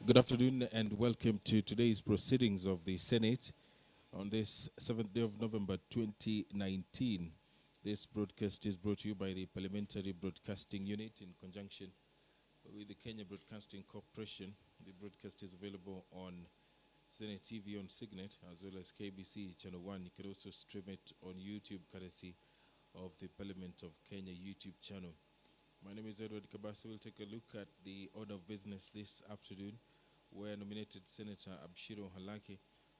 Good afternoon and welcome to today's proceedings of the Senate on this 7th day of November 2019. This broadcast is brought to you by the Parliamentary Broadcasting Unit in conjunction with the Kenya Broadcasting Corporation. The broadcast is available on Senate TV on Signet as well as KBC Channel 1. You can also stream it on YouTube courtesy of the Parliament of Kenya YouTube channel. My name is Edward Kabasa. We'll take a look at the order of business this afternoon, where nominated Senator Abshiro Halaki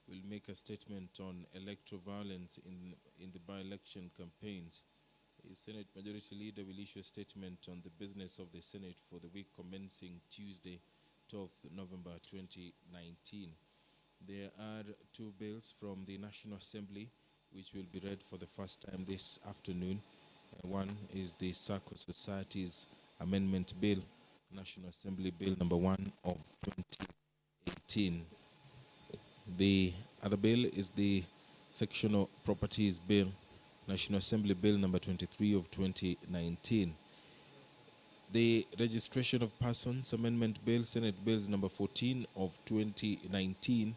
will make a statement on electoral violence in the by-election campaigns. The Senate Majority Leader will issue a statement on the business of the Senate for the week commencing Tuesday, 12th November 2019. There are two bills from the National Assembly which will be read for the first time this afternoon. One is the Circle Societies Amendment Bill, National Assembly Bill number 1 of 2018. The other bill is the Sectional Properties Bill, National Assembly Bill number 23 of 2019. The Registration of Persons Amendment Bill, Senate Bills number 14 of 2019,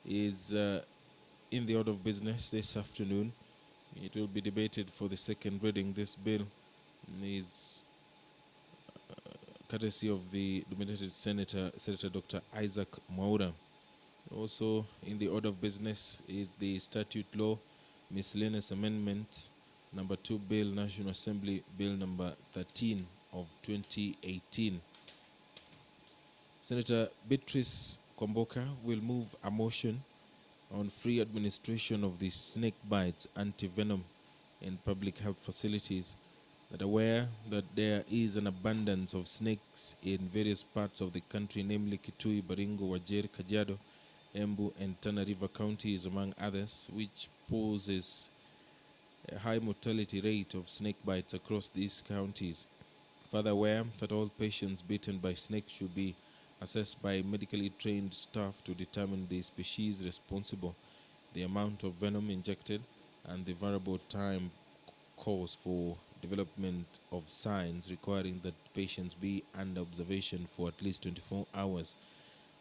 is in the order of business this afternoon. It will be debated for the second reading. This bill is courtesy of the nominated Senator Dr. Isaac Mwaura. Also in the order of business is the Statute Law Miscellaneous Amendment number 2 Bill, National Assembly Bill number 13 of 2018. Senator Beatrice Kwamboka will move a motion on free administration of the snake bites anti-venom in public health facilities. That aware that there is an abundance of snakes in various parts of the country, namely Kitui, Baringo, Wajir, Kajiado, Embu, and Tana River counties, among others, which poses a high mortality rate of snake bites across these counties. Further aware that all patients bitten by snakes should be assessed by medically trained staff to determine the species responsible, the amount of venom injected, and the variable time course for development of signs requiring that patients be under observation for at least 24 hours.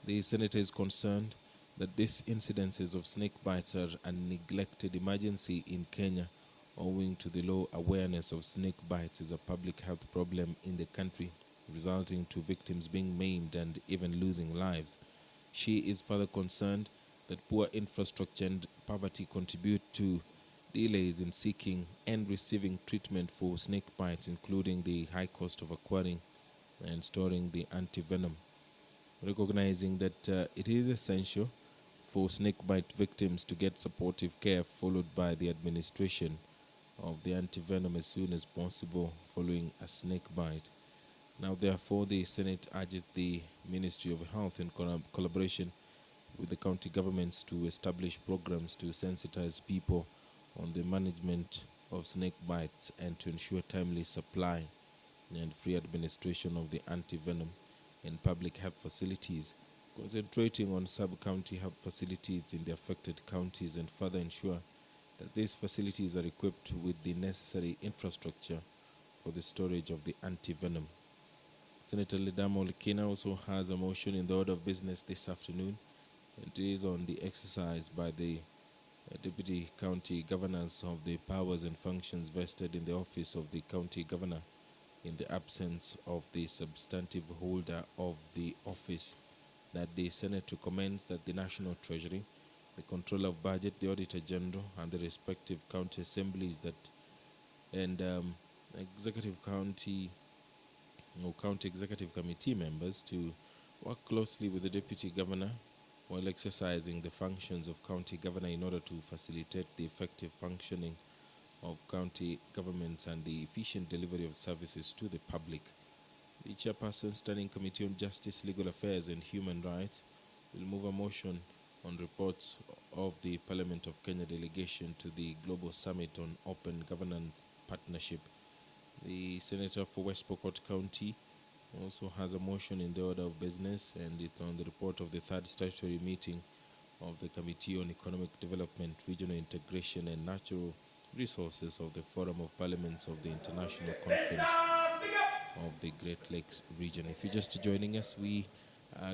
The Senator is concerned that these incidences of snake bites are a neglected emergency in Kenya, owing to the low awareness of snake bites as a public health problem in the country, resulting to victims being maimed and even losing lives. She is further concerned that poor infrastructure and poverty contribute to delays in seeking and receiving treatment for snake bites, including the high cost of acquiring and storing the anti-venom. Recognizing that it is essential for snake bite victims to get supportive care followed by the administration of the anti-venom as soon as possible following a snake bite. Now, therefore, the Senate urges the Ministry of Health in collaboration with the county governments to establish programs to sensitize people on the management of snake bites and to ensure timely supply and free administration of the anti-venom in public health facilities, concentrating on sub-county health facilities in the affected counties, and further ensure that these facilities are equipped with the necessary infrastructure for the storage of the anti-venom. Senator Ledamo Lekina also has a motion in the order of business this afternoon. It is on the exercise by the Deputy County Governors of the powers and functions vested in the office of the County Governor in the absence of the substantive holder of the office. That the Senate recommends that the National Treasury, the Controller of Budget, the Auditor General, and the respective county assemblies and executive county executive committee members to work closely with the Deputy Governor while exercising the functions of County Governor in order to facilitate the effective functioning of county governments and the efficient delivery of services to the public. The Chairperson, Standing Committee on Justice, Legal Affairs and Human Rights, will move a motion on reports of the Parliament of Kenya delegation to the Global Summit on Open Governance Partnership. The Senator for West Pokot County also has a motion in the order of business, and it's on the report of the third statutory meeting of the Committee on Economic Development, Regional Integration and Natural Resources of the Forum of Parliaments of the International Conference of the Great Lakes region. If you're just joining us, we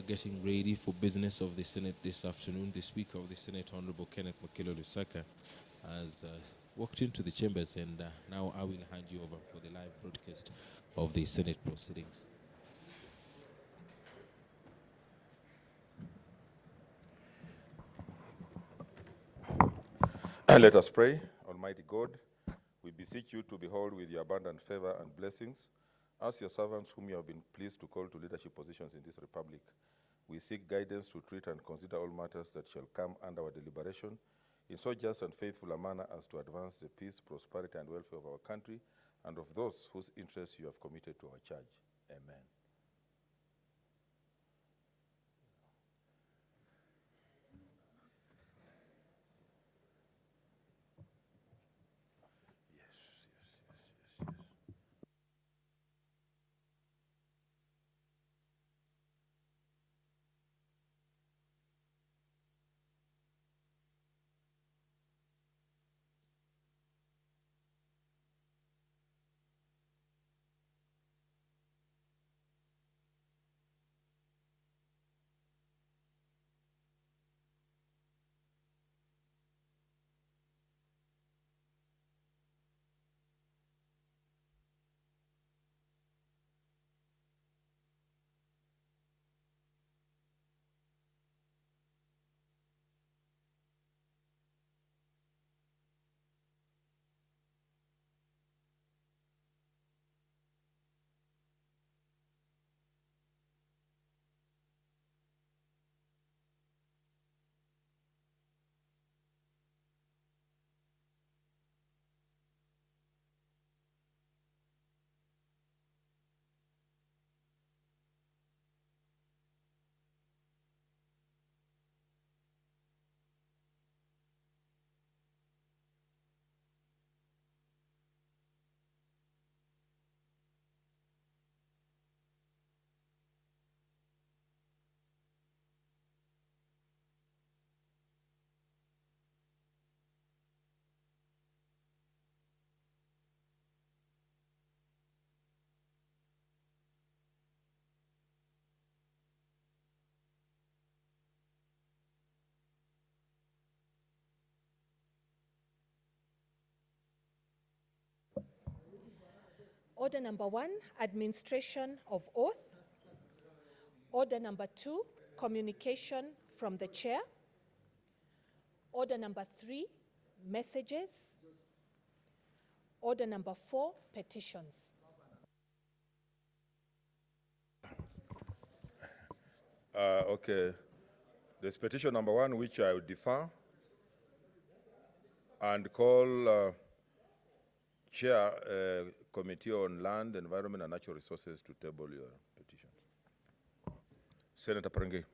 getting ready for business of the Senate this afternoon. The Speaker of the Senate, Honorable Kenneth Makilo Lusaka, has walked into the chambers, and now I will hand you over for the live broadcast of the Senate proceedings. Let us pray. Almighty God, we beseech you to behold with your abundant favor and blessings as your servants whom you have been pleased to call to leadership positions in this republic. We seek guidance to treat and consider all matters that shall come under our deliberation in so just and faithful a manner as to advance the peace, prosperity, and welfare of our country and of those whose interests you have committed to our charge. Amen. Order number 1, administration of oath. Order number 2, communication from the chair. Order number 3, messages. Order number 4, petitions. Okay. There's petition number 1, which I would defer and call Chair Committee on Land, Environment and Natural Resources to table your petition. Senator Prenge.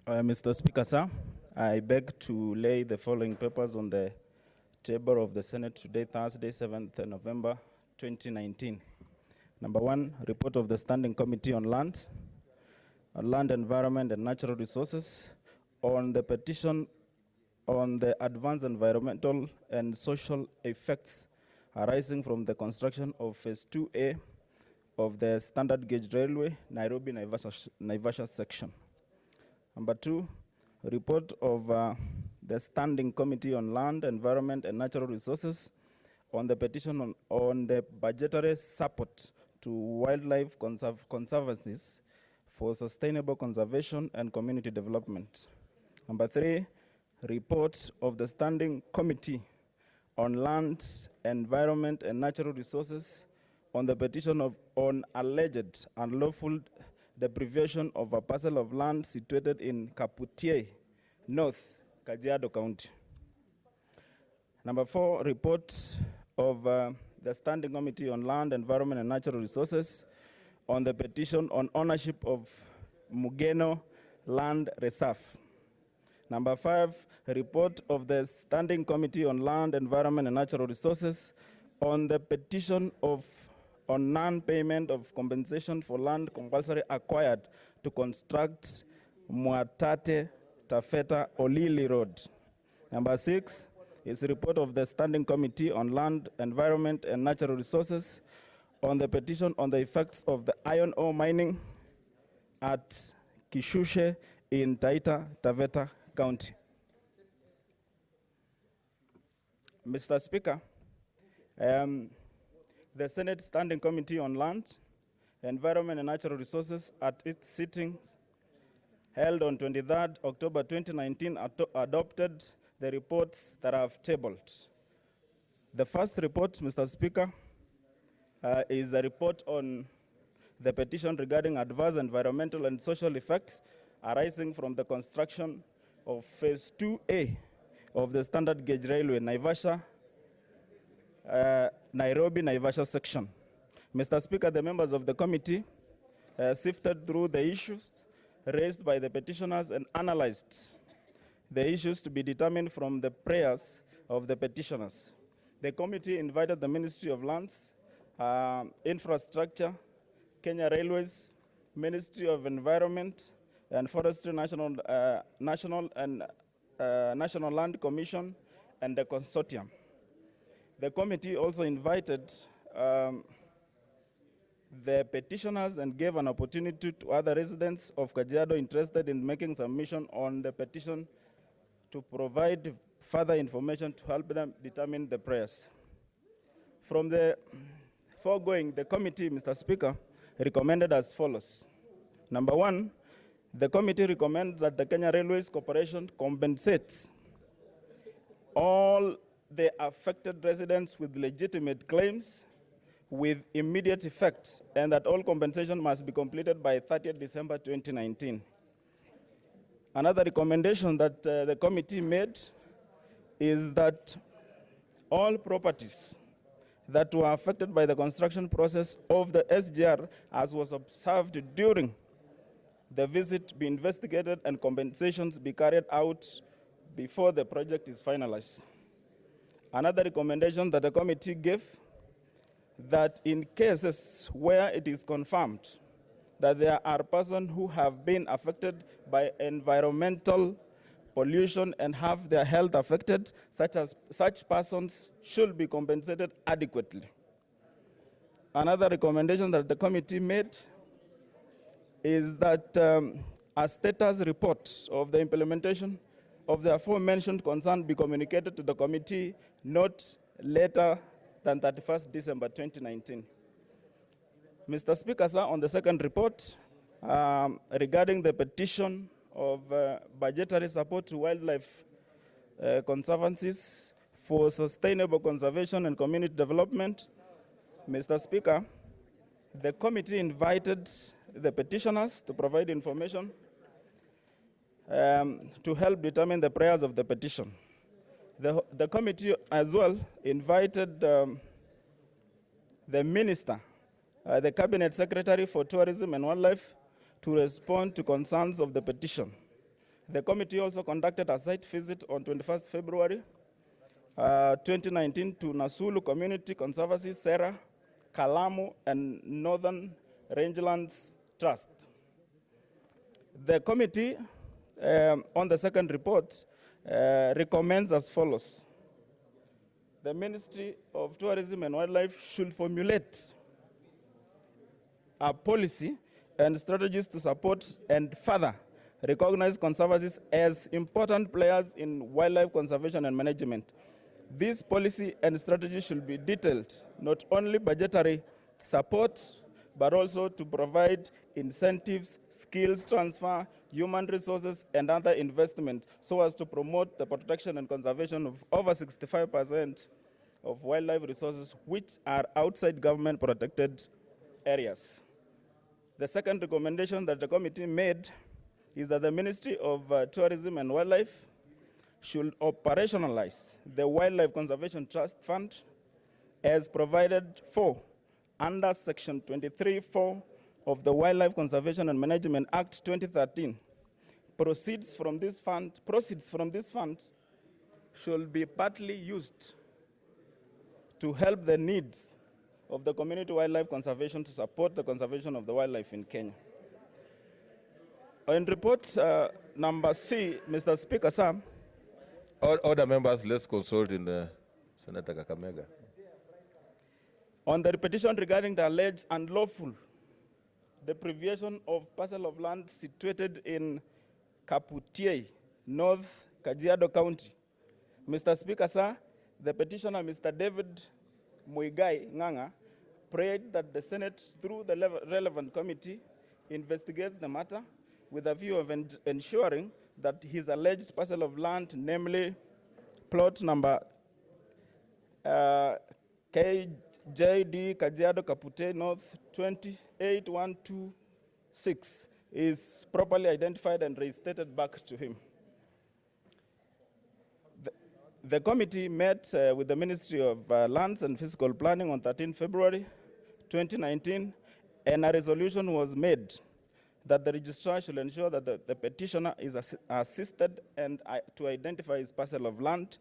Mr. Speaker, sir, I beg to lay the following papers on the table of the Senate today, Thursday, 7th November, 2019. Number 1, report of the Standing Committee on Land, Environment and Natural Resources on the petition on the advanced environmental and social effects arising from the construction of Phase 2A of the Standard Gauge Railway, Naivasha section. Number 2, report of the Standing Committee on Land, Environment and Natural Resources on the petition on the budgetary support to wildlife conservancies for sustainable conservation and community development. Number 3, report of the Standing Committee on Land, Environment and Natural Resources on the petition on alleged unlawful deprivation of a parcel of land situated in Kaputier, North, Kajiado County. Number 4, report of the Standing Committee on Land, Environment and Natural Resources on the petition on ownership of Mugeno Land Reserve. Number 5, report of the Standing Committee on Land, Environment and Natural Resources on the petition of on non-payment of compensation for land compulsory acquired to construct Mwatate Tafeta Olili Road. Number 6 is a report of the Standing Committee on Land, Environment, and Natural Resources on the petition on the effects of the iron ore mining at Kishushe in Taita Taveta County. Mr. Speaker, the Senate Standing Committee on Land, Environment, and Natural Resources at its sittings held on 23rd October 2019 adopted the reports that I have tabled. The first report, Mr. Speaker, is a report on the petition regarding adverse environmental and social effects arising from the construction of Phase 2A of the Standard Gauge Railway, Naivasha, Nairobi-Naivasha section. Mr. Speaker, the members of the committee sifted through the issues raised by the petitioners and analyzed the issues to be determined from the prayers of the petitioners. The committee invited the Ministry of Lands, Infrastructure, Kenya Railways, Ministry of Environment and Forestry, National Land Commission, and the consortium. The committee also invited the petitioners and gave an opportunity to other residents of Kajiado interested in making submission on the petition to provide further information to help them determine the prayers. From the foregoing, the committee, Mr. Speaker, recommended as follows. Number 1, the committee recommends that the Kenya Railways Corporation compensates all the affected residents with legitimate claims with immediate effect, and that all compensation must be completed by 30th December 2019. Another recommendation that the committee made is that all properties that were affected by the construction process of the SGR, as was observed during the visit, be investigated and compensations be carried out before the project is finalized. Another recommendation that the committee gave, that in cases where it is confirmed that there are persons who have been affected by environmental pollution and have their health affected, such persons should be compensated adequately. Another recommendation that the committee made is that a status report of the implementation of the aforementioned concern be communicated to the committee not later than 31st December 2019. Mr. Speaker, sir, on the second report regarding the petition of budgetary support to wildlife conservancies for sustainable conservation and community development, Mr. Speaker, the committee invited the petitioners to provide information to help determine the prayers of the petition. The committee as well invited the minister, the Cabinet Secretary for Tourism and Wildlife, to respond to concerns of the petition. The committee also conducted a site visit on 21st February 2019 to Nasulu Community Conservancy, Sera, Kalamu, and Northern Rangelands Trust. The committee, on the second report, recommends as follows. The Ministry of Tourism and Wildlife should formulate a policy and strategies to support and further recognize conservancies as important players in wildlife conservation and management. This policy and strategy should be detailed, not only budgetary support, but also to provide incentives, skills transfer, human resources, and other investment so as to promote the protection and conservation of over 65% of wildlife resources which are outside government protected areas. The second recommendation that the committee made is that the Ministry of Tourism and Wildlife should operationalize the Wildlife Conservation Trust Fund as provided for under Section 23(4) of the Wildlife Conservation and Management Act 2013. Proceeds from this fund should be partly used to help the needs of the community wildlife conservation to support the conservation of the wildlife in Kenya. In report number C, Mr. Speaker, sir, Order members, let's consult in Senator Kakamega. on the petition regarding the alleged unlawful deprivation of parcel of land situated in Kaputiei, North Kajiado County. Mr. Speaker, sir, the petitioner, Mr. David Muigai Nganga, prayed that the Senate, through the relevant committee, investigates the matter with a view of ensuring that his alleged parcel of land, namely plot number KJD Kajiado Kaputiei North 28126, is properly identified and reinstated back to him. The committee met with the Ministry of Lands and Physical Planning on 13 February 2019, and a resolution was made that the registrar should ensure that the petitioner is assisted and to identify his parcel of land.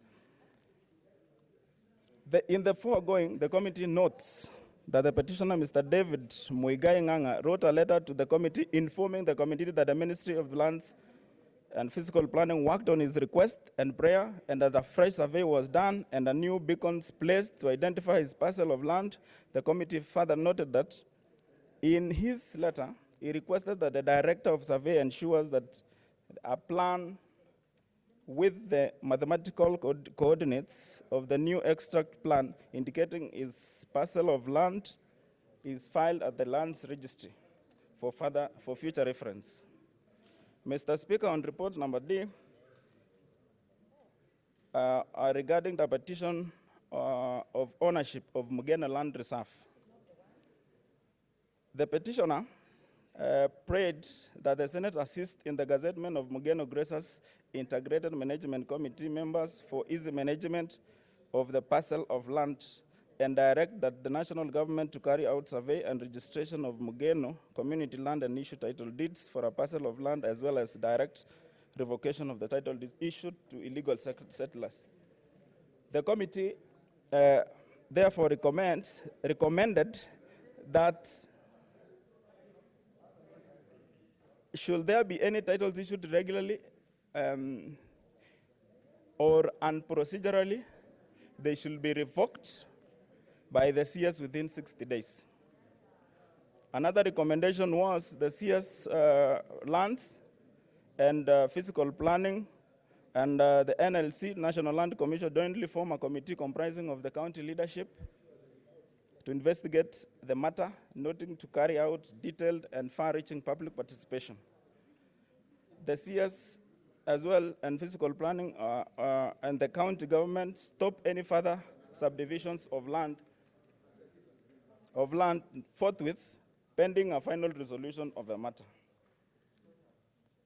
In the foregoing, the committee notes that the petitioner, Mr. David Muigai Nganga, wrote a letter to the committee informing the committee that the Ministry of Lands and Physical Planning worked on his request and prayer, and that a fresh survey was done and a new beacons placed to identify his parcel of land. The committee further noted that in his letter, he requested that the director of survey ensures that a plan with the mathematical coordinates of the new extract plan indicating his parcel of land is filed at the lands registry for future reference. Mr. Speaker, on report number D, regarding the petition of ownership of Mugeno Land Reserve. The petitioner prayed that the Senate assist in the gazettement of Mugeno Grazers Integrated Management Committee members for easy management of the parcel of land, and direct that the national government to carry out survey and registration of Mugeno community land and issue title deeds for a parcel of land, as well as direct revocation of the title deeds issued to illegal settlers. The committee therefore recommended that should there be any titles issued regularly or unprocedurally, they should be revoked by the CS within 60 days. Another recommendation was the CS lands and physical planning and the NLC, National Land Commission, jointly form a committee comprising of the county leadership to investigate the matter, noting to carry out detailed and far-reaching public participation. The CS as well and physical planning and the county government stop any further subdivisions of land forthwith, pending a final resolution of the matter.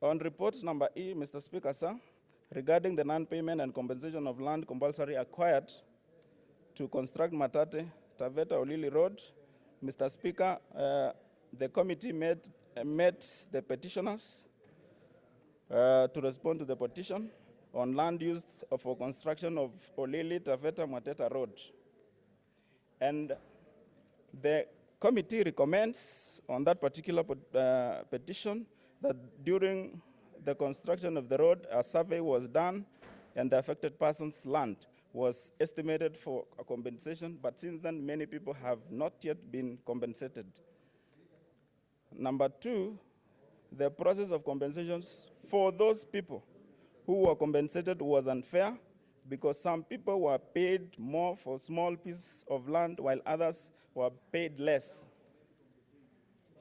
On report number E, Mr. Speaker, sir, regarding the non-payment and compensation of land compulsory acquired to construct Matate Taveta Olili Road, Mr. Speaker, the committee met the petitioners to respond to the petition on land used for construction of Olili Taveta Mateta Road. And the committee recommends on that particular petition that during the construction of the road, a survey was done and the affected person's land was estimated for a compensation, but since then, many people have not yet been compensated. Number two, the process of compensations for those people who were compensated was unfair because some people were paid more for small pieces of land while others were paid less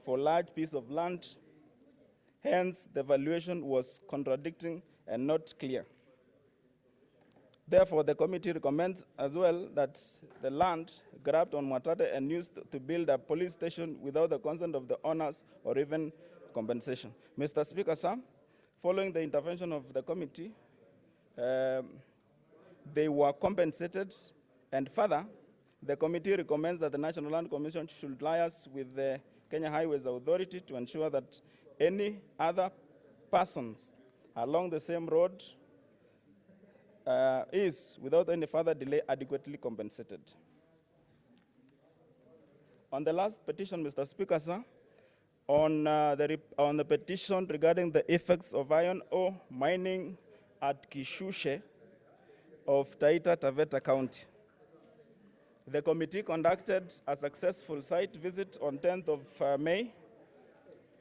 for large piece of land. Hence, the valuation was contradicting and not clear. Therefore, the committee recommends as well that the land grabbed on Mwatate and used to build a police station without the consent of the owners or even compensation. Mr. Speaker, sir, following the intervention of the committee, they were compensated, and further, the committee recommends that the National Land Commission should liaise with the Kenya Highways Authority to ensure that any other persons along the same road is, without any further delay, adequately compensated. On the last petition, Mr. Speaker, sir, on the petition regarding the effects of iron ore mining at Kishushe of Taita Taveta County. The committee conducted a successful site visit on 10th of May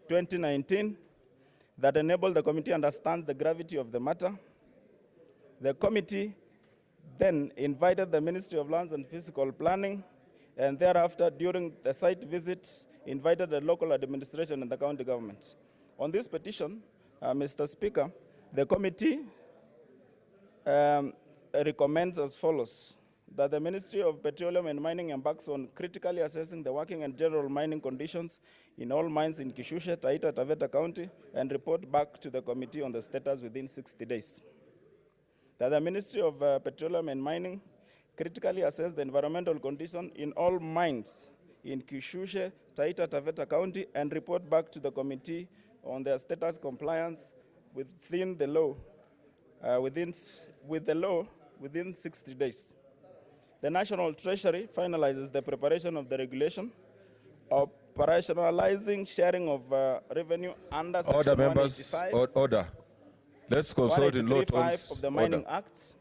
2019 that enabled the committee to understand the gravity of the matter. The committee then invited the Ministry of Lands and Physical Planning, and thereafter, during the site visit, invited the local administration and the county government. On this petition, Mr. Speaker, the committee recommends as follows: that the Ministry of Petroleum and Mining embarks on critically assessing the working and general mining conditions in all mines in Kishushe, Taita Taveta County, and report back to the committee on the status within 60 days. That the Ministry of Petroleum and Mining critically assess the environmental condition in all mines in Kishushe, Taita Taveta County, and report back to the committee on their status compliance within the law, within 60 days. The National Treasury finalizes the preparation of the regulation, operationalizing sharing of revenue under Section Order, members. 185. Order. Let's consult in law 183(5) terms. of the Mining Act,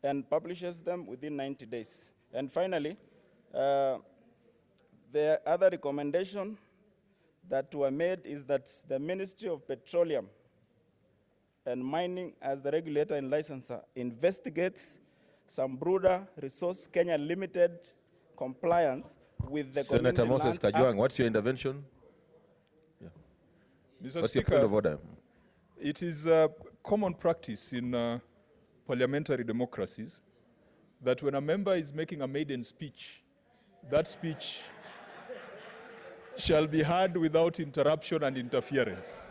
and publishes them within 90 days. And finally, the other recommendation that were made is that the Ministry of Petroleum and Mining, as the regulator and licensor, investigates some broader Resource Kenya Limited compliance with the Senator Community Moses Land Kajwang, Act. what's your intervention? Mr. What's your point of Speaker, order? it is common practice in parliamentary democracies that when a member is making a maiden speech, that speech shall be heard without interruption and interference.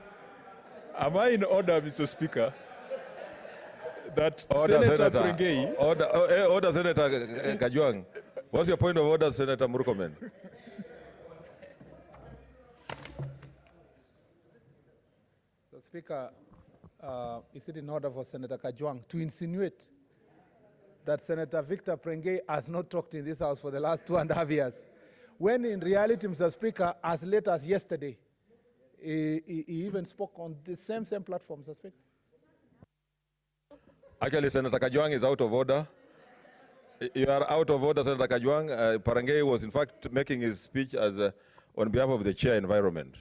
Am I in order, Mr. Speaker? That Order, Senator Prengei, Order, Senator Kajwang. What's your point of order, Senator Murkomen? The Speaker, is it in order for Senator Kajwang to insinuate that Senator Victor Prengei has not talked in this House for the last 2.5 years, when in reality, Mr. Speaker, as late as yesterday, he even spoke on the same platform, Mr. Speaker? Actually, Senator Kajwang is out of order. You are out of order, Senator Kajwang. Prengei was, in fact, making his speech as on behalf of the chair environment.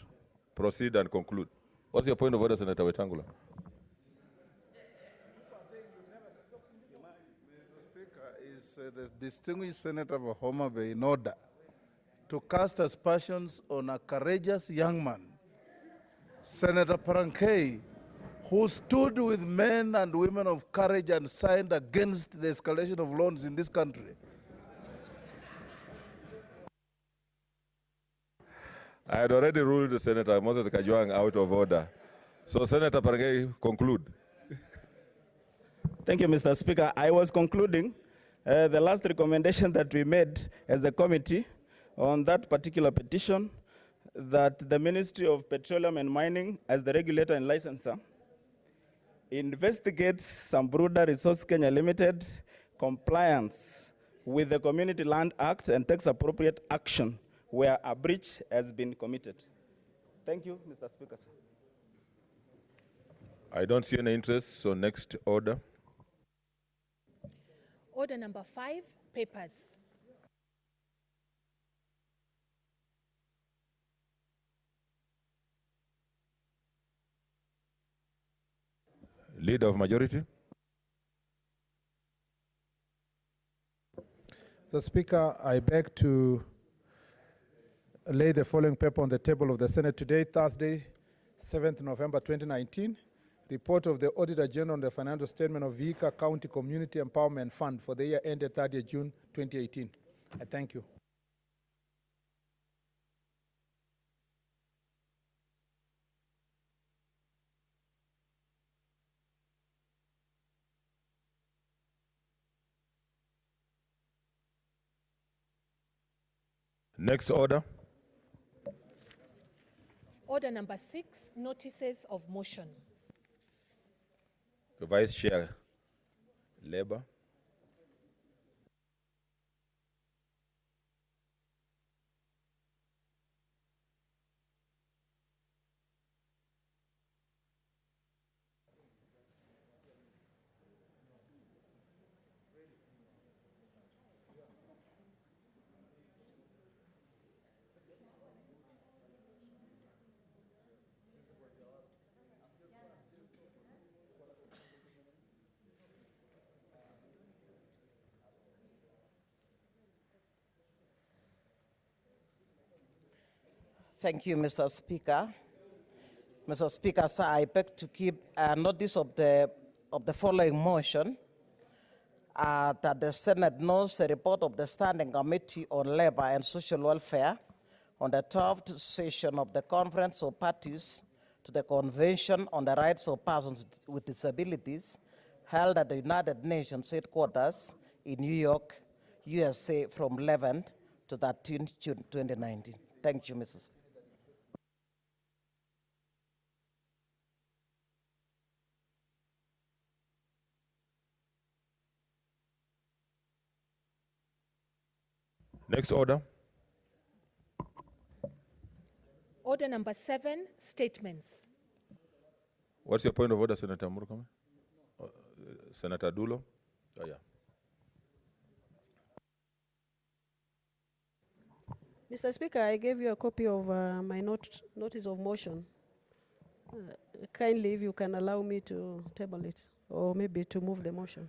Proceed and conclude. What's your point of order, Senator Wetangula? Mr. Speaker, is the distinguished Senator of Homa Bay in order to cast aspersions on a courageous young man, Senator Prengei, who stood with men and women of courage and signed against the escalation of loans in this country. I had already ruled Senator Moses Kajwang out of order. So, Senator Prengei, conclude. Thank you, Mr. Speaker. I was concluding the last recommendation that we made as a committee on that particular petition, that the Ministry of Petroleum and Mining, as the regulator and licensor, investigates some broader Resource Kenya Limited compliance with the Community Land Act and takes appropriate action where a breach has been committed. Thank you, Mr. Speaker. Sir. I don't see any interest, so next order. Order number 5, papers. Leader of majority. The Speaker, I beg to lay the following paper on the table of the Senate today, Thursday, 7th November 2019. Report of the Auditor General on the financial statement of Vihiga County Community Empowerment Fund for the year ended 30th June 2018. I thank you. Next order. Order number 6, notices of motion. Vice Chair, Labour. Thank you, Mr. Speaker. Mr. Speaker, sir, I beg to keep notice of the following motion, that the Senate knows the report of the Standing Committee on Labor and Social Welfare on the 12th session of the Conference of Parties to the Convention on the Rights of Persons with Disabilities held at the United Nations headquarters in New York, USA from 11th to 13th June 2019. Thank you, Mrs. Next order. Order number 7, statements. What's your point of order, Senator Murkomen? Senator Dulo? Oh, yeah. Mr. Speaker, I gave you a copy of my notice of motion. Kindly, if you can allow me to table it, or maybe to move the motion.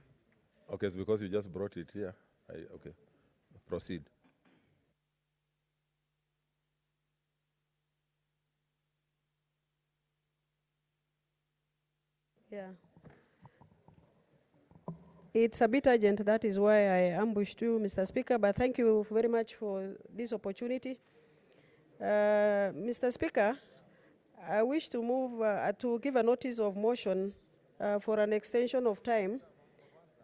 Okay, it's because you just brought it here. Okay, proceed. Yeah. It's a bit urgent, that is why I ambushed you, Mr. Speaker, but thank you very much for this opportunity. Mr. Speaker, I wish to move to give a notice of motion for an extension of time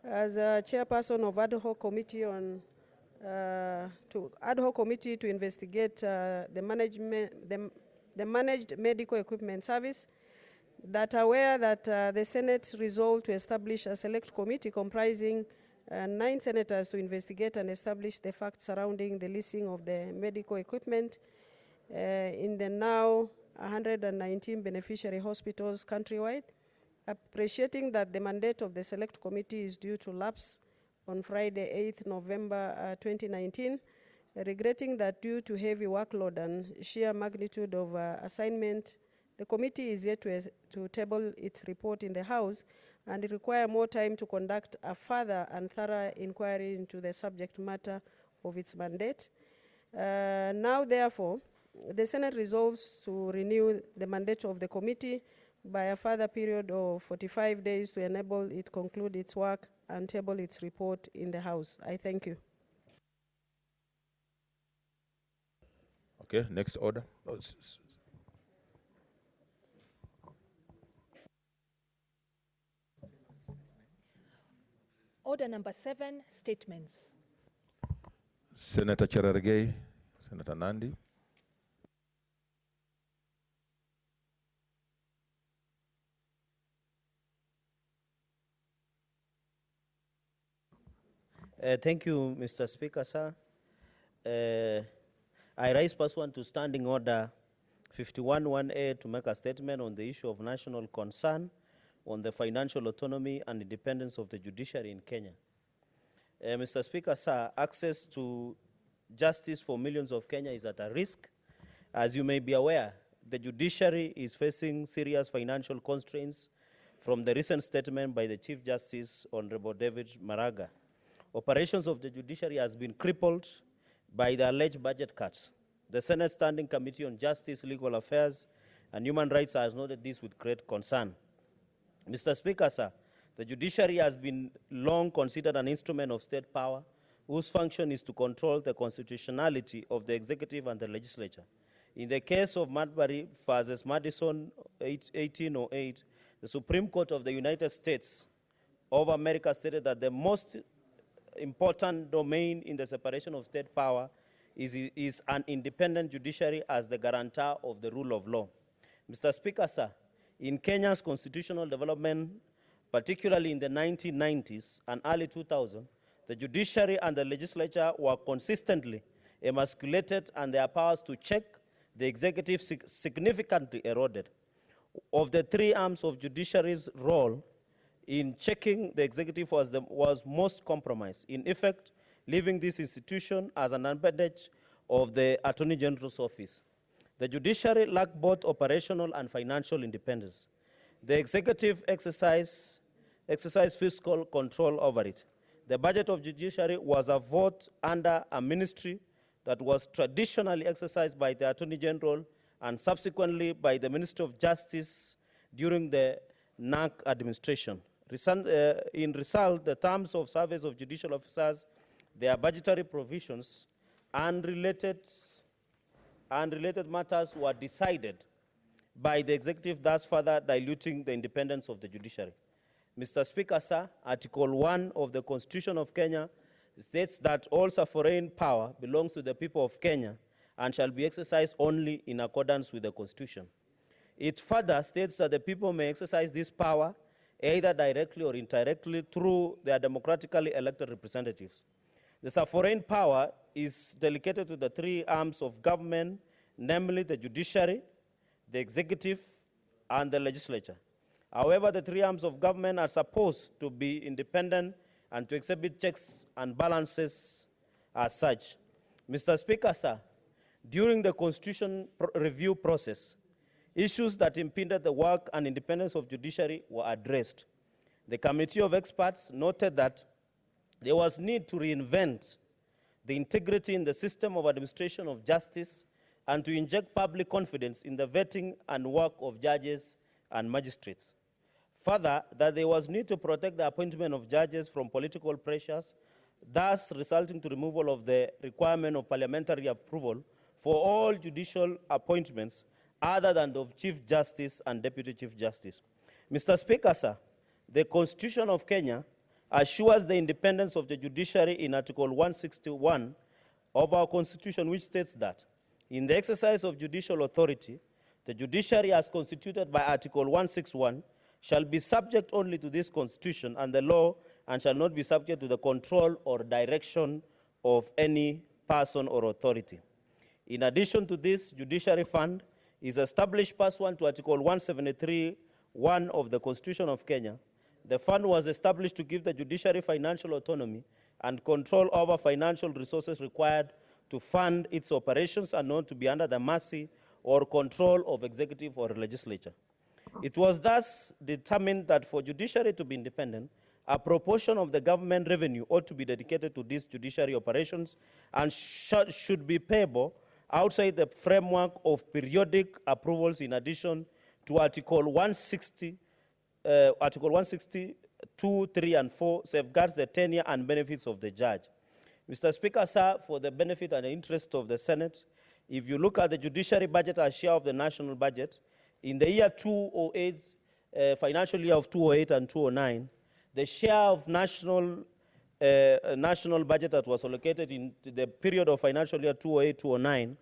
as a chairperson of ad hoc committee on to investigate the managed medical equipment service. That aware that the Senate resolved to establish a select committee comprising 9 senators to investigate and establish the facts surrounding the leasing of the medical equipment in the now 119 beneficiary hospitals countrywide, appreciating that the mandate of the select committee is due to lapse on Friday, 8th November 2019, regretting that due to heavy workload and sheer magnitude of assignment, the committee is yet to table its report in the House, and it requires more time to conduct a further and thorough inquiry into the subject matter of its mandate. Now, therefore, the Senate resolves to renew the mandate of the committee by a further period of 45 days to enable it conclude its work and table its report in the House. I thank you. Okay, next order. Order number 7, statements. Senator Cherargei, Senator Nandi. Thank you, Mr. Speaker, sir. I rise pursuant to Standing Order 51-1A to make a statement on the issue of national concern on the financial autonomy and independence of the judiciary in Kenya. Mr. Speaker, sir, access to justice for millions of Kenya is at a risk. As you may be aware, the judiciary is facing serious financial constraints from the recent statement by the Chief Justice, Honorable David Maraga. Operations of the judiciary has been crippled by the alleged budget cuts. The Senate Standing Committee on Justice, Legal Affairs, and Human Rights has noted this with great concern. Mr. Speaker, sir, the judiciary has been long considered an instrument of state power whose function is to control the constitutionality of the executive and the legislature. In the case of Marbury versus Madison 1808, the Supreme Court of the United States of America stated that the most important domain in the separation of state power is an independent judiciary as the guarantor of the rule of law. Mr. Speaker, sir, in Kenya's constitutional development, particularly in the 1990s and early 2000s, the judiciary and the legislature were consistently emasculated and their powers to check the executive significantly eroded. Of the 3 arms of judiciary's role in checking the executive was most compromised, in effect, leaving this institution as an appendage of the Attorney General's office. The judiciary lacked both operational and financial independence. The executive exercised fiscal control over it. The budget of judiciary was a vote under a ministry that was traditionally exercised by the Attorney General and subsequently by the Ministry of Justice during the NAC administration. In result, the terms of service of judicial officers, their budgetary provisions, and related matters were decided by the executive, thus further diluting the independence of the judiciary. Mr. Speaker, sir, Article 1 of the Constitution of Kenya states that all sovereign power belongs to the people of Kenya and shall be exercised only in accordance with the Constitution. It further states that the people may exercise this power either directly or indirectly through their democratically elected representatives. The sovereign power is delegated to the three arms of government, namely the judiciary, the executive, and the legislature. However, the three arms of government are supposed to be independent and to exhibit checks and balances as such. Mr. Speaker, sir, during the Constitution review process, issues that impeded the work and independence of judiciary were addressed. The committee of experts noted that there was need to reinvent the integrity in the system of administration of justice and to inject public confidence in the vetting and work of judges and magistrates. Further, that there was need to protect the appointment of judges from political pressures, thus resulting to removal of the requirement of parliamentary approval for all judicial appointments other than of Chief Justice and Deputy Chief Justice. Mr. Speaker, sir, the Constitution of Kenya assures the independence of the judiciary in Article 161 of our Constitution, which states that in the exercise of judicial authority, the judiciary as constituted by Article 161 shall be subject only to this Constitution and the law and shall not be subject to the control or direction of any person or authority. In addition to this, Judiciary Fund is established pursuant to Article 173(1) of the Constitution of Kenya. The fund was established to give the judiciary financial autonomy and control over financial resources required to fund its operations and not to be under the mercy or control of executive or legislature. It was thus determined that for judiciary to be independent, a proportion of the government revenue ought to be dedicated to these judiciary operations and should be payable outside the framework of periodic approvals in addition to Article 160, Article 162, 3, and 4 safeguards the tenure and benefits of the judge. Mr. Speaker, sir, for the benefit and the interest of the Senate, if you look at the judiciary budget as share of the national budget, in the year 2008, financial year of 2008 and 2009, the share of national budget that was allocated in the period of financial year 2008-2009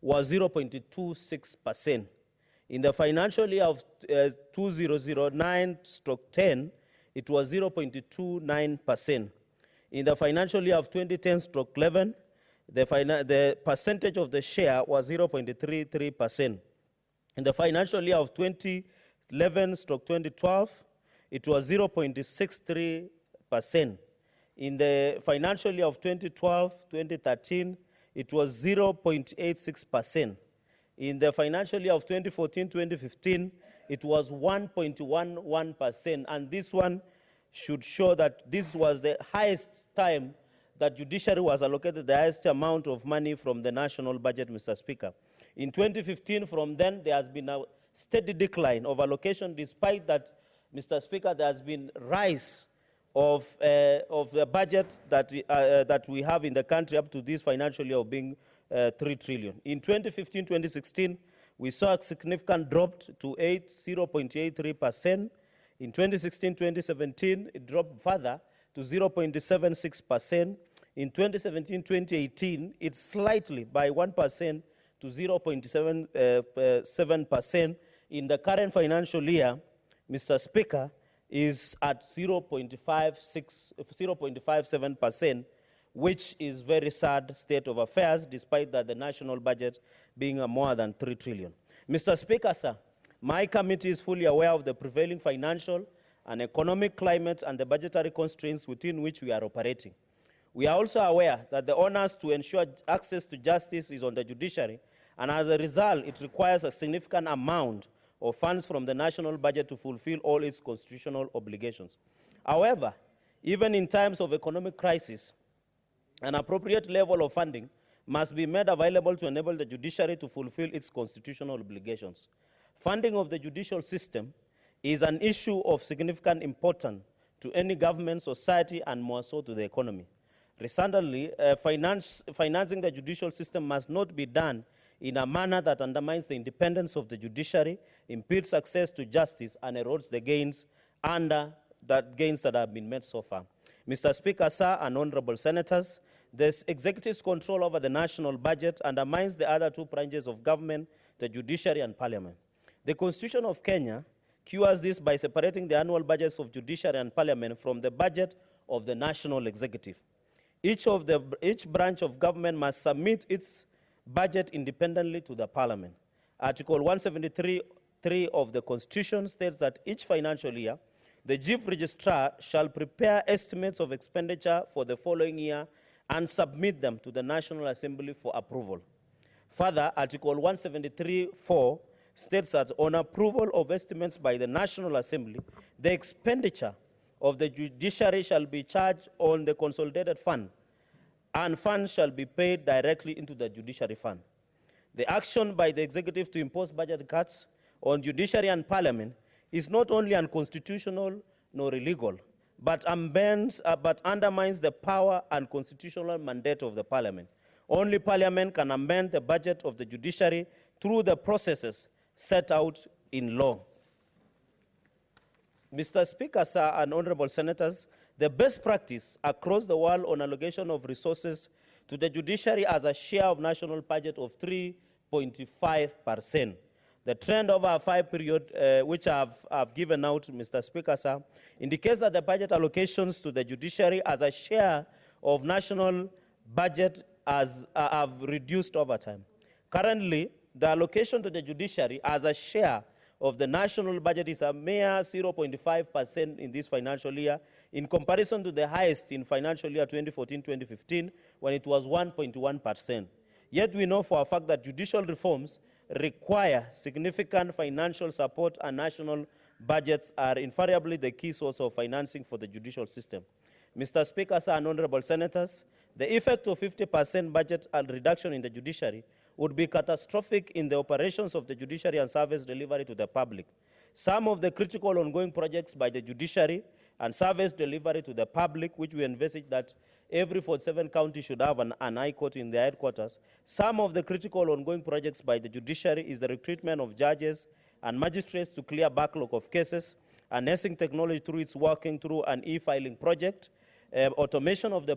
was 0.26%. In the financial year of 2009-10, it was 0.29%. In the financial year of 2010-11, the percentage of the share was 0.33%. In the financial year of 2011-2012, it was 0.63%. In the financial year of 2012-2013, it was 0.86%. In the financial year of 2014-2015, it was 1.11%. And this one should show that this was the highest time that judiciary was allocated the highest amount of money from the national budget, Mr. Speaker. In 2015, from then, there has been a steady decline of allocation, despite that, Mr. Speaker, there has been rise of the budget that we have in the country up to this financial year of being 3 trillion. In 2015-2016, we saw a significant drop to 0.83%. In 2016-2017, it dropped further to 0.76%. In 2017-2018, it's slightly by 1% to 0.7%. In the current financial year, Mr. Speaker, is at 0.57%, which is very sad state of affairs, despite that the national budget being more than 3 trillion. Mr. Speaker, sir, my committee is fully aware of the prevailing financial and economic climate and the budgetary constraints within which we are operating. We are also aware that the onus to ensure access to justice is on the judiciary, and as a result, it requires a significant amount of funds from the national budget to fulfill all its constitutional obligations. However, even in times of economic crisis, an appropriate level of funding must be made available to enable the judiciary to fulfill its constitutional obligations. Funding of the judicial system is an issue of significant importance to any government, society, and more so to the economy. Recently, financing the judicial system must not be done in a manner that undermines the independence of the judiciary, impedes access to justice, and erodes the gains that have been made so far. Mr. Speaker, sir, and honorable senators, the executive's control over the national budget undermines the other two branches of government, the judiciary and parliament. The Constitution of Kenya cures this by separating the annual budgets of judiciary and parliament from the budget of the national executive. Each branch of government must submit its budget independently to the parliament. Article 173(3) of the Constitution states that each financial year, the chief registrar shall prepare estimates of expenditure for the following year and submit them to the National Assembly for approval. Further, Article 173(4) states that on approval of estimates by the National Assembly, the expenditure of the judiciary shall be charged on the consolidated fund, and funds shall be paid directly into the judiciary fund. The action by the executive to impose budget cuts on judiciary and parliament is not only unconstitutional nor illegal, but undermines the power and constitutional mandate of the parliament. Only parliament can amend the budget of the judiciary through the processes set out in law. Mr. Speaker, sir, and honorable senators, the best practice across the world on allocation of resources to the judiciary as a share of national budget of 3.5%. The trend over a 5 period, which I've given out, Mr. Speaker, sir, indicates that the budget allocations to the judiciary as a share of national budget have reduced over time. Currently, the allocation to the judiciary as a share of the national budget is a mere 0.5% in this financial year, in comparison to the highest in financial year 2014-2015, when it was 1.1%. Yet we know for a fact that judicial reforms require significant financial support, and national budgets are invariably the key source of financing for the judicial system. Mr. Speaker, sir, and honorable senators, the effect of 50% budget reduction in the judiciary would be catastrophic in the operations of the judiciary and service delivery to the public. Some of the critical ongoing projects by the judiciary and service delivery to the public, which we envisage that every 47 counties should have an high court in their headquarters. Some of the critical ongoing projects by the judiciary is the recruitment of judges and magistrates to clear backlog of cases, harnessing technology through its working through an e-filing project, automation of the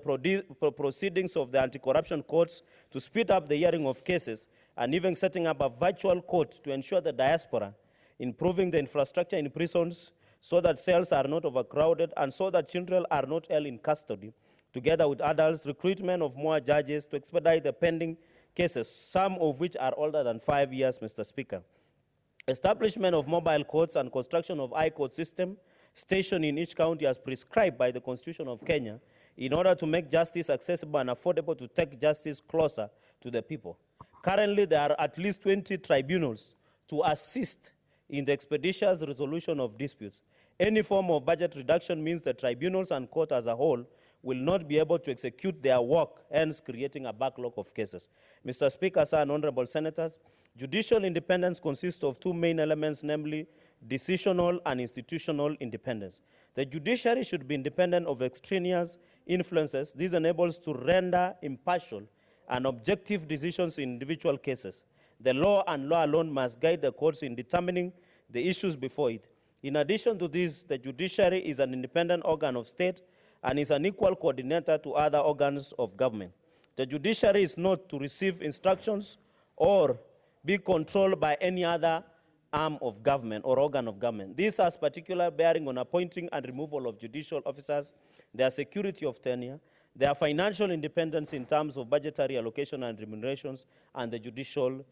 proceedings of the anti-corruption courts to speed up the hearing of cases, and even setting up a virtual court to ensure the diaspora, improving the infrastructure in prisons so that cells are not overcrowded and so that children are not held in custody, together with adults, recruitment of more judges to expedite the pending cases, some of which are older than 5 years, Mr. Speaker. Establishment of mobile courts and construction of I-court system stationed in each county as prescribed by the Constitution of Kenya in order to make justice accessible and affordable to take justice closer to the people. Currently, there are at least 20 tribunals to assist in the expeditious resolution of disputes. Any form of budget reduction means the tribunals and court as a whole will not be able to execute their work, hence creating a backlog of cases. Mr. Speaker, sir, and honorable senators, judicial independence consists of two main elements, namely decisional and institutional independence. The judiciary should be independent of extraneous influences. This enables to render impartial and objective decisions in individual cases. The law and law alone must guide the courts in determining the issues before it. In addition to this, the judiciary is an independent organ of state and is an equal coordinator to other organs of government. The judiciary is not to receive instructions or be controlled by any other arm of government or organ of government. This has particular bearing on appointing and removal of judicial officers, their security of tenure, their financial independence in terms of budgetary allocation and remunerations, and the judicial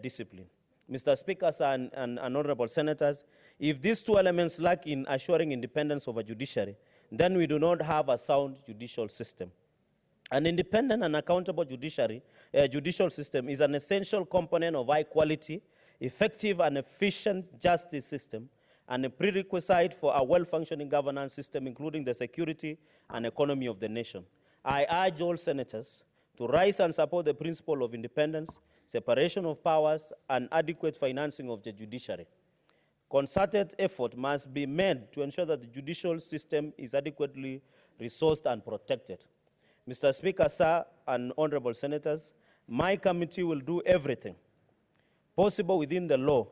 discipline. Mr. Speaker, sir, and honorable senators, if these two elements lack in assuring independence of a judiciary, then we do not have a sound judicial system. An independent and accountable judicial system is an essential component of high quality, effective and efficient justice system, and a prerequisite for a well-functioning governance system, including the security and economy of the nation. I urge all senators to rise and support the principle of independence, separation of powers, and adequate financing of the judiciary. Concerted effort must be made to ensure that the judicial system is adequately resourced and protected. Mr. Speaker, sir, and honorable senators, my committee will do everything possible within the law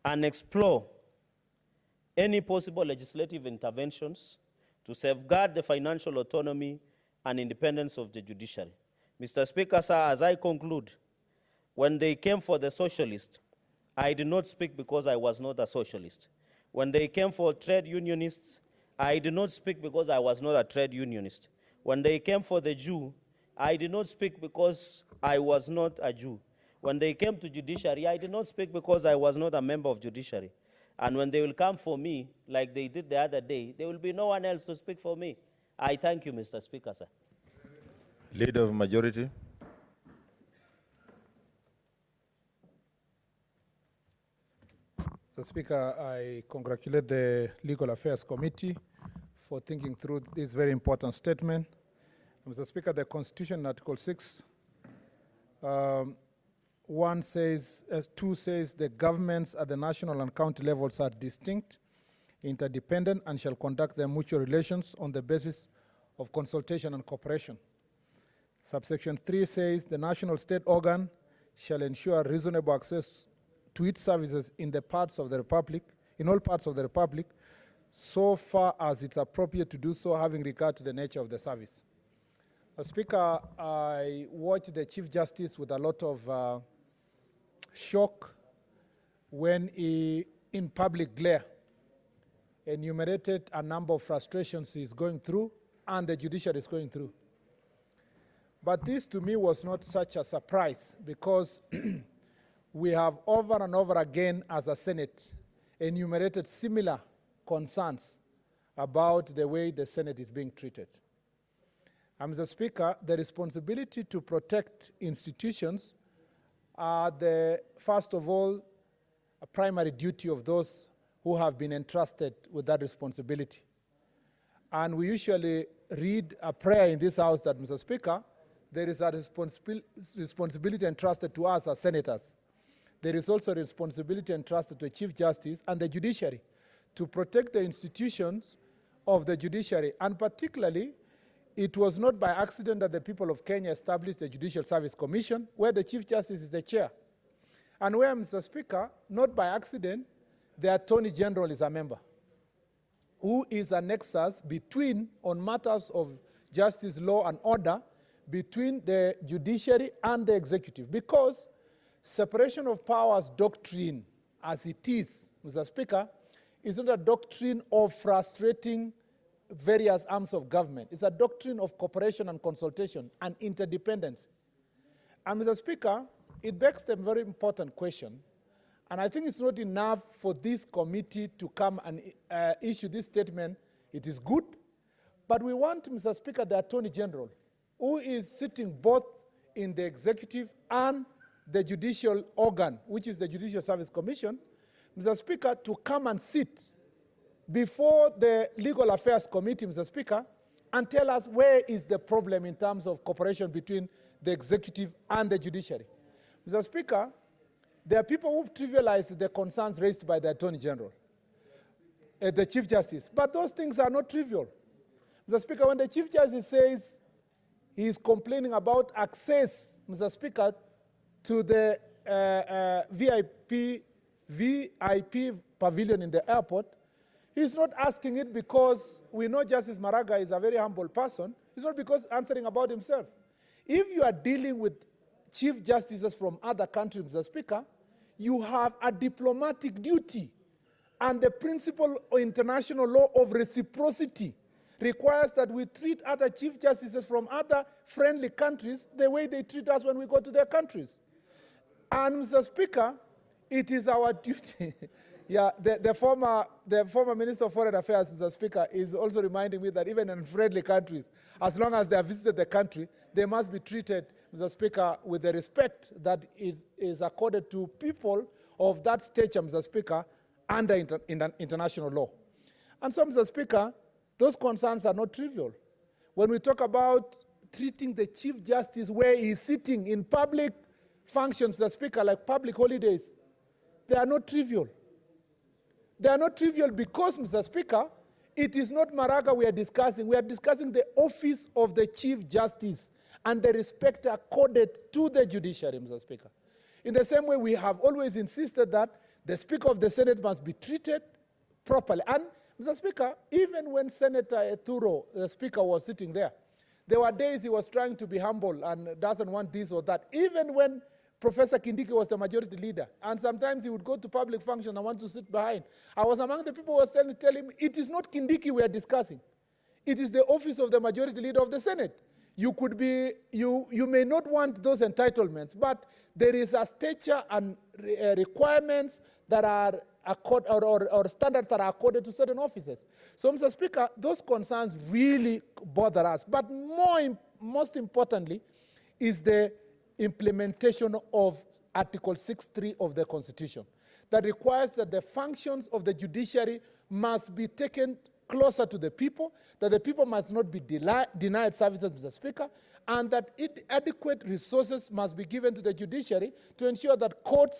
and explore any possible legislative interventions to safeguard the financial autonomy and independence of the judiciary. Mr. Speaker, sir, as I conclude, when they came for the socialists, I did not speak because I was not a socialist. When they came for trade unionists, I did not speak because I was not a trade unionist. When they came for the Jew, I did not speak because I was not a Jew. When they came to judiciary, I did not speak because I was not a member of judiciary. And when they will come for me, like they did the other day, there will be no one else to speak for me. I thank you, Mr. Speaker, sir. Leader of Majority. Mr. Speaker, I congratulate the Legal Affairs Committee for thinking through this very important statement. Mr. Speaker, the Constitution, Article 6, 2 says the governments at the national and county levels are distinct, interdependent, and shall conduct their mutual relations on the basis of consultation and cooperation. Subsection 3 says the national state organ shall ensure reasonable access to its services in all parts of the Republic, so far as it's appropriate to do so, having regard to the nature of the service. Speaker, I watched the Chief Justice with a lot of shock when he, in public glare, enumerated a number of frustrations he's going through and the judiciary is going through. But this to me was not such a surprise because we have over and over again as a Senate enumerated similar concerns about the way the Senate is being treated. And Mr. Speaker, the responsibility to protect institutions are first of all, a primary duty of those who have been entrusted with that responsibility. And we usually read a prayer in this house that, Mr. Speaker, there is a responsibility entrusted to us as senators. There is also a responsibility entrusted to the Chief Justice and the judiciary to protect the institutions of the judiciary. And particularly, it was not by accident that the people of Kenya established the Judicial Service Commission, where the Chief Justice is the chair. And where, Mr. Speaker, not by accident, the Attorney General is a member, who is a nexus between, on matters of justice, law, and order, between the judiciary and the executive. Because separation of powers doctrine, as it is, Mr. Speaker, is not a doctrine of frustrating various arms of government. It's a doctrine of cooperation and consultation and interdependence. And Mr. Speaker, it begs a very important question, and I think it's not enough for this committee to come and issue this statement. It is good, but we want, Mr. Speaker, the Attorney General, who is sitting both in the executive and the judicial organ, which is the Judicial Service Commission, Mr. Speaker, to come and sit before the Legal Affairs Committee, Mr. Speaker, and tell us where is the problem in terms of cooperation between the executive and the judiciary. Mr. Speaker, there are people who've trivialized the concerns raised by the Attorney General, the Chief Justice, but those things are not trivial. Mr. Speaker, when the Chief Justice says he is complaining about access, Mr. Speaker, to the VIP pavilion in the airport, he's not asking it because we know Justice Maraga is a very humble person. It's not because answering about himself. If you are dealing with Chief Justices from other countries, Mr. Speaker, you have a diplomatic duty. And the principle of international law of reciprocity requires that we treat other Chief Justices from other friendly countries the way they treat us when we go to their countries. And, Mr. Speaker, it is our duty. Yeah, the former Minister of Foreign Affairs, Mr. Speaker, is also reminding me that even in friendly countries, as long as they have visited the country, they must be treated, Mr. Speaker, with the respect that is accorded to people of that stature, Mr. Speaker, under international law. And so, Mr. Speaker, those concerns are not trivial. When we talk about treating the Chief Justice where he's sitting in public functions, Mr. Speaker, like public holidays. They are not trivial. They are not trivial because, Mr. Speaker, it is not Maraga we are discussing. We are discussing the office of the Chief Justice and the respect accorded to the judiciary, Mr. Speaker. In the same way, we have always insisted that the Speaker of the Senate must be treated properly. And, Mr. Speaker, even when Senator Eturo, the Speaker, was sitting there were days he was trying to be humble and doesn't want this or that. Even when Professor Kindiki was the majority leader, and sometimes he would go to public function and want to sit behind. I was among the people who was telling him, it is not Kindiki we are discussing. It is the office of the majority leader of the Senate. You could be, you may not want those entitlements, but there is a stature and requirements that are or standards that are accorded to certain offices. So, Mr. Speaker, those concerns really bother us. But most importantly is the implementation of Article 6.3 of the Constitution that requires that the functions of the judiciary must be taken closer to the people, that the people must not be denied services, Mr. Speaker, and that adequate resources must be given to the judiciary to ensure that court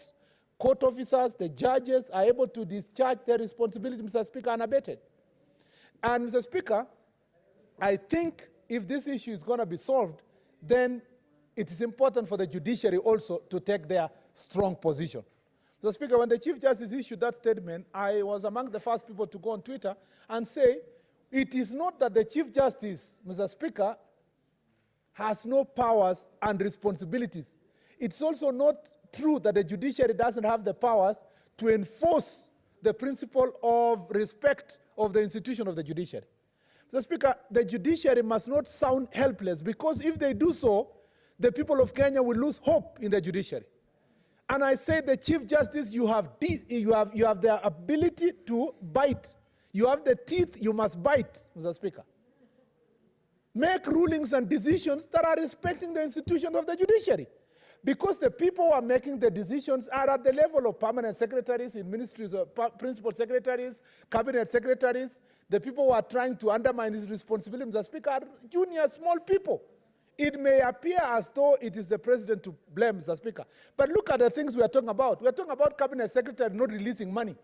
officers, the judges, are able to discharge their responsibility, Mr. Speaker, unabated. And, Mr. Speaker, I think if this issue is going to be solved, then it is important for the judiciary also to take their strong position. Mr. Speaker, when the Chief Justice issued that statement, I was among the first people to go on Twitter and say, it is not that the Chief Justice, Mr. Speaker, has no powers and responsibilities. It's also not true that the judiciary doesn't have the powers to enforce the principle of respect of the institution of the judiciary. Mr. Speaker, the judiciary must not sound helpless, because if they do so, the people of Kenya will lose hope in the judiciary. And I say, the Chief Justice, you have the ability to bite. You have the teeth, you must bite, Mr. Speaker. Make rulings and decisions that are respecting the institution of the judiciary. Because the people who are making the decisions are at the level of permanent secretaries in ministries, principal secretaries, cabinet secretaries. The people who are trying to undermine his responsibility, Mr. Speaker, are junior, small people. It may appear as though it is the president to blame, Mr. Speaker. But look at the things we are talking about. We are talking about cabinet secretary not releasing money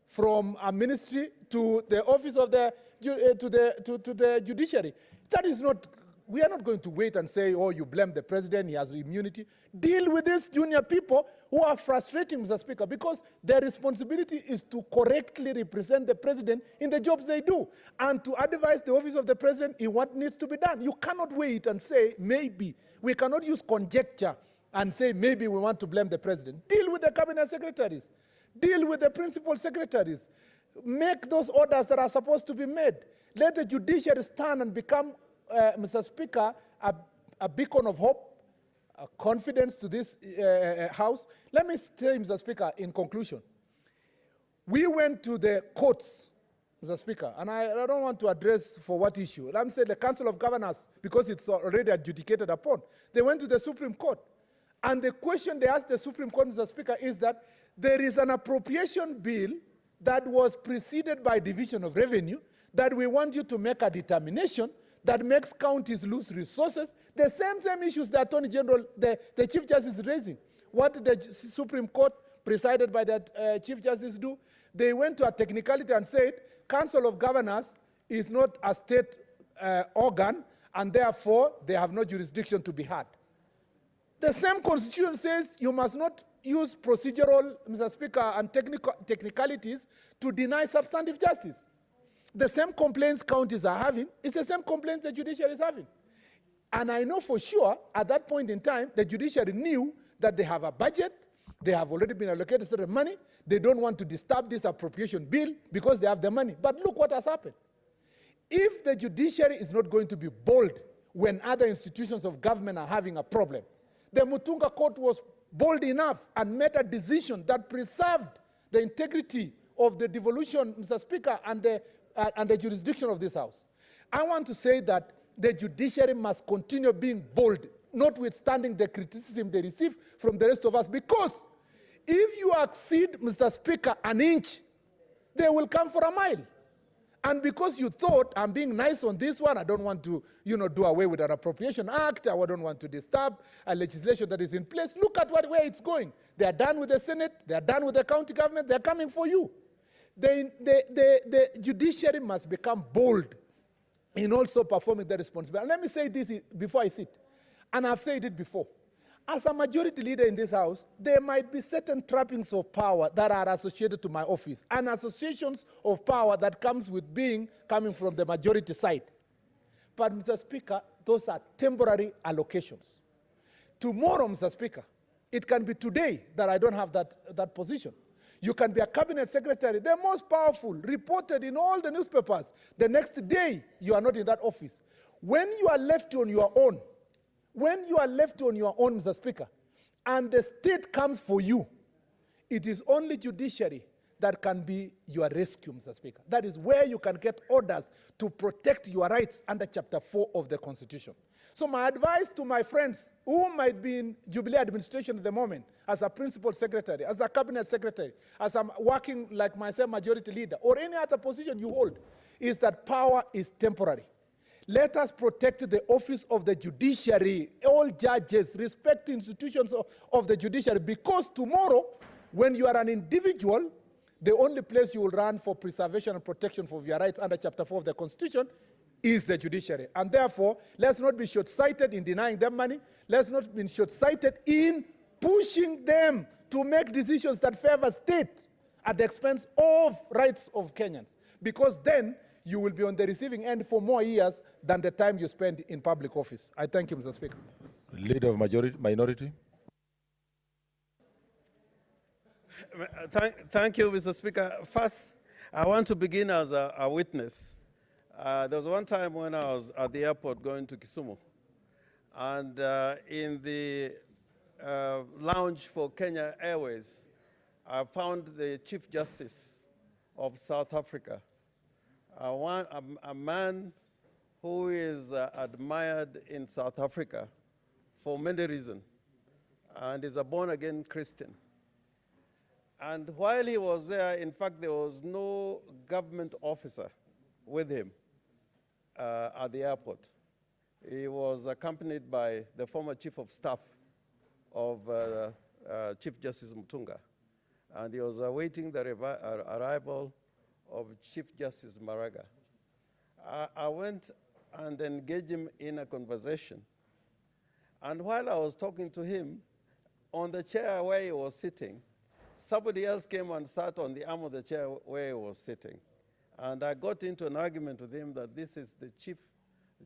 from a ministry to the office of the, to the judiciary. That is not, we are not going to wait and say, oh, you blame the president, he has immunity. Deal with these junior people who are frustrating, Mr. Speaker, because their responsibility is to correctly represent the president in the jobs they do and to advise the office of the president in what needs to be done. You cannot wait and say, maybe. We cannot use conjecture and say, maybe we want to blame the president. Deal with the cabinet secretaries. Deal with the principal secretaries. Make those orders that are supposed to be made. Let the judiciary stand and become, Mr. Speaker, a beacon of hope, confidence to this House. Let me say, Mr. Speaker, in conclusion, we went to the courts, Mr. Speaker, and I don't want to address for what issue. Let me say the Council of Governors, because it's already adjudicated upon. They went to the Supreme Court, and the question they asked the Supreme Court, Mr. Speaker, is that there is an appropriation bill that was preceded by division of revenue that we want you to make a determination that makes counties lose resources. The same issues the Attorney General, the Chief Justice is raising. What did the Supreme Court, presided by the Chief Justice, do? They went to a technicality and said, Council of Governors is not a state organ, and therefore they have no jurisdiction to be heard. The same Constitution says you must not use procedural, Mr. Speaker, and technicalities to deny substantive justice. The same complaints counties are having is the same complaints the judiciary is having. And I know for sure, at that point in time, the judiciary knew that they have a budget, they have already been allocated certain money, they don't want to disturb this appropriation bill because they have the money. But look what has happened. If the judiciary is not going to be bold when other institutions of government are having a problem, the Mutunga Court was bold enough and made a decision that preserved the integrity of the devolution, Mr. Speaker, and the jurisdiction of this House. I want to say that the judiciary must continue being bold, notwithstanding the criticism they receive from the rest of us, because if you exceed, Mr. Speaker, an inch, they will come for a mile. And because you thought, I'm being nice on this one, I don't want to, do away with an appropriation act, I don't want to disturb a legislation that is in place. Look at where it's going. They are done with the Senate, they are done with the county government, they're coming for you. The judiciary must become bold in also performing the responsibility. And let me say this before I sit, and I've said it before. As a majority leader in this house, there might be certain trappings of power that are associated to my office, and associations of power that comes with coming from the majority side. But, Mr. Speaker, those are temporary allocations. Tomorrow, Mr. Speaker, it can be today that I don't have that position. You can be a cabinet secretary, the most powerful, reported in all the newspapers. The next day, you are not in that office. When you are left on your own, Mr. Speaker, and the state comes for you, it is only judiciary that can be your rescue, Mr. Speaker. That is where you can get orders to protect your rights under Chapter 4 of the Constitution. So my advice to my friends who might be in Jubilee administration at the moment, as a principal secretary, as a cabinet secretary, as I'm working like myself, majority leader, or any other position you hold, is that power is temporary. Let us protect the office of the judiciary, all judges, respect institutions of the judiciary, because tomorrow, when you are an individual, the only place you will run for preservation and protection for your rights under Chapter 4 of the Constitution is the judiciary. And therefore, let's not be short-sighted in denying them money. Let's not be short-sighted in pushing them to make decisions that favor state at the expense of rights of Kenyans. Because then, you will be on the receiving end for more years than the time you spend in public office. I thank you, Mr. Speaker. Leader of minority. Thank you, Mr. Speaker. First, I want to begin as a witness. There was one time when I was at the airport going to Kisumu, and in the lounge for Kenya Airways, I found the Chief Justice of South Africa, a man who is admired in South Africa for many reasons, and is a born-again Christian. And while he was there, in fact, there was no government officer with him at the airport. He was accompanied by the former Chief of Staff of Chief Justice Mutunga, and he was awaiting the arrival of Chief Justice Maraga. I went and engaged him in a conversation. And while I was talking to him, on the chair where he was sitting, somebody else came and sat on the arm of the chair where he was sitting. And I got into an argument with him that this is the Chief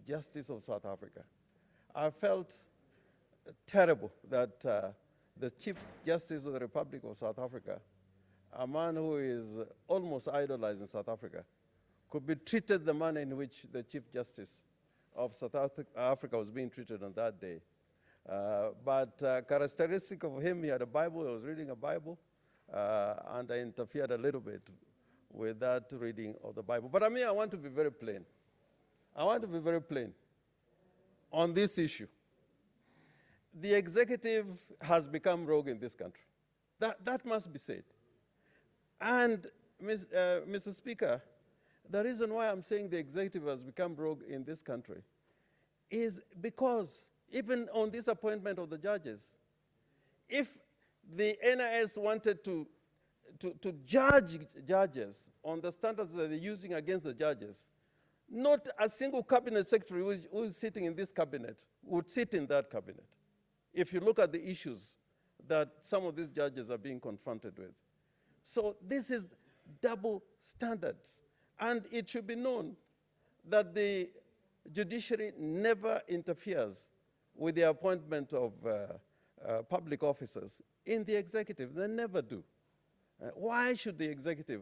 Justice of South Africa. I felt terrible that the Chief Justice of the Republic of South Africa, a man who is almost idolized in South Africa, could be treated the manner in which the Chief Justice of South Africa was being treated on that day. But characteristic of him, he had a Bible, he was reading a Bible, and I interfered a little bit with that reading of the Bible. But I want to be very plain. I want to be very plain on this issue. The executive has become rogue in this country. That must be said. And, Mr. Speaker, the reason why I'm saying the executive has become rogue in this country is because even on this appointment of the judges, if the NIS wanted to judge judges on the standards that they're using against the judges, not a single cabinet secretary who is sitting in this cabinet would sit in that cabinet. If you look at the issues that some of these judges are being confronted with. So this is double standards. And it should be known that the judiciary never interferes with the appointment of public officers in the executive. They never do. Why should the executive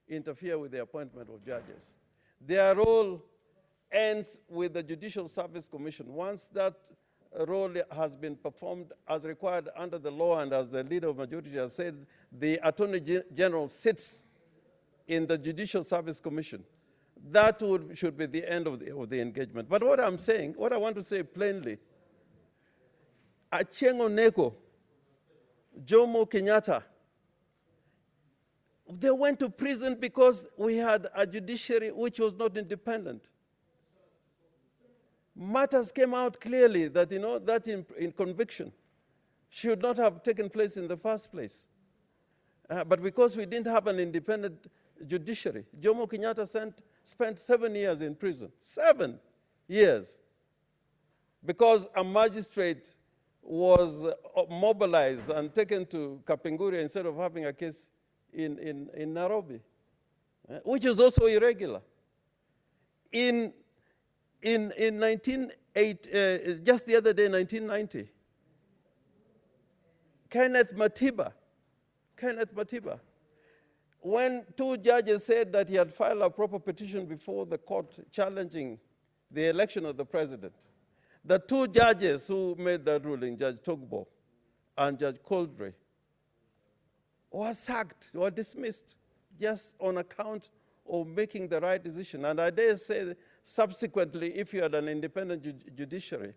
interfere with the appointment of judges? Their role ends with the Judicial Service Commission. Once that role has been performed as required under the law, and as the leader of majority has said, the Attorney General sits in the Judicial Service Commission. That should be the end of the engagement. But what I'm saying, what I want to say plainly, Achieng' Oneko, Jomo Kenyatta, They went to prison because we had a judiciary which was not independent. Matters came out clearly that, that in conviction should not have taken place in the first place. But because we didn't have an independent judiciary, Jomo Kenyatta spent 7 years in prison. 7 years. Because a magistrate was mobilized and taken to Kapenguria instead of having a case in Nairobi, which is also irregular. In 1980, just the other day, 1990, Kenneth Matiba, when 2 judges said that he had filed a proper petition before the court challenging the election of the president, the 2 judges who made that ruling, Judge Togbo and Judge Coldray, were sacked, were dismissed, just on account of making the right decision. And I dare say, subsequently, if you had an independent judiciary,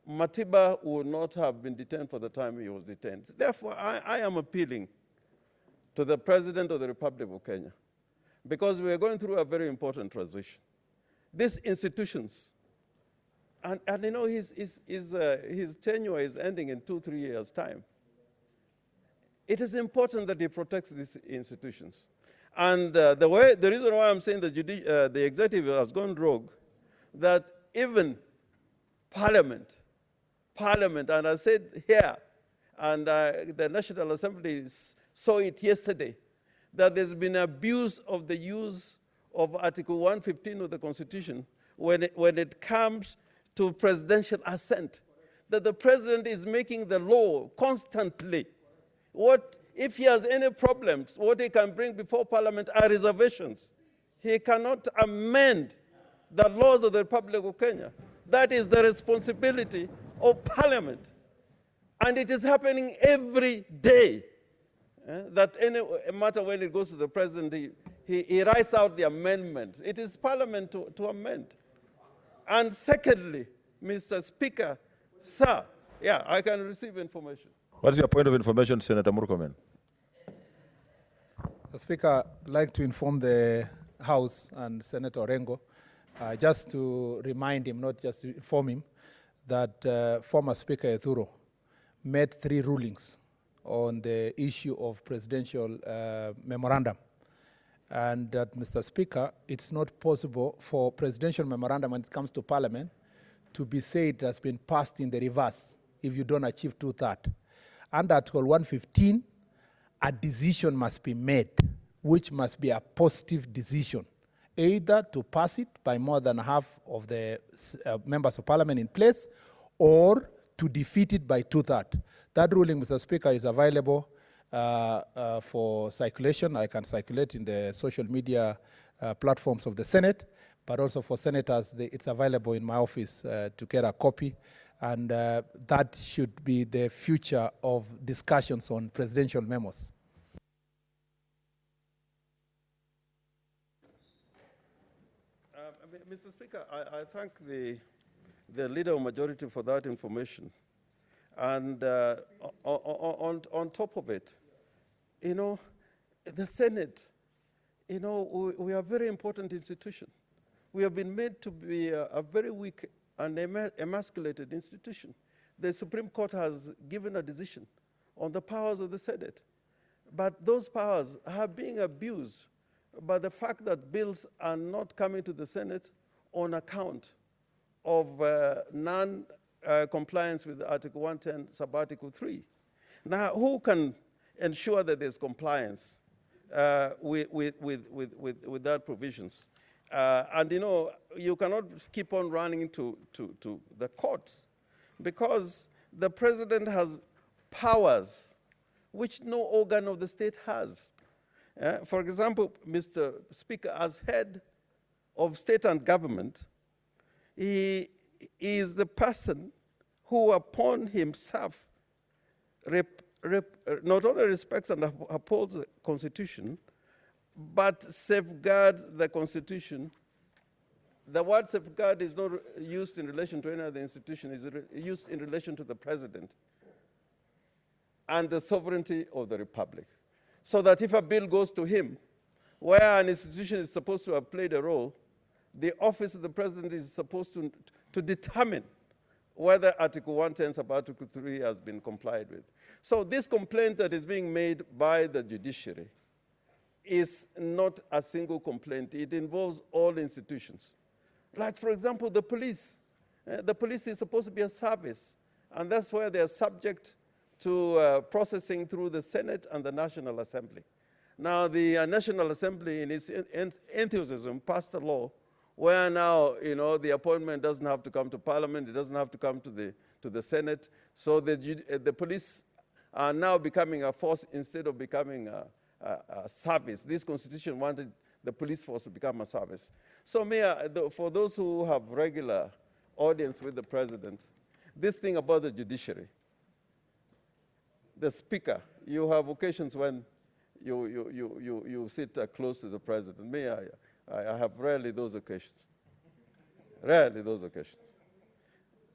Matiba would not have been detained for the time he was detained. Therefore, I am appealing to the President of the Republic of Kenya, because we are going through a very important transition. These institutions, and his tenure is ending in 2-3 years' time. It is important that he protects these institutions. And the reason why I'm saying the executive has gone rogue, that even Parliament, and I said here, and the National Assembly saw it yesterday, that there's been abuse of the use of Article 115 of the Constitution when it comes to presidential assent, that the president is making the law constantly. If he has any problems, what he can bring before Parliament are reservations. He cannot amend the laws of the Republic of Kenya. That is the responsibility of Parliament. And it is happening every day. That any matter when it goes to the president, he writes out the amendments. It is Parliament to amend. And secondly, Mr. Speaker, sir, I can receive information. What is your point of information, Senator Murkomen? Speaker, I'd like to inform the House and Senator Orengo, just to remind him, not just to inform him, that former Speaker Ethuro made 3 rulings on the issue of presidential memorandum. And that, Mr. Speaker, it's not possible for presidential memorandum when it comes to Parliament to be said it has been passed in the reverse if you don't achieve 2/3. Under Article 115, a decision must be made, which must be a positive decision, either to pass it by more than half of the members of Parliament in place, or to defeat it by 2/3. That ruling, Mr. Speaker, is available for circulation. I can circulate in the social media platforms of the Senate, but also for senators, it's available in my office to get a copy. And that should be the future of discussions on presidential memos. Mr. Speaker, I thank the Leader of Majority for that information. And on top of it, the Senate, we are a very important institution. We have been made to be a very weak and emasculated institution. The Supreme Court has given a decision on the powers of the Senate. But those powers are being abused by the fact that bills are not coming to the Senate on account of non-compliance with Article 110, Sub-Article 3. Now, who can ensure that there's compliance with that provisions? And you cannot keep on running to the courts, because the president has powers which no organ of the state has. For example, Mr. Speaker, as head of state and government, he is the person who upon himself not only respects and upholds the Constitution, but safeguards the Constitution. The word safeguard is not used in relation to any other institution, it's used in relation to the president and the sovereignty of the Republic. so that if a bill goes to him, where an institution is supposed to have played a role, the office of the president is supposed to determine whether Article 110 sub Article 3 has been complied with. So this complaint that is being made by the judiciary is not a single complaint. It involves all institutions. Like, for example, the police. The police is supposed to be a service, and that's where they are subject to processing through the Senate and the National Assembly. Now, the National Assembly, in its enthusiasm, passed a law where now, the appointment doesn't have to come to Parliament, it doesn't have to come to the Senate. So the police are now becoming a force instead of becoming a service. This constitution wanted the police force to become a service. So, Mayor, for those who have regular audience with the president, this thing about the judiciary, the speaker, you have occasions when you sit close to the president. Me, I have rarely those occasions. Rarely those occasions.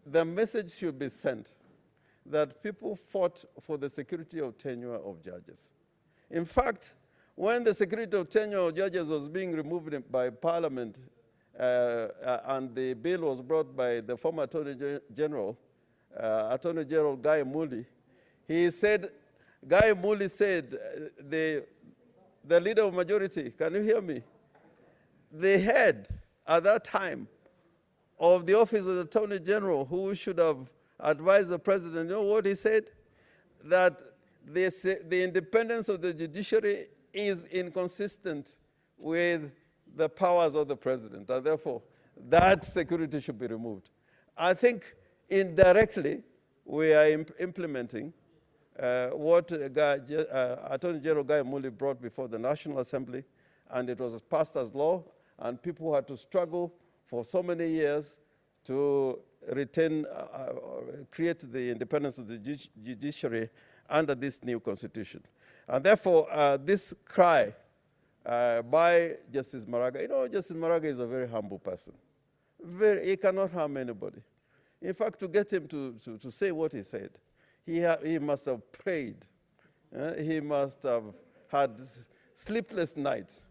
The message should be sent that people fought for the security of tenure of judges. In fact, when the security of tenure of judges was being removed by Parliament and the bill was brought by the former Attorney General Guy Muli, Guy Muli said, the leader of majority, can you hear me? The head at that time of the office of the Attorney General, who should have advised the president, you know what he said? That the independence of the judiciary is inconsistent with the powers of the president, and therefore that security should be removed. I think indirectly we are implementing what Attorney General Guy Muli brought before the National Assembly, and it was passed as law, and people had to struggle for so many years to retain, create the independence of the judiciary under this new constitution. And therefore, this cry by Justice Maraga, Justice Maraga is a very humble person. He cannot harm anybody. In fact, to get him to say what he said, he must have prayed. He must have had sleepless nights.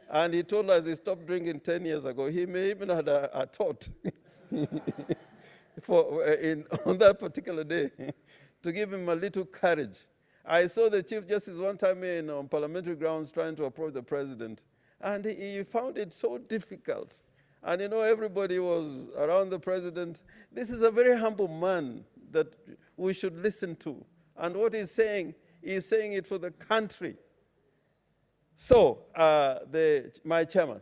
And he told us he stopped drinking 10 years ago. He may even had a thought on that particular day to give him a little courage. I saw the Chief Justice one time on parliamentary grounds trying to approach the president, and he found it so difficult. And everybody was around the president. This is a very humble man that we should listen to. And what he's saying it for the country. So, my chairman,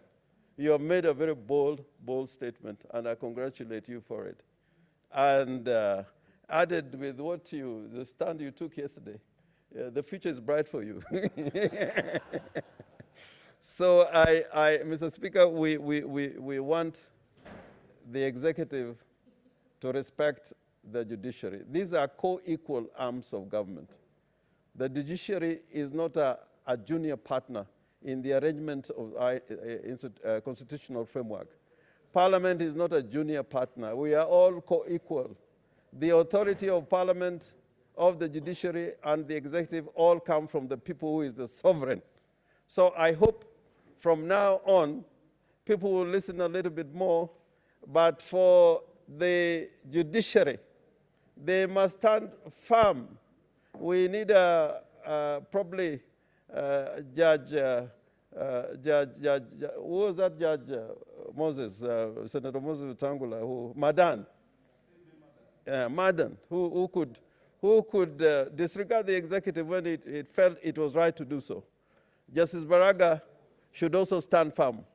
you have made a very bold statement, and I congratulate you for it. And added with the stand you took yesterday, the future is bright for you. So, Mr. Speaker, we want the executive to respect the judiciary. These are co-equal arms of government. The judiciary is not a junior partner in the arrangement of constitutional framework. Parliament is not a junior partner. We are all co-equal. The authority of Parliament, of the judiciary, and the executive all come from the people who is the sovereign. So I hope from now on, people will listen a little bit more, but for the judiciary, they must stand firm. We need probably Judge, who was that Judge Moses, Senator Moses Tangula, Madan, who could disregard the executive when it felt it was right to do so. Justice Baraga should also stand firm.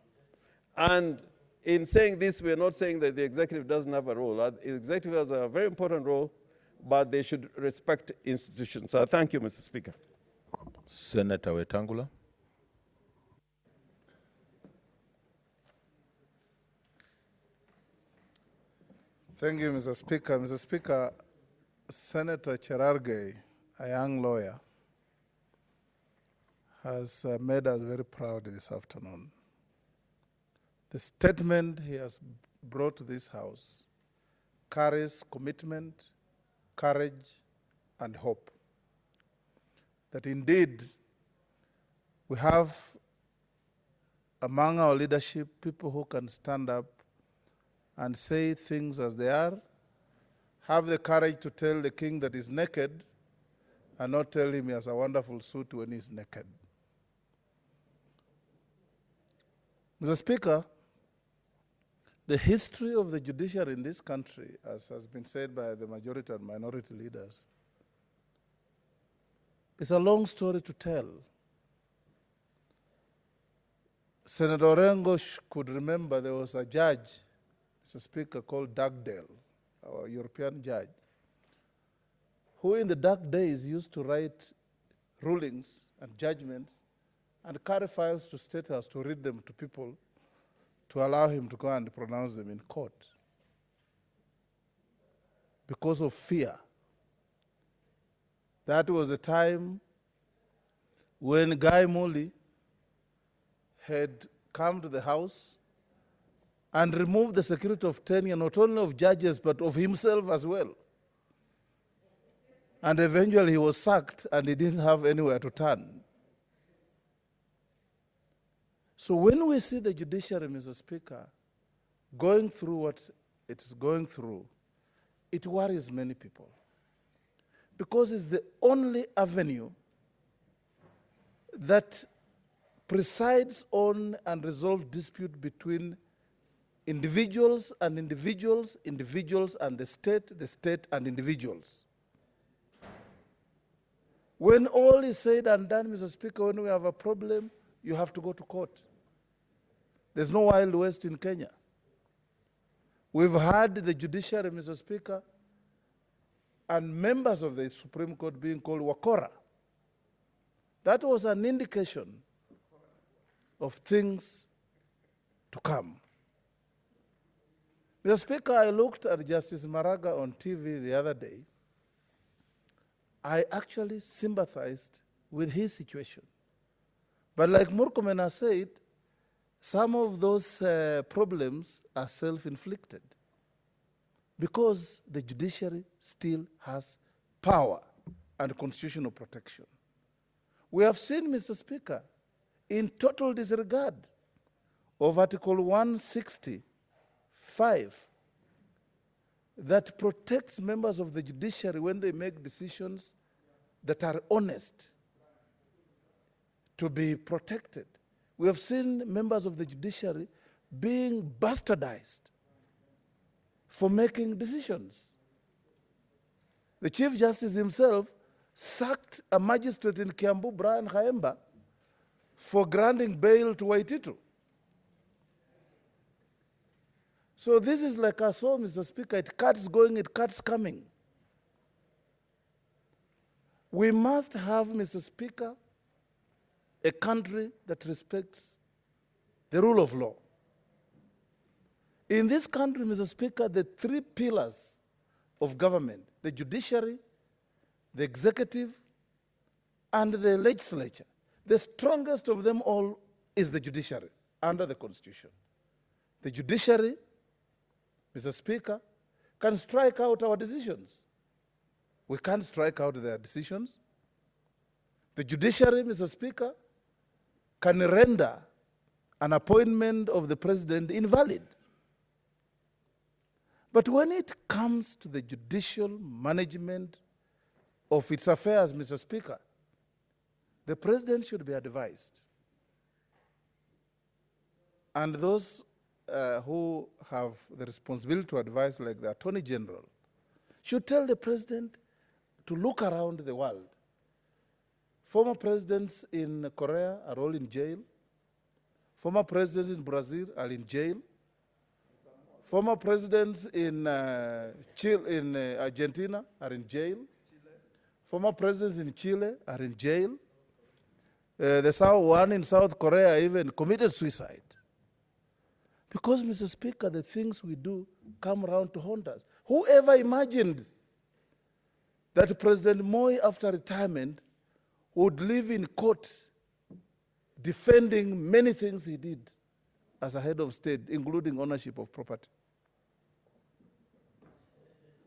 And in saying this, we're not saying that the executive doesn't have a role. The executive has a very important role, but they should respect institutions. So thank you, Mr. Speaker. Senator Wetangula. Thank you, Mr. Speaker. Mr. Speaker, Senator Cherargei, a young lawyer, has made us very proud this afternoon. The statement he has brought to this House carries commitment, courage, and hope that indeed We have among our leadership people who can stand up and say things as they are, have the courage to tell the king that he's naked and not tell him he has a wonderful suit when he's naked. Mr. Speaker, the history of the judiciary in this country, as has been said by the majority and minority leaders, is a long story to tell. Senator Orengo could remember there was a judge, Mr. Speaker, called Dugdale, our European judge, who in the dark days used to write rulings and judgments and carry files to State House to read them to people to allow him to go and pronounce them in court because of fear. That was the time when Guy Molly had come to the House and removed the security of tenure, not only of judges, but of himself as well. And eventually he was sacked and he didn't have anywhere to turn. So when we see the judiciary, Mr. Speaker, going through what it is going through, it worries many people. Because it's the only avenue that presides on and resolves dispute between individuals and individuals, individuals and the state and individuals. When all is said and done, Mr. Speaker, when we have a problem, you have to go to court. There's no Wild West in Kenya. We've had the judiciary, Mr. Speaker, and members of the Supreme Court being called wakora. That was an indication of things to come. Mr. Speaker, I looked at Justice Maraga on TV the other day. I actually sympathized with his situation. But like Murkomen has said, some of those problems are self-inflicted because the judiciary still has power and constitutional protection. We have seen, Mr. Speaker, in total disregard of Article 165 that protects members of the judiciary when they make decisions that are honest to be protected. We have seen members of the judiciary being bastardized for making decisions. The Chief Justice himself sacked a magistrate in Kiambu, Brian Khaemba, for granting bail to Waititu. So this is like I saw, Mr. Speaker, it cuts going, it cuts coming. We must have, Mr. Speaker, a country that respects the rule of law. In this country, Mr. Speaker, the three pillars of government, the judiciary, the executive, and the legislature, the strongest of them all is the judiciary under the Constitution. The judiciary, Mr. Speaker, can strike out our decisions. We can't strike out their decisions. The judiciary, Mr. Speaker, can render an appointment of the president invalid. But when it comes to the judicial management of its affairs, Mr. Speaker, the president should be advised. And those who have the responsibility to advise, like the Attorney General, should tell the president to look around the world. Former presidents in Korea are all in jail. Former presidents in Brazil are in jail. Former presidents in Argentina are in jail. Former presidents in Chile are in jail. The one in South Korea even committed suicide. Because, Mr. Speaker, the things we do come around to haunt us. Whoever imagined that President Moi, after retirement, would live in court defending many things he did as a head of state, including ownership of property?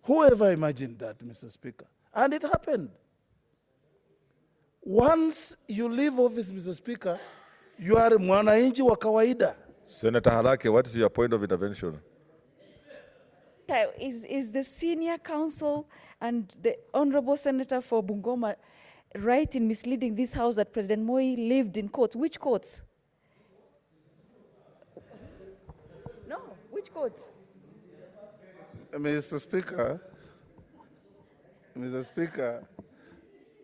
Whoever imagined that, Mr. Speaker? And it happened. Once you leave office, Mr. Speaker, you are mwananchi wa kawaida. Senator Halake, what is your point of intervention? Is the senior counsel and the honorable senator for Bungoma right in misleading this house that President Moi lived in courts? Which courts? No, which courts? Mr. Speaker,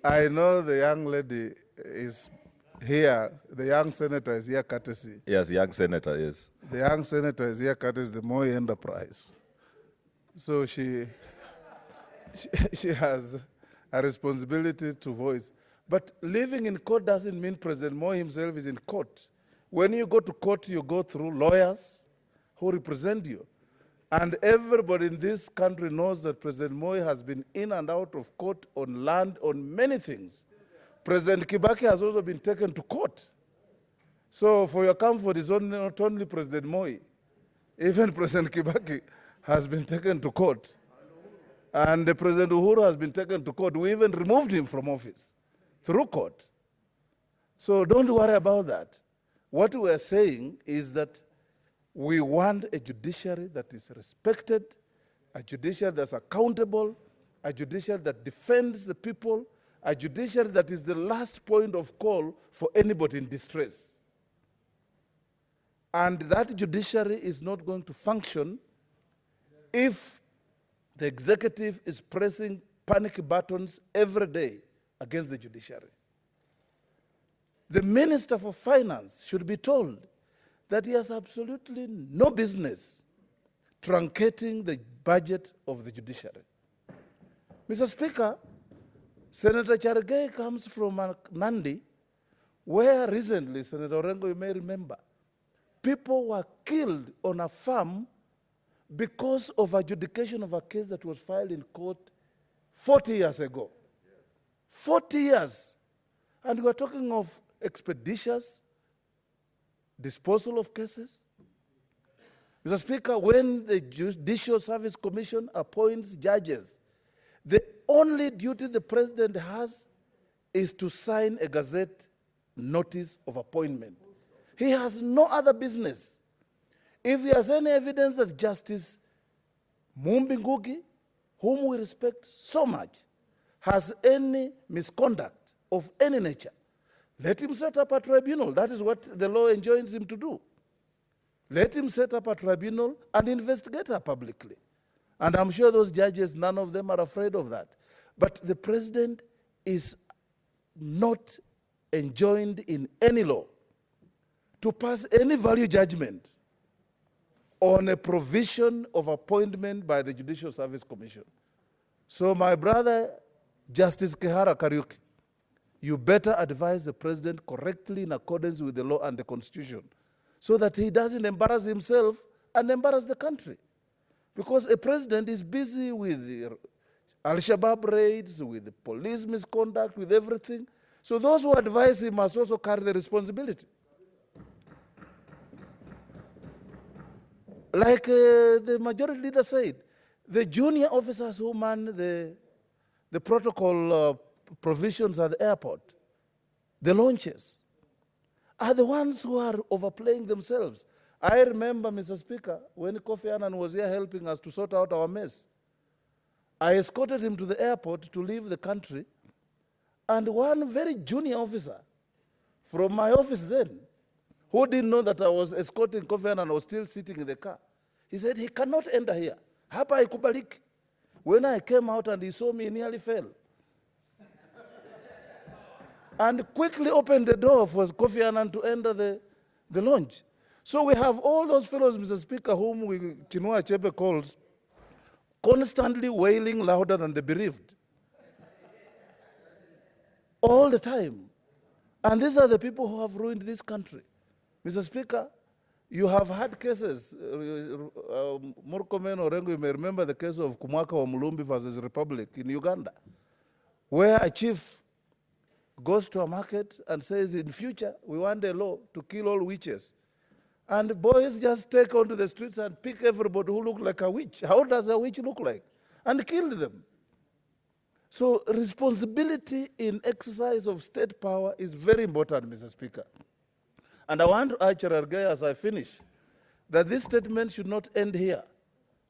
I know the young lady is here, the young senator is here courtesy. Yes, young senator, yes. The young senator is here courtesy the Moi enterprise. So she has a responsibility to voice. But living in court doesn't mean President Moi himself is in court. When you go to court, you go through lawyers who represent you. And everybody in this country knows that President Moi has been in and out of court on land, on many things. President Kibaki has also been taken to court. So for your comfort, it's not only President Moi. Even President Kibaki has been taken to court. And the President Uhuru has been taken to court. We even removed him from office through court. So don't worry about that. What we are saying is that we want a judiciary that is respected, a judiciary that's accountable, a judiciary that defends the people, a judiciary that is the last point of call for anybody in distress. And that judiciary is not going to function if the executive is pressing panic buttons every day against the judiciary. The Minister for Finance should be told that he has absolutely no business truncating the budget of the judiciary. Mr. Speaker, Senator Cherargei comes from Nandi, where recently, Senator Orengo, you may remember, people were killed on a farm because of adjudication of a case that was filed in court 40 years ago. 40 years. And we are talking of expeditious disposal of cases. Mr. Speaker, when the Judicial Service Commission appoints judges, the only duty the president has is to sign a gazette notice of appointment. He has no other business. If he has any evidence that Justice Mumbi Ngugi, whom we respect so much, has any misconduct of any nature, let him set up a tribunal. That is what the law enjoins him to do. Let him set up a tribunal and investigate her publicly. And I'm sure those judges, none of them are afraid of that. But the president is not enjoined in any law to pass any value judgment on a provision of appointment by the Judicial Service Commission. So my brother, Justice Kehara Kariuki, you better advise the president correctly in accordance with the law and the Constitution so that he doesn't embarrass himself and embarrass the country. Because a president is busy with the Al-Shabaab raids, with the police misconduct, with everything. So those who advise him must also carry the responsibility. Like the majority leader said, the junior officers who man the protocol provisions at the airport, the launches, are the ones who are overplaying themselves. I remember, Mr. Speaker, when Kofi Annan was here helping us to sort out our mess, I escorted him to the airport to leave the country, and one very junior officer from my office then, who didn't know that I was escorting Kofi Annan, was still sitting in the car. He said, he cannot enter here. Hapa haikubaliki. When I came out and he saw me, he nearly fell. And quickly opened the door for Kofi Annan to enter the lounge. So we have all those fellows, Mr. Speaker, whom Chinua Achebe calls constantly wailing louder than the bereaved. All the time. And these are the people who have ruined this country. Mr. Speaker, you have had cases, Murkomen Orengo, you may remember the case of Kumwaka wa Mulumbi versus Republic in Uganda, where a chief goes to a market and says, in future, we want a law to kill all witches. And boys just take onto the streets and pick everybody who look like a witch. How does a witch look like? And kill them. So responsibility in exercise of state power is very important, Mr. Speaker. And I want to urge Cherargei as I finish that this statement should not end here.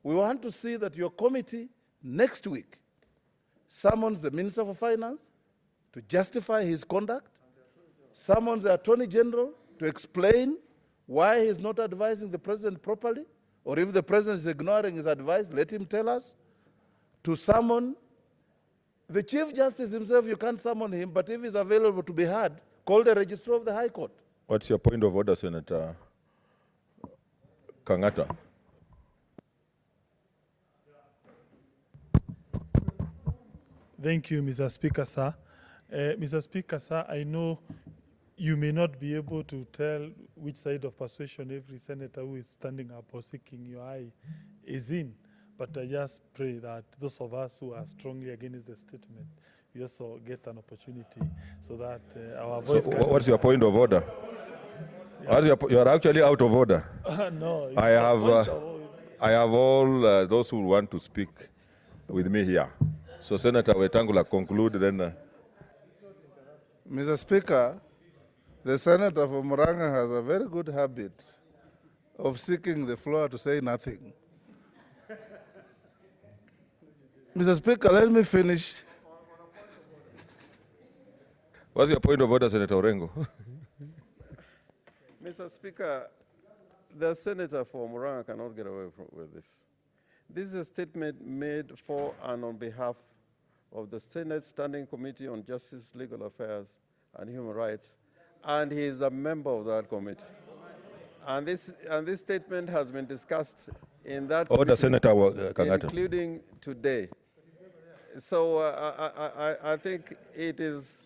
We want to see that your committee next week summons the Minister for Finance to justify his conduct, summons the Attorney General to explain why he's not advising the President properly, or if the President is ignoring his advice, let him tell us, to summon the Chief Justice himself. You can't summon him, but if he's available to be heard, call the Registrar of the High Court. What's your point of order, Senator Kangata? Thank you, Mr. Speaker, sir. Mr. Speaker, sir, I know you may not be able to tell which side of persuasion every senator who is standing up or seeking your eye is in, but I just pray that those of us who are strongly against the statement, we also get an opportunity so that our voice So can... what's your point of order? You are actually out of order. No, I have all those who want to speak with me here. So Senator Wetangula, conclude then. Mr. Speaker, the senator from Murang'a has a very good habit of seeking the floor to say nothing. Mr. Speaker, let me finish. What's your point of order, Senator Orengo? Mr. Speaker, the senator for Murang'a cannot get away with this. This is a statement made for and on behalf of the Senate Standing Committee on Justice, Legal Affairs, and Human Rights, and he is a member of that committee. And this statement has been discussed in that Order, committee, Senator Kangata. including today. So I think it is...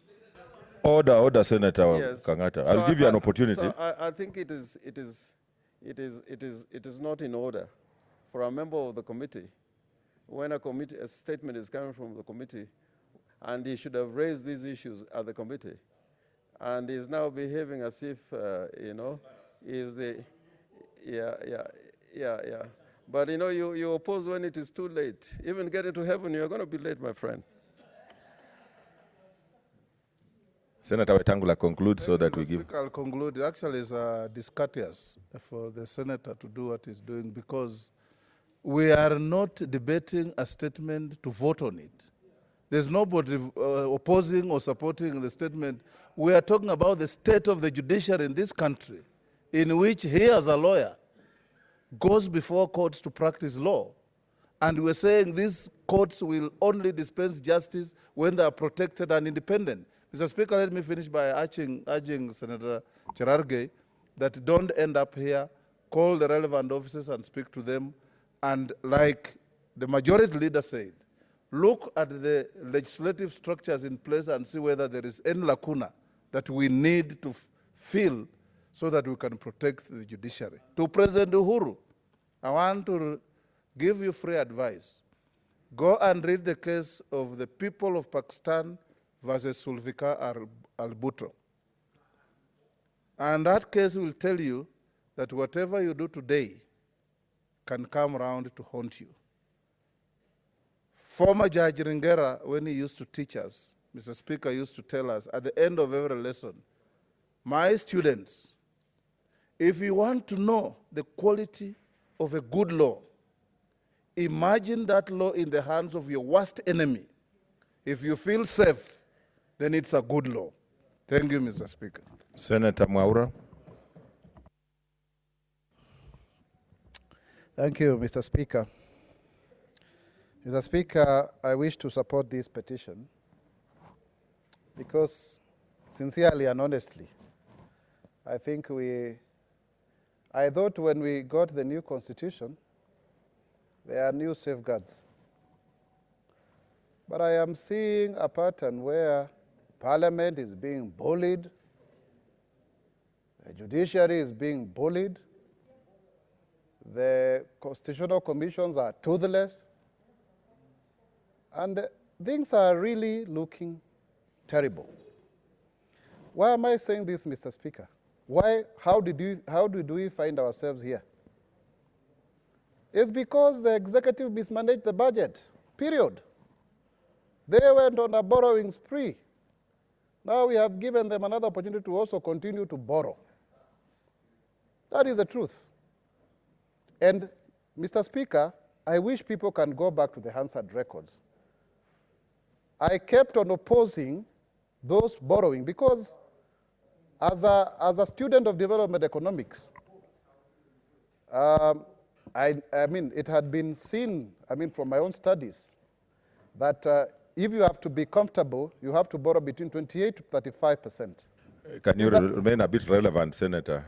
Order, Senator Yes. Kangata. So I'll give you an opportunity. So I think it is not in order for a member of the committee, when a statement is coming from the committee, and he should have raised these issues at the committee, and he's now behaving as if is the yeah. But you oppose when it is too late. Even getting to heaven, you're going to be late, my friend. Senator Wetangula, conclude so that we give. I'll conclude. Actually, it's discourteous for the senator to do what he's doing, because we are not debating a statement to vote on it. There's nobody opposing or supporting the statement. We are talking about the state of the judiciary in this country, in which he, as a lawyer, goes before courts to practice law. And we're saying these courts will only dispense justice when they are protected and independent. Mr. Speaker, let me finish by urging Senator Cherargei that don't end up here, call the relevant officers and speak to them. And like the majority leader said, look at the legislative structures in place and see whether there is any lacuna that we need to fill so that we can protect the judiciary. To President Uhuru, I want to give you free advice. Go and read the case of the people of Pakistan versus Zulfikar al-Bhutto. And that case will tell you that whatever you do today can come around to haunt you. Former Judge Ringera, when he used to teach us, Mr. Speaker, used to tell us at the end of every lesson, my students, if you want to know the quality of a good law, imagine that law in the hands of your worst enemy. If you feel safe, then it's a good law. Thank you, Mr. Speaker. Senator Mwaura. Thank you, Mr. Speaker. Mr. Speaker, I wish to support this petition because, sincerely and honestly, I thought when we got the new constitution, there are new safeguards. But I am seeing a pattern where Parliament is being bullied, the judiciary is being bullied, the constitutional commissions are toothless, and things are really looking terrible. Why am I saying this, Mr. Speaker? How did we find ourselves here? It's because the executive mismanaged the budget, period. They went on a borrowing spree. Now we have given them another opportunity to also continue to borrow. That is the truth. And, Mr. Speaker, I wish people can go back to the Hansard records. I kept on opposing those borrowing because as a student of development economics, I mean, it had been seen, from my own studies, that if you have to be comfortable, you have to borrow between 28 to 35%. Can you remain a bit relevant, Senator?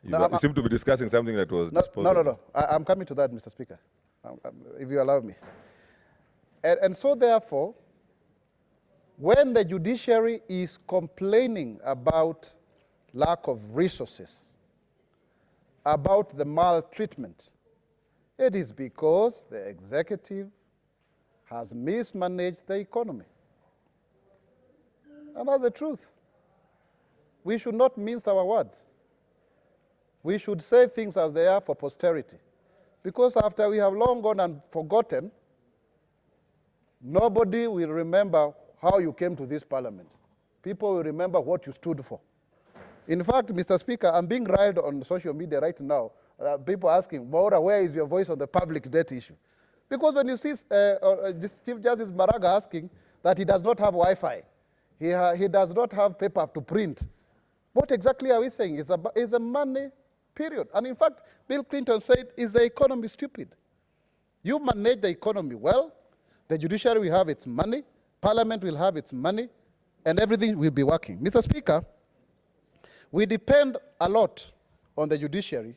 You seem to be discussing something that was disposable. No. I'm coming to that, Mr. Speaker, if you allow me. And so, therefore, when the judiciary is complaining about lack of resources, about the maltreatment, it is because the executive has mismanaged the economy. And that's the truth. We should not mince our words. We should say things as they are for posterity. Because after we have long gone and forgotten, nobody will remember how you came to this parliament. People will remember what you stood for. In fact, Mr. Speaker, I'm being riled on social media right now. People asking, Maura, where is your voice on the public debt issue? Because when you see Chief Justice Maraga asking that he does not have Wi-Fi, he does not have paper to print, what exactly are we saying? It's a money period. And in fact, Bill Clinton said, is the economy stupid? You manage the economy well, the judiciary will have its money, Parliament will have its money, and everything will be working. Mr. Speaker, we depend a lot on the judiciary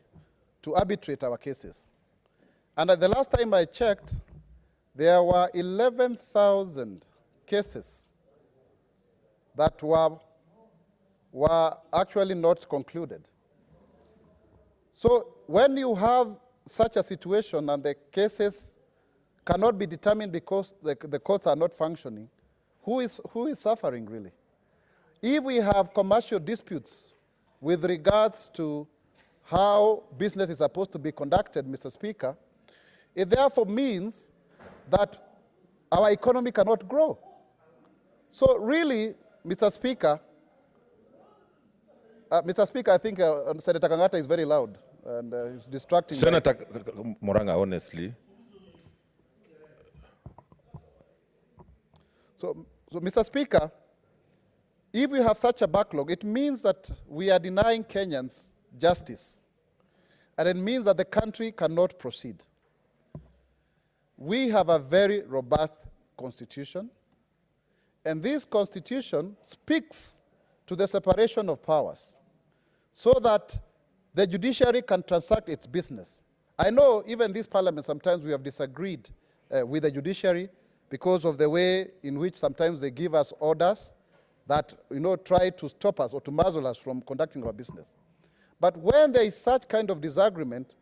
to arbitrate our cases. And at the last time I checked, there were 11,000 cases that were actually not concluded. So when you have such a situation and the cases cannot be determined because the courts are not functioning, who is suffering really? If we have commercial disputes with regards to how business is supposed to be conducted, Mr. Speaker, it therefore means that our economy cannot grow. So really, Mr. Speaker, I think Senator Kangata is very loud and he's distracting. Senator Moranga, honestly. So, Mr. Speaker, if we have such a backlog, it means that we are denying Kenyans justice. And it means that the country cannot proceed. We have a very robust constitution. And this constitution speaks to the separation of powers so that the judiciary can transact its business. I know even this parliament, sometimes we have disagreed with the judiciary because of the way in which sometimes they give us orders that, try to stop us or to muzzle us from conducting our business. But when there is such kind of disagreement,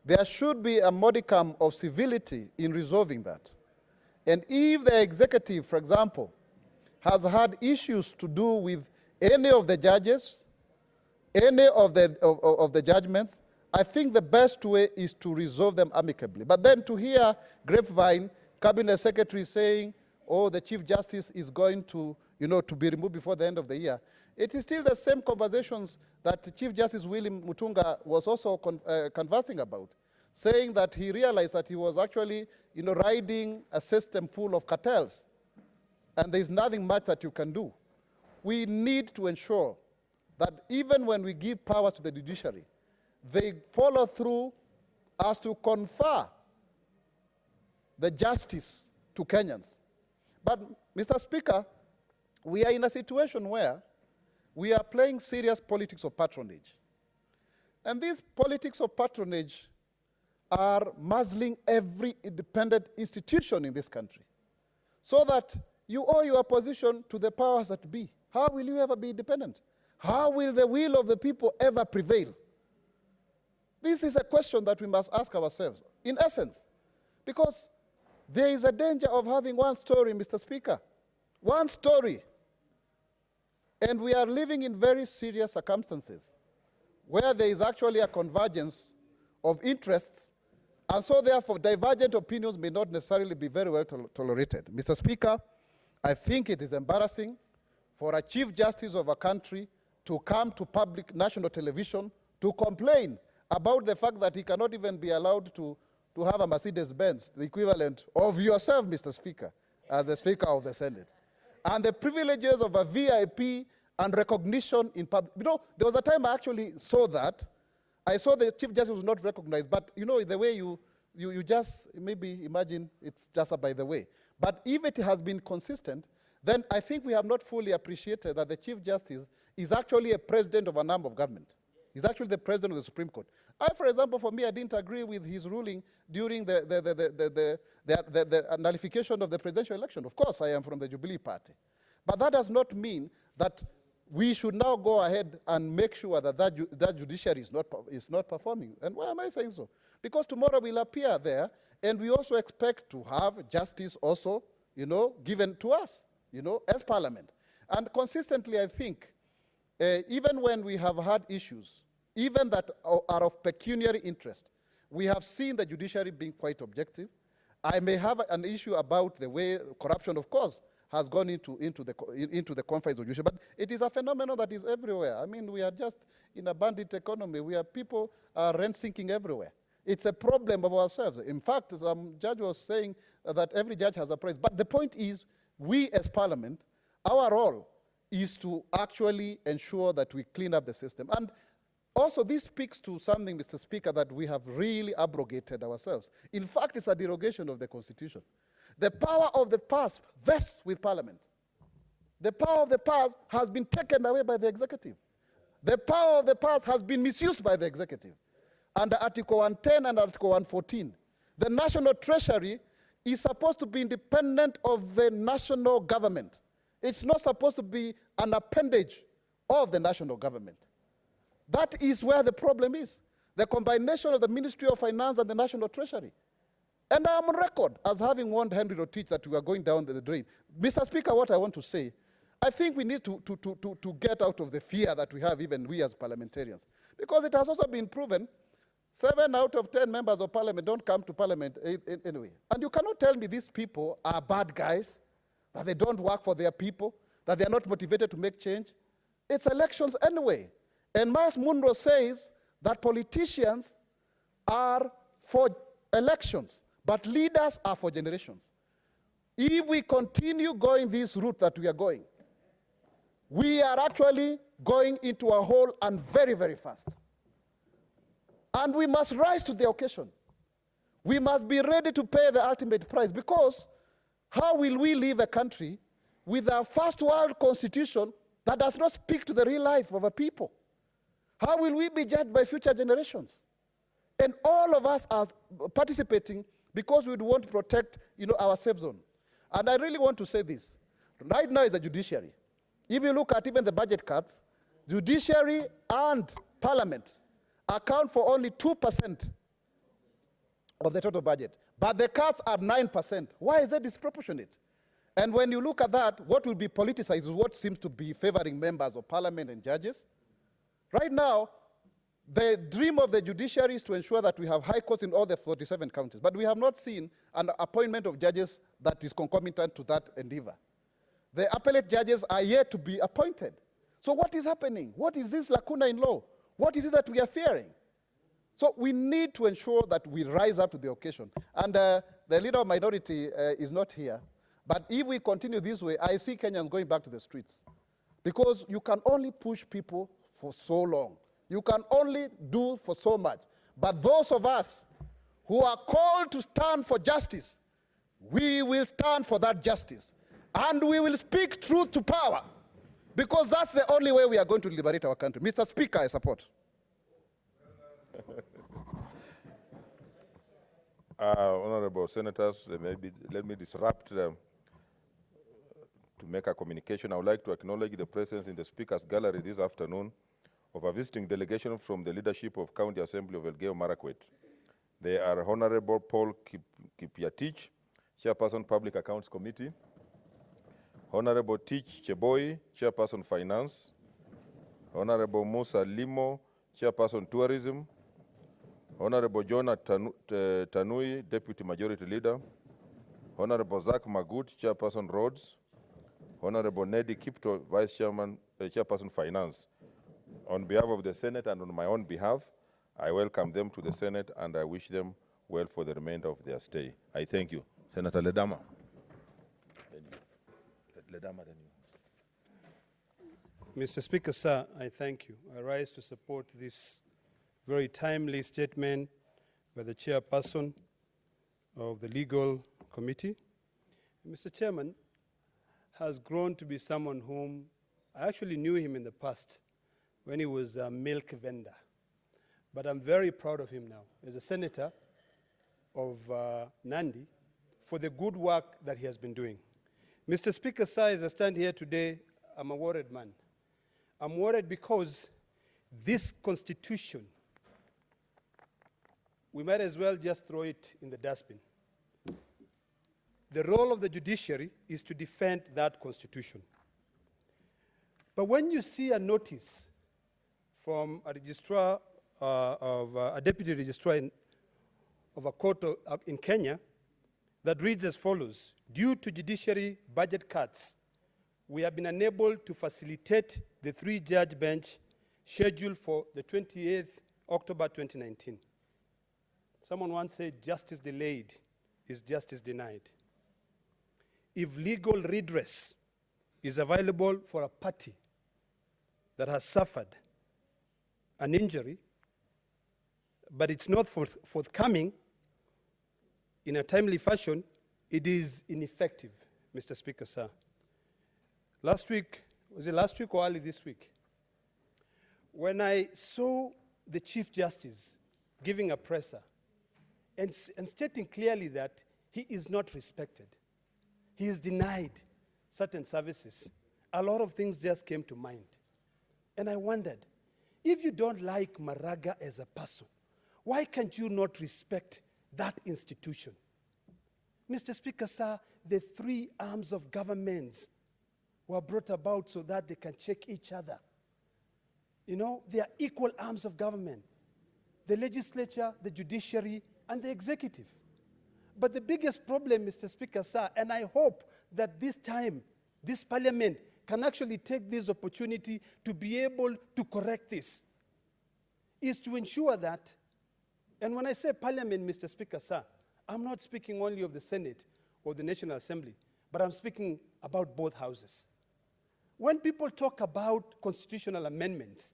there should be a modicum of civility in resolving that. And if the executive, for example, has had issues to do with any of the judges, any of the judgments, I think the best way is to resolve them amicably. But then to hear grapevine, Cabinet Secretary saying, oh, the Chief Justice is going to, to be removed before the end of the year, it is still the same conversations that Chief Justice William Mutunga was also conversing about, saying that he realized that he was actually, riding a system full of cartels, and there is nothing much that you can do. We need to ensure that even when we give powers to the judiciary, they follow through as to confer the justice to Kenyans. But, Mr. Speaker, we are in a situation where we are playing serious politics of patronage. And these politics of patronage are muzzling every independent institution in this country, so that you owe your position to the powers that be. How will you ever be independent? How will the will of the people ever prevail? This is a question that we must ask ourselves, in essence, because there is a danger of having one story, Mr. Speaker, one story. And we are living in very serious circumstances where there is actually a convergence of interests, and so therefore divergent opinions may not necessarily be very well tolerated. Mr. Speaker, I think it is embarrassing for a Chief Justice of a country to come to public national television to complain about the fact that he cannot even be allowed to have a Mercedes-Benz, the equivalent of yourself, Mr. Speaker, as the Speaker of the Senate. And the privileges of a VIP and recognition in public. You know, there was a time I actually saw that. I saw the Chief Justice was not recognized, but you know, the way you just maybe imagine it's just by the way. But if it has been consistent, then I think we have not fully appreciated that the Chief Justice is actually a president of an arm of government. He's actually the president of the Supreme Court. For example, for me, I didn't agree with his ruling during the nullification of the presidential election. Of course, I am from the Jubilee Party. But that does not mean that we should now go ahead and make sure that that judiciary is not performing. And why am I saying so? Because tomorrow we'll appear there, and we also expect to have justice also, you know, given to us, you know, as Parliament. And consistently, I think, even when we have had issues, even that are of pecuniary interest, we have seen the judiciary being quite objective. I may have an issue about the way corruption, of course, has gone into the confines of judiciary, but it is a phenomenon that is everywhere. I mean, we are just in a bandit economy. We have people rent-seeking everywhere. It's a problem of ourselves. In fact, some judge was saying that every judge has a price. But the point is, we as Parliament, our role is to actually ensure that we clean up the system. And also, this speaks to something, Mr. Speaker, that we have really abrogated ourselves. In fact, it's a derogation of the Constitution. The power of the past vests with Parliament. The power of the past has been taken away by the executive. The power of the past has been misused by the executive. Under Article 110 and Article 114, the National Treasury is supposed to be independent of the national government. It's not supposed to be an appendage of the national government. That is where the problem is. The combination of the Ministry of Finance and the National Treasury. And I'm on record as having warned Henry Rotich that we are going down the drain. Mr. Speaker, what I want to say, I think we need to get out of the fear that we have, even we as parliamentarians. Because it has also been proven 7 out of 10 members of Parliament don't come to Parliament anyway. And you cannot tell me these people are bad guys, that they don't work for their people, that they are not motivated to make change. It's elections anyway. And Miles Munro says that politicians are for elections, but leaders are for generations. If we continue going this route that we are going, we are actually going into a hole, and very, very fast. And we must rise to the occasion. We must be ready to pay the ultimate price, because how will we leave a country with a first world constitution that does not speak to the real life of a people? How will we be judged by future generations? And all of us are participating because we want to protect, you know, our safe zone. And I really want to say this. Right now is the judiciary. If you look at even the budget cuts, judiciary and Parliament account for only 2% of the total budget. But the cuts are 9%. Why is that disproportionate? And when you look at that, what will be politicized is what seems to be favoring members of Parliament and judges. Right now, the dream of the judiciary is to ensure that we have high courts in all the 47 counties. But we have not seen an appointment of judges that is concomitant to that endeavor. The appellate judges are yet to be appointed. So what is happening? What is this lacuna in law? What is it that we are fearing? So we need to ensure that we rise up to the occasion. And the leader of minority is not here. But if we continue this way, I see Kenyans going back to the streets. Because you can only push people for so long. You can only do for so much. But those of us who are called to stand for justice, we will stand for that justice. And we will speak truth to power. Because that's the only way we are going to liberate our country. Mr. Speaker, I support. Honorable Senators, let me disrupt them to make a communication. I would like to acknowledge the presence in the Speaker's Gallery this afternoon of a visiting delegation from the leadership of County Assembly of Elgeyo Marakwet. They are Honorable Paul Kipiatich, Chairperson Public Accounts Committee, Honorable Tich Cheboy, Chairperson Finance, Honorable Musa Limo, Chairperson Tourism, Honorable Jonah Tanui, Deputy Majority Leader, Honorable Zach Magut, Chairperson Roads, Honorable Nedi Kipto, Vice Chairman, Chairperson Finance. On behalf of the Senate and on my own behalf, I welcome them to the Senate and I wish them well for the remainder of their stay. I thank you. Senator Ledama. Mr. Speaker, sir, I thank you. I rise to support this very timely statement by the chairperson of the Legal Committee. Mr. Chairman has grown to be someone whom I actually knew him in the past when he was a milk vendor. But I'm very proud of him now as a senator of Nandi for the good work that he has been doing. Mr. Speaker, sir, as I stand here today, I'm a worried man. I'm worried because this constitution, we might as well just throw it in the dustbin. The role of the judiciary is to defend that constitution. But when you see a notice from a registrar a deputy registrar of a court in Kenya that reads as follows: due to judiciary budget cuts, we have been unable to facilitate the 3-judge bench scheduled for the 28th October 2019. Someone once said, justice delayed is justice denied. If legal redress is available for a party that has suffered an injury, but it's not forthcoming in a timely fashion, it is ineffective, Mr. Speaker, sir. Last week, was it last week or early this week? When I saw the Chief Justice giving a presser and stating clearly that he is not respected, he is denied certain services, a lot of things just came to mind. And I wondered, if you don't like Maraga as a person, why can't you not respect that institution? Mr. Speaker, sir, the 3 arms of governments were brought about so that they can check each other. You know, they are equal arms of government: the legislature, the judiciary, and the executive. But the biggest problem, Mr. Speaker, sir, and I hope that this time, this parliament can actually take this opportunity to be able to correct this, is to ensure that, and when I say parliament, Mr. Speaker, sir, I'm not speaking only of the Senate or the National Assembly, but I'm speaking about both houses. When people talk about constitutional amendments,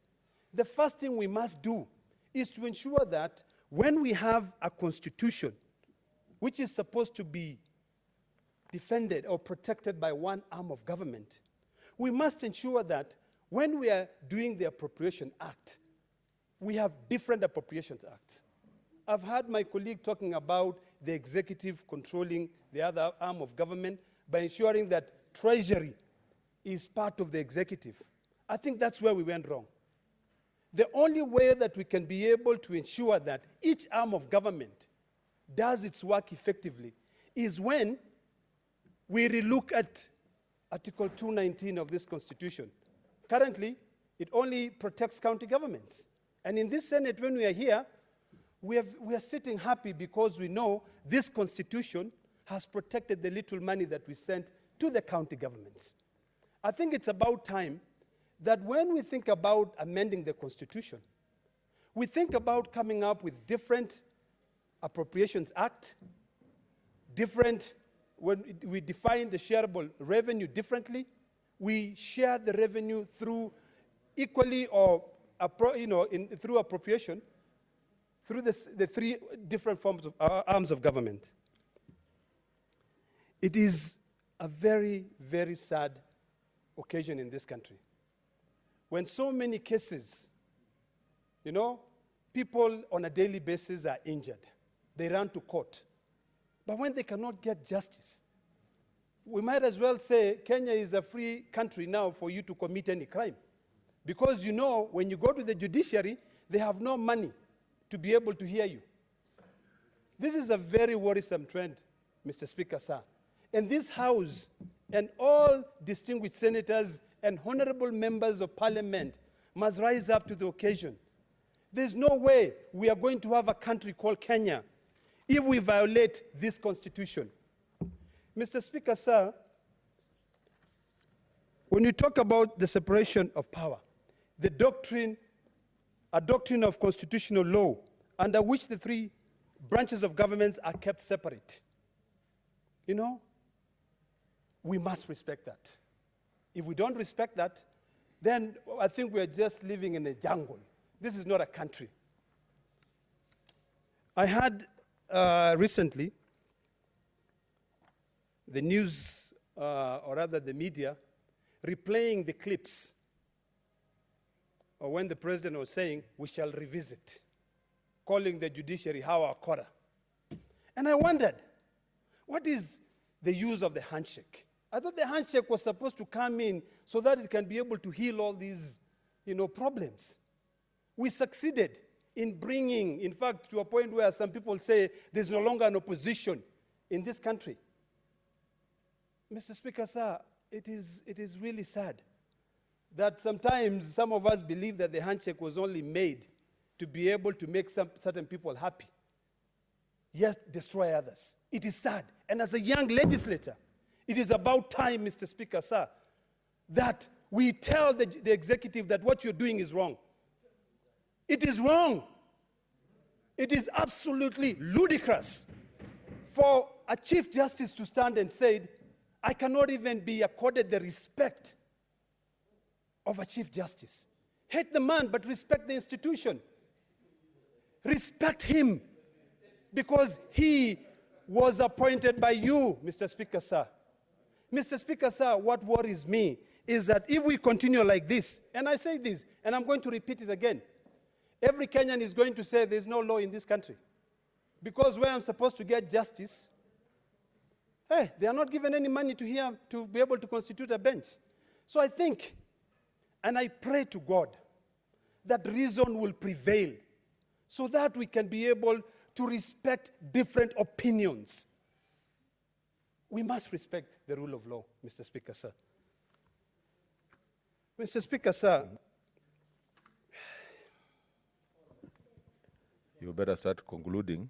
the first thing we must do is to ensure that when we have a constitution which is supposed to be defended or protected by one arm of government, we must ensure that when we are doing the Appropriation Act, we have different Appropriations Acts. I've heard my colleague talking about the executive controlling the other arm of government by ensuring that Treasury is part of the executive. I think that's where we went wrong. The only way that we can be able to ensure that each arm of government does its work effectively is when we relook at Article 219 of this Constitution. Currently, it only protects county governments. And in this Senate, when we are here, we are sitting happy because we know this Constitution has protected the little money that we sent to the county governments. I think it's about time that when we think about amending the Constitution, we think about coming up with different Appropriations Act, when we define the shareable revenue differently, we share the revenue through equally or through appropriation, through the 3 different forms of arms of government. It is a very, very sad occasion in this country when so many cases, people on a daily basis are injured. They run to court. But when they cannot get justice, we might as well say Kenya is a free country now for you to commit any crime. Because when you go to the judiciary, they have no money to be able to hear you. This is a very worrisome trend, Mr. Speaker, sir. And this House and all distinguished senators and honorable members of parliament must rise up to the occasion. There's no way we are going to have a country called Kenya if we violate this Constitution. Mr. Speaker, sir, when you talk about the separation of power, the doctrine, a doctrine of constitutional law under which the three branches of governments are kept separate, you know, we must respect that. If we don't respect that, then I think we're just living in a jungle. This is not a country. I had recently the news, or rather the media, replaying the clips of when the president was saying, we shall revisit, calling the judiciary Hawa Kora. And I wondered, what is the use of the handshake? I thought the handshake was supposed to come in so that it can be able to heal all these, problems. We succeeded in bringing, in fact, to a point where some people say there's no longer an opposition in this country. Mr. Speaker, sir, it is really sad that sometimes some of us believe that the handshake was only made to be able to make certain people happy, yet destroy others. It is sad. And as a young legislator, it is about time, Mr. Speaker, sir, that we tell the executive that what you're doing is wrong. It is wrong. It is absolutely ludicrous for a Chief Justice to stand and say, I cannot even be accorded the respect of a Chief Justice. Hate the man, but respect the institution. Respect him, because he was appointed by you, Mr. Speaker, sir. Mr. Speaker, sir, what worries me is that if we continue like this, and I say this, and I'm going to repeat it again, every Kenyan is going to say there's no law in this country. Because where I'm supposed to get justice, hey, they are not given any money to be able to constitute a bench. So I think, and I pray to God, that reason will prevail so that we can be able to respect different opinions. We must respect the rule of law, Mr. Speaker, sir. Mr. Speaker, sir. You better start concluding,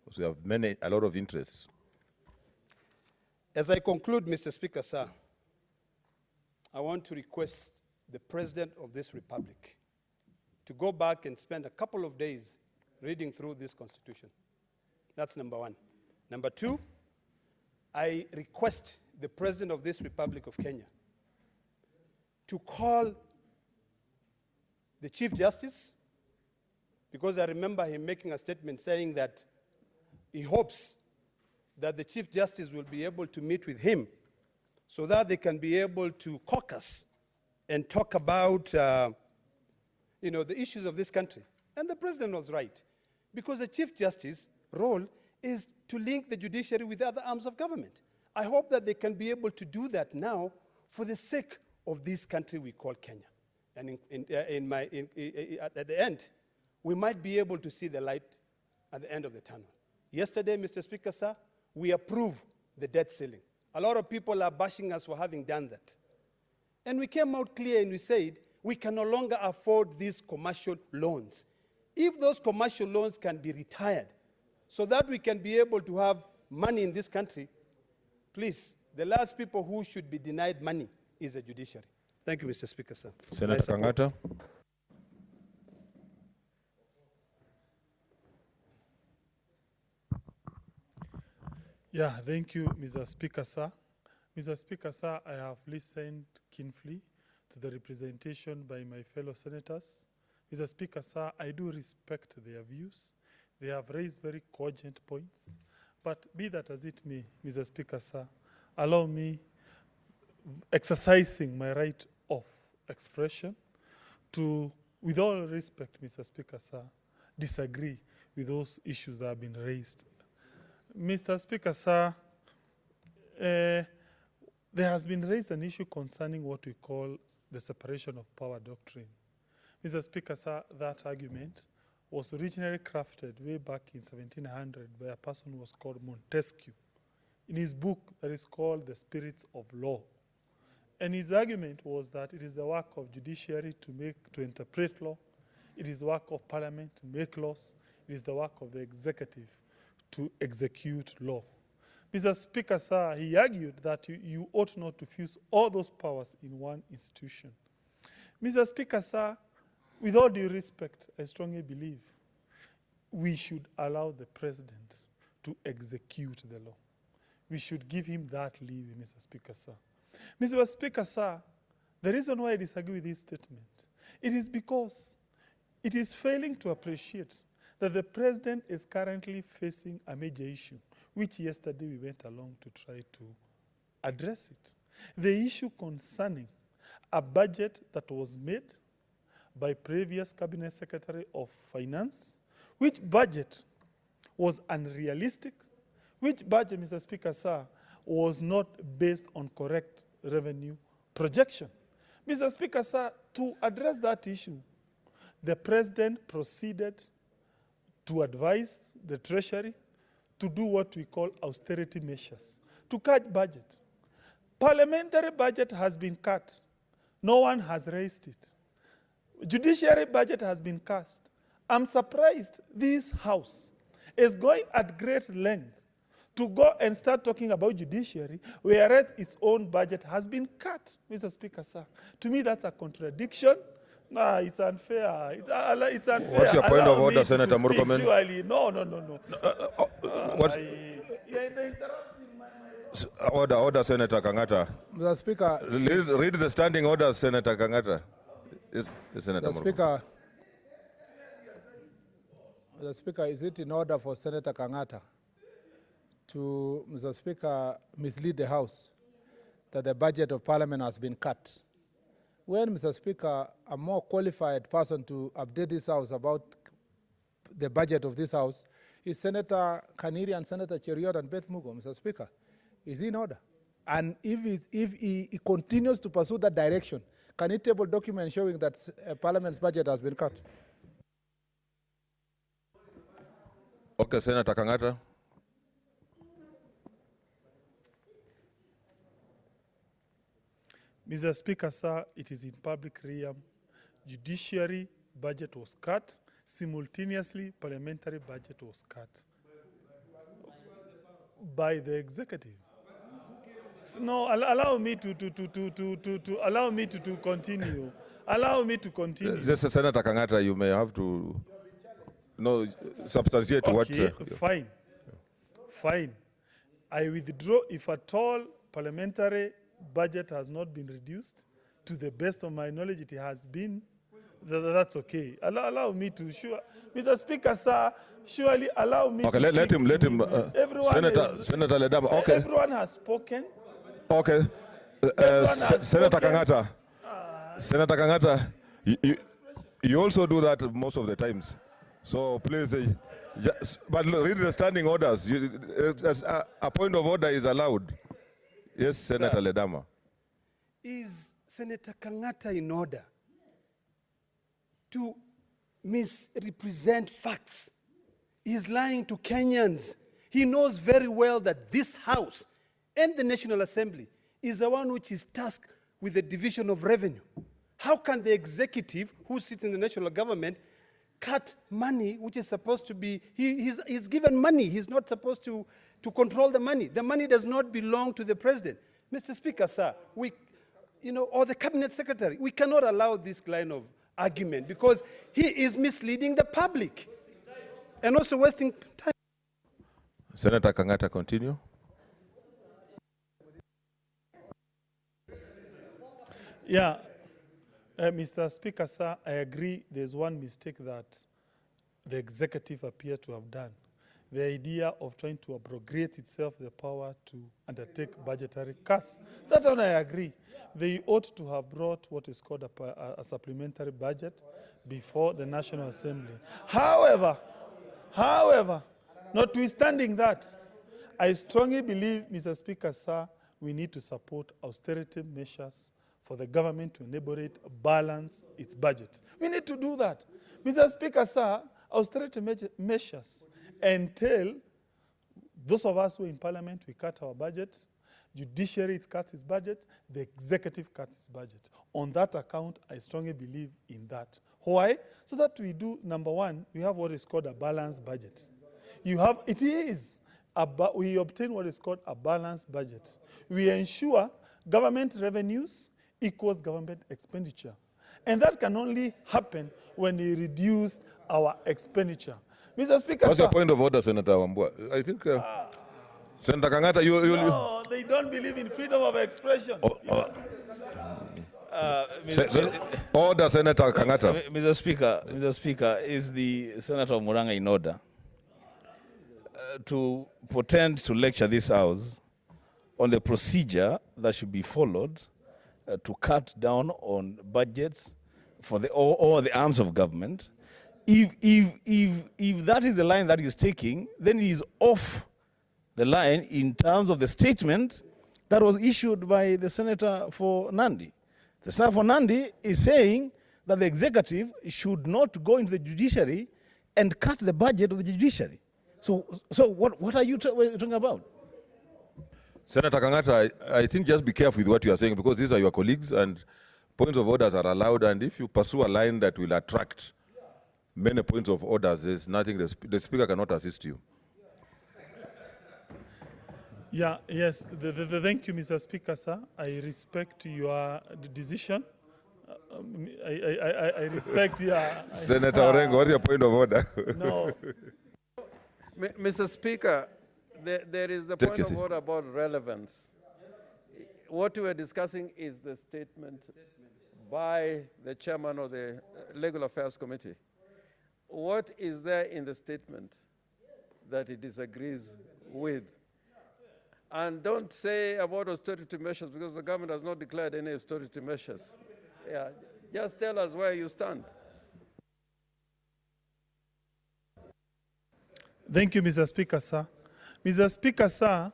because we have a lot of interests. As I conclude, Mr. Speaker, sir, I want to request the President of this Republic to go back and spend a couple of days reading through this Constitution. That's number one. Number two, I request the President of this Republic of Kenya to call the Chief Justice, because I remember him making a statement saying that he hopes that the Chief Justice will be able to meet with him so that they can be able to caucus and talk about the issues of this country. And the President was right, because the Chief Justice's role is to link the judiciary with other arms of government. I hope that they can be able to do that now for the sake of this country we call Kenya. And at the end, we might be able to see the light at the end of the tunnel. Yesterday, Mr. Speaker, sir, we approved the debt ceiling. A lot of people are bashing us for having done that. And we came out clear and we said, we can no longer afford these commercial loans. If those commercial loans can be retired so that we can be able to have money in this country, please, the last people who should be denied money is the judiciary. Thank you, Mr. Speaker, sir. Senator Kangata. Yeah, thank you, Mr. Speaker, sir. Mr. Speaker, sir, I have listened keenly to the representation by my fellow senators. Mr. Speaker, sir, I do respect their views. They have raised very cogent points. But be that as it may, Mr. Speaker, sir, allow me, exercising my right of expression, to, with all respect, Mr. Speaker, sir, disagree with those issues that have been raised. Mr. Speaker, sir, there has been raised an issue concerning what we call the separation of power doctrine. Mr. Speaker, sir, that argument was originally crafted way back in 1700 by a person who was called Montesquieu in his book that is called The Spirits of Law. And his argument was that it is the work of judiciary to interpret law, it is the work of parliament to make laws, it is the work of the executive to execute law. Mr. Speaker, sir, he argued that you ought not to fuse all those powers in one institution. Mr. Speaker, sir, with all due respect, I strongly believe we should allow the president to execute the law. We should give him that leave, Mr. Speaker, sir. Mr. Speaker, sir, the reason why I disagree with this statement, it is because it is failing to appreciate that the president is currently facing a major issue, which yesterday we went along to try to address it. The issue concerning a budget that was made by previous Cabinet Secretary of Finance, which budget was unrealistic, which budget, Mr. Speaker, sir, was not based on correct revenue projection. Mr. Speaker, sir, to address that issue, the president proceeded to advise the Treasury to do what we call austerity measures, to cut budget. Parliamentary budget has been cut. No one has raised it. Judiciary budget has been cast. I'm surprised this House is going at great length to go and start talking about judiciary, whereas its own budget has been cut, Mr. Speaker, sir. To me, that's a contradiction. Nah, it's unfair. It's unfair. What's your point of order, Senator Murkomen? Surely. No. Order, Senator Kangata. Mr. Speaker. Read the standing orders, Senator Kangata. Yes, Senator Mr. Speaker. Mr. Speaker, is it in order for Senator Kangata to, Mr. Speaker, mislead the House that the budget of Parliament has been cut? When, Mr. Speaker, a more qualified person to update this House about the budget of this House is Senator Kaniri and Senator Cheriot and Beth Mugo, Mr. Speaker. Is he in order? And if he continues to pursue that direction, can he table documents showing that Parliament's budget has been cut? Okay, Senator Kangata. Mr. Speaker, sir, it is in public realm. Judiciary budget was cut. Simultaneously, parliamentary budget was cut by the executive. So, no, allow me to continue. Allow me to continue. Yes, Senator Kangata, you may have to substantiate what. Fine. Fine. I withdraw if at all parliamentary budget has not been reduced. To the best of my knowledge, it has been. That's okay. Allow me to. Sure. Mr. Speaker, sir, surely allow me to. Okay, let him. Senator Ledama. Okay. Everyone has spoken. Okay. Senator Kangata. Senator Kangata, you also do that most of the times. So please, but read the standing orders. A point of order is allowed. Yes, Senator Ledama. Is Senator Kangata in order to misrepresent facts? He's lying to Kenyans. He knows very well that this House and the National Assembly is the one which is tasked with the division of revenue. How can the executive, who sits in the national government, cut money which is supposed to be, he's given money, he's not supposed to control the money. The money does not belong to the president. Mr. Speaker, sir, or the cabinet secretary, we cannot allow this line of argument because he is misleading the public and also wasting time. Senator Kangata, continue. Yeah, Mr. Speaker, sir, I agree there's one mistake that the executive appear to have done. The idea of trying to abrogate itself the power to undertake budgetary cuts. That one I agree. They ought to have brought what is called a supplementary budget before the National Assembly. However, notwithstanding that, I strongly believe, Mr. Speaker, sir, we need to support austerity measures for the government to enable it balance its budget. We need to do that. Mr. Speaker, sir, austerity measures entail those of us who are in Parliament, we cut our budget. Judiciary cuts its budget. The executive cuts its budget. On that account, I strongly believe in that. Why? So that we do, number one, we have what is called a balanced budget. It is we obtain what is called a balanced budget. We ensure government revenues equals government expenditure. And that can only happen when we reduce our expenditure. Mr. Speaker, What's your point of order, Senator Wambua? I think Senator Kangata, No, they don't believe in freedom of expression. Order, Senator Kangata. Mr. Speaker, is the Senator Muranga in order to pretend to lecture this House on the procedure that should be followed to cut down on budgets for all the arms of government? If that is the line that he's taking, then he is off the line in terms of the statement that was issued by the Senator for Nandi. The Senator for Nandi is saying that the executive should not go into the judiciary and cut the budget of the judiciary. So what are you talking about? Senator Kangata, I think just be careful with what you are saying, because these are your colleagues and points of orders are allowed, and if you pursue a line that will attract many points of orders, there's nothing, the Speaker cannot assist you. Yeah, yes, thank you, Mr. Speaker, sir. I respect your decision. I respect your... Senator Orengo, what's your point of order? No. Mr. Speaker, there is the point of order about relevance. What we are discussing is the statement by the chairman of the Legal Affairs Committee. What is there in the statement that he disagrees with? And don't say about austerity measures, because the government has not declared any austerity measures. Yeah, just tell us where you stand. Thank you, Mr. Speaker, sir. Mr. Speaker, sir,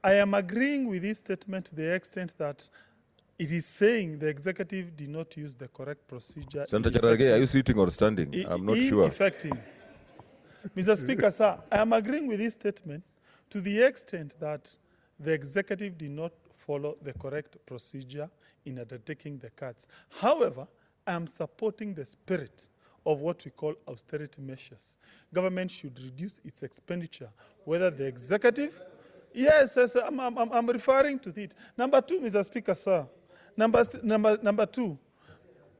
I am agreeing with this statement to the extent that it is saying the executive did not use the correct procedure. Senator Charage, are you sitting or standing? I'm not sure. Effective. Mr. Speaker, sir, I am agreeing with this statement to the extent that the executive did not follow the correct procedure in undertaking the cuts. However, I am supporting the spirit of what we call austerity measures. Government should reduce its expenditure, whether the executive... Yes, I'm referring to it. Number two, Mr. Speaker, sir. Number two,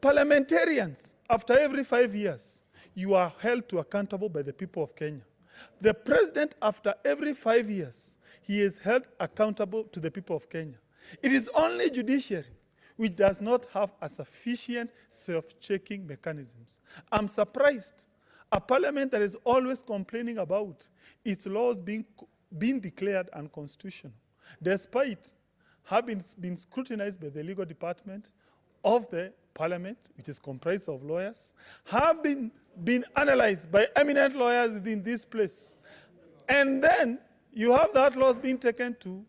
parliamentarians, after every 5 years, you are held to accountable by the people of Kenya. The president, after every 5 years, he is held accountable to the people of Kenya. It is only judiciary which does not have a sufficient self-checking mechanisms. I'm surprised a parliament that is always complaining about its laws being declared unconstitutional, despite having been scrutinized by the legal department of the parliament, which is comprised of lawyers, have been analyzed by eminent lawyers in this place. And then you have that laws being taken to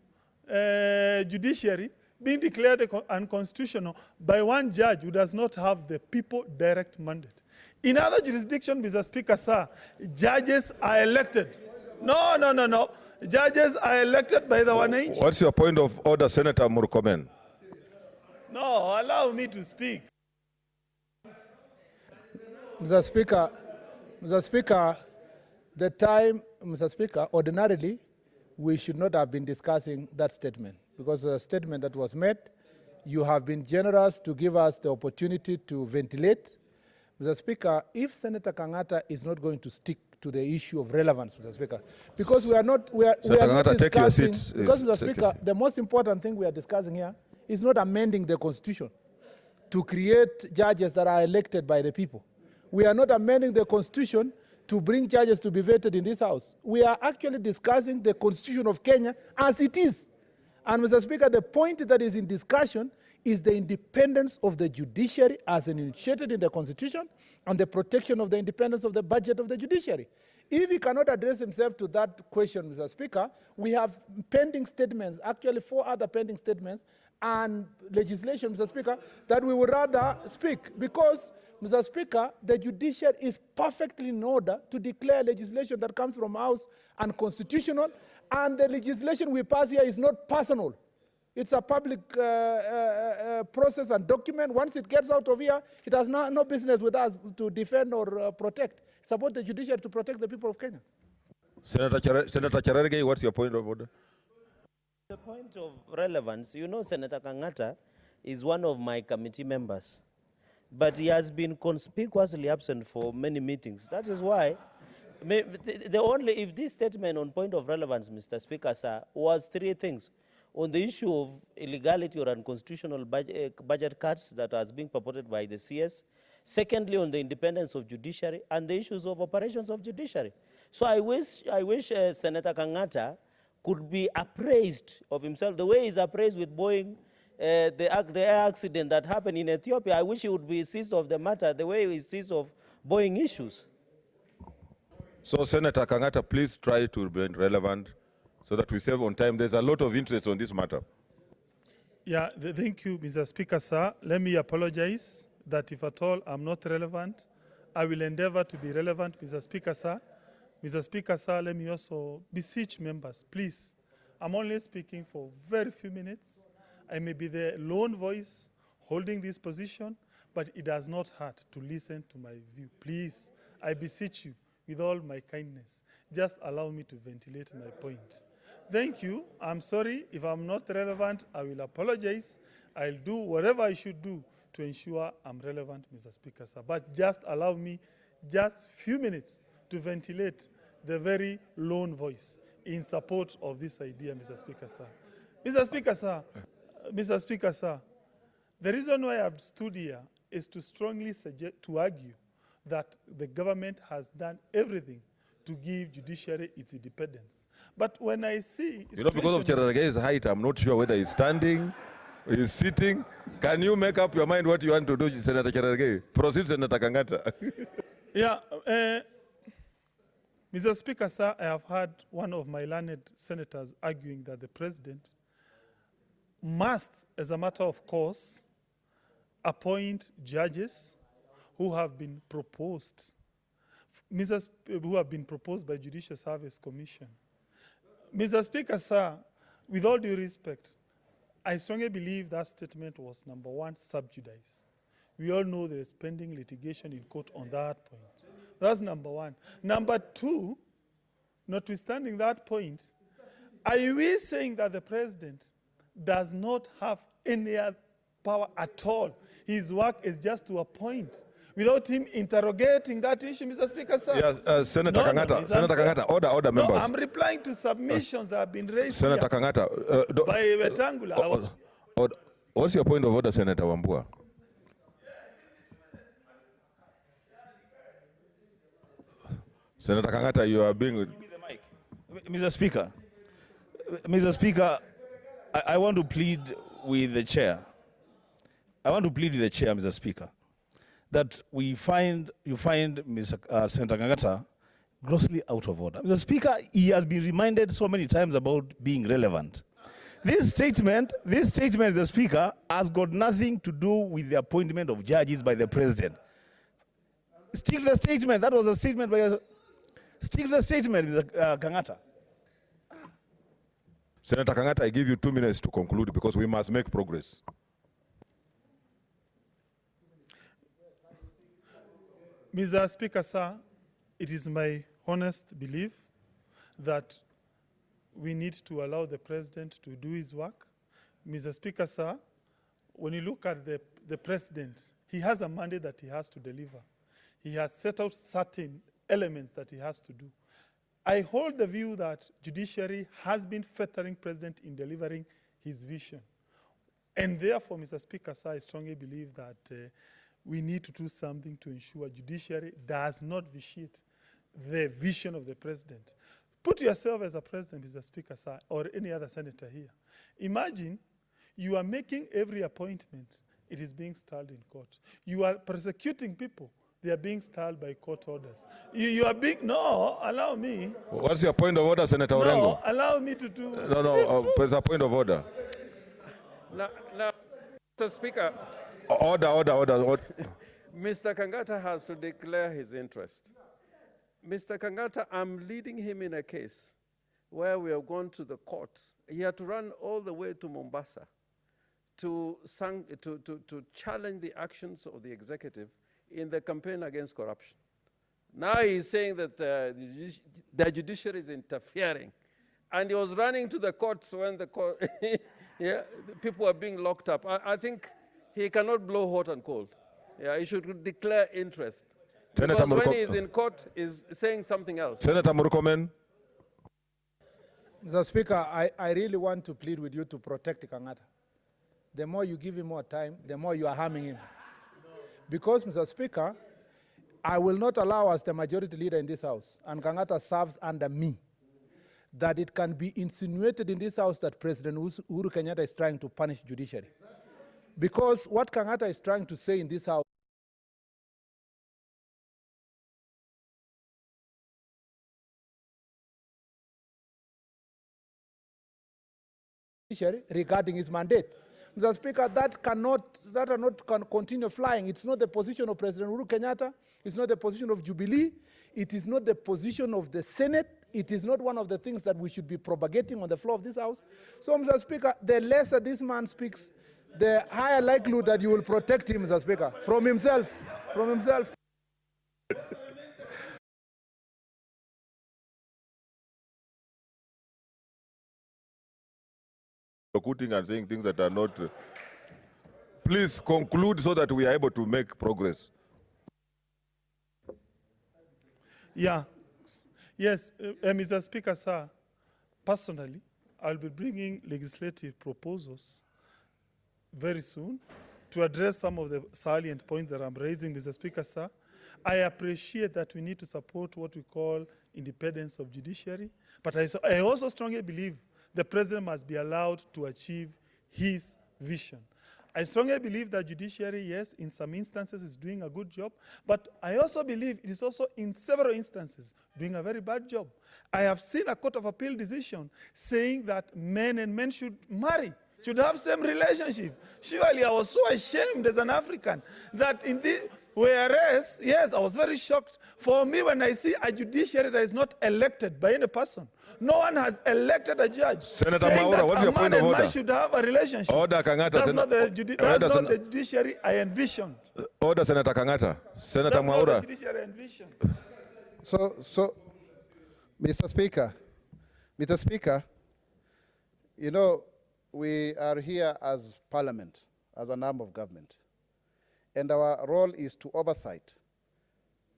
judiciary, being declared unconstitutional by one judge who does not have the people direct mandate. In other jurisdictions, Mr. Speaker, sir, judges are elected. No. Judges are elected by the wananchi. What's your point of order, Senator Murkomen? No, allow me to speak. Mr. Speaker, the time, Mr. Speaker, ordinarily, we should not have been discussing that statement, because the statement that was made, you have been generous to give us the opportunity to ventilate. Mr. Speaker, if Senator Kangata is not going to stick to the issue of relevance, Mr. Speaker, because we are not discussing, because, Mr. Speaker, the most important thing we are discussing here is not amending the Constitution to create judges that are elected by the people. We are not amending the Constitution to bring judges to be vetted in this House. We are actually discussing the Constitution of Kenya as it is. And, Mr. Speaker, the point that is in discussion is the independence of the judiciary as initiated in the Constitution and the protection of the independence of the budget of the judiciary. If he cannot address himself to that question, Mr. Speaker, we have pending statements, actually 4 other pending statements, and legislation, Mr. Speaker, that we would rather speak, because, Mr. Speaker, the judiciary is perfectly in order to declare legislation that comes from House unconstitutional, and the legislation we pass here is not personal. It's a public process and document. Once it gets out of here, it has no business with us to defend or protect. It's about the judiciary to protect the people of Kenya. Senator Cherargei, what's your point of order? The point of relevance, you know, Senator Kangata is one of my committee members, but he has been conspicuously absent for many meetings. That is why, if this statement on point of relevance, Mr. Speaker, sir, was three things. On the issue of illegality or unconstitutional budget cuts that has been purported by the CS. Secondly, on the independence of judiciary and the issues of operations of judiciary. So I wish Senator Kangata could be appraised of himself the way he's appraised with Boeing, the air accident that happened in Ethiopia. I wish he would be seized of the matter the way he seized of Boeing issues. So Senator Kangata, please try to remain relevant so that we save on time. There's a lot of interest on this matter. Yeah, thank you, Mr. Speaker, sir. Let me apologize that if at all I'm not relevant, I will endeavor to be relevant, Mr. Speaker, sir. Mr. Speaker, sir, let me also beseech members, please. I'm only speaking for very few minutes. I may be the lone voice holding this position, but it does not hurt to listen to my view. Please, I beseech you with all my kindness, just allow me to ventilate my point. Thank you. I'm sorry if I'm not relevant. I will apologize. I'll do whatever I should do to ensure I'm relevant, Mr. Speaker, sir. But just allow me just few minutes to ventilate the very lone voice in support of this idea, Mr. Speaker, sir. Mr. Speaker, sir, Mr. Speaker, sir, the reason why I've stood here is to strongly argue that the government has done everything to give judiciary its independence. But when I see... You know, because of Cherargei's height, I'm not sure whether he's standing, he's sitting. Can you make up your mind what you want to do, Senator Cherargei? Proceed, Senator Kangata. Yeah, Mr. Speaker, sir, I have heard one of my learned senators arguing that the president must, as a matter of course, appoint judges who have been proposed, who have been proposed by Judicial Service Commission. Mr. Speaker, sir, with all due respect, I strongly believe that statement was, number one, sub judice. We all know there is pending litigation in court on that point. That's number one. Number two, notwithstanding that point, are we saying that the president does not have any power at all? His work is just to appoint without him interrogating that issue, Mr. Speaker, sir? Yes, Senator Kangata, Senator Kangata, order members. No, I'm replying to submissions that have been raised Senator Kangata, by Wetangula. What's your point of order, Senator Wambua? Senator Kangata, you are being... Mr. Speaker, I want to plead with the chair. Mr. Speaker, that you find Senator Kangata grossly out of order. Mr. Speaker, he has been reminded so many times about being relevant. This statement, Mr. Speaker, has got nothing to do with the appointment of judges by the president. Stick to the statement. That was a statement by... Stick to the statement, Mr. Kangata. Senator Kangata, I give you 2 minutes to conclude because we must make progress. Mr. Speaker, sir, it is my honest belief that we need to allow the president to do his work. Mr. Speaker, sir, when you look at the president, he has a mandate that he has to deliver. He has set out certain elements that he has to do. I hold the view that judiciary has been fettering president in delivering his vision. And therefore, Mr. Speaker, sir, I strongly believe that we need to do something to ensure judiciary does not vitiate the vision of the president. Put yourself as a president, Mr. Speaker, sir, or any other senator here. Imagine you are making every appointment, it is being stalled in court. You are persecuting people. They are being stalled by court orders. You are being, no, allow me. What's your point of order, Senator Orengo? No, allow me to do. No, there's a point of order. Now, Mr. Speaker. Order. Mr. Kangata has to declare his interest. Mr. Kangata, I'm leading him in a case where we have gone to the court. He had to run all the way to Mombasa to challenge the actions of the executive in the campaign against corruption. Now he's saying that the judiciary is interfering. And he was running to the courts when the the people were being locked up. I think he cannot blow hot and cold. Yeah, he should declare interest. Senator Because when he's in court, he's saying something else. Senator Murkomen. Mr. Speaker, I really want to plead with you to protect Kangata. The more you give him more time, the more you are harming him. Because, Mr. Speaker, I will not allow, as the majority leader in this House, and Kangata serves under me, that it can be insinuated in this House that President Uhuru Kenyatta is trying to punish judiciary. Because what Kangata is trying to say in this House regarding his mandate. Mr. Speaker, that cannot continue flying. It's not the position of President Uhuru Kenyatta. It's not the position of Jubilee. It is not the position of the Senate. It is not one of the things that we should be propagating on the floor of this House. So, Mr. Speaker, the lesser this man speaks, the higher likelihood that you will protect him, Mr. Speaker, from himself. From himself. Quoting and saying things that are not. Please conclude so that we are able to make progress. Yeah. Yes, Mr. Speaker, sir, personally, I'll be bringing legislative proposals very soon to address some of the salient points that I'm raising, Mr. Speaker, sir. I appreciate that we need to support what we call independence of judiciary, but I also strongly believe the president must be allowed to achieve his vision. I strongly believe that judiciary, yes, in some instances is doing a good job, but I also believe it is also in several instances doing a very bad job. I have seen a Court of Appeal decision saying that men and men should marry, should have same relationship. Surely I was so ashamed as an African that in this, whereas, yes, I was very shocked. For me, when I see a judiciary that is not elected by any person, no one has elected a judge. Senator Mwaura, what's your point of order? Man should have a relationship. Order, Kangata. That's not the judiciary I envisioned. Order, Senator Kangata. Senator That's not Mwaura. the judiciary I envisioned. So, Mr. Speaker, you know, we are here as Parliament, as an arm of government, and our role is to oversight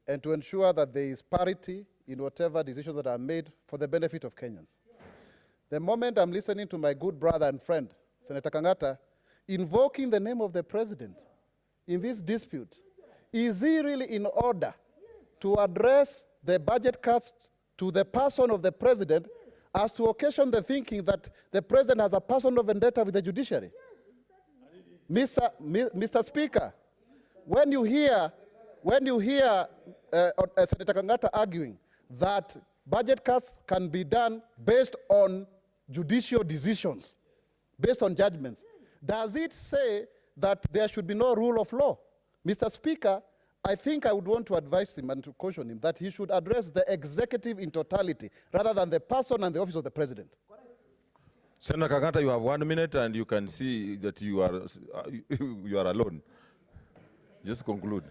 and to ensure that there is parity in whatever decisions that are made for the benefit of Kenyans. The moment I'm listening to my good brother and friend, Senator Kangata, invoking the name of the president in this dispute, is he really in order to address the budget cuts to the person of the president as to occasion the thinking that the president has a personal vendetta with the judiciary? Mr. Speaker, when you hear Senator Kangata arguing that budget cuts can be done based on judicial decisions, based on judgments, does it say that there should be no rule of law? Mr. Speaker, I think I would want to advise him and to caution him that he should address the executive in totality rather than the person and the office of the president. Senator Kangata, you have 1 minute and you can see that you are alone. Just conclude.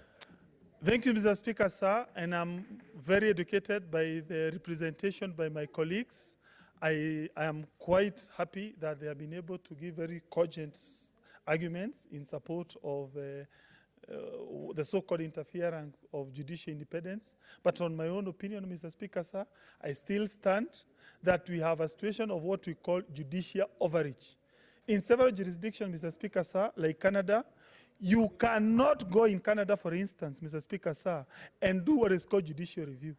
Thank you, Mr. Speaker, sir, and I'm very educated by the representation by my colleagues. I am quite happy that they have been able to give very cogent arguments in support of the so-called interference of judicial independence. But on my own opinion, Mr. Speaker, sir, I still stand that we have a situation of what we call judicial overreach. In several jurisdictions, Mr. Speaker, sir, like Canada, you cannot go in Canada, for instance, Mr. Speaker, sir, and do what is called judicial review.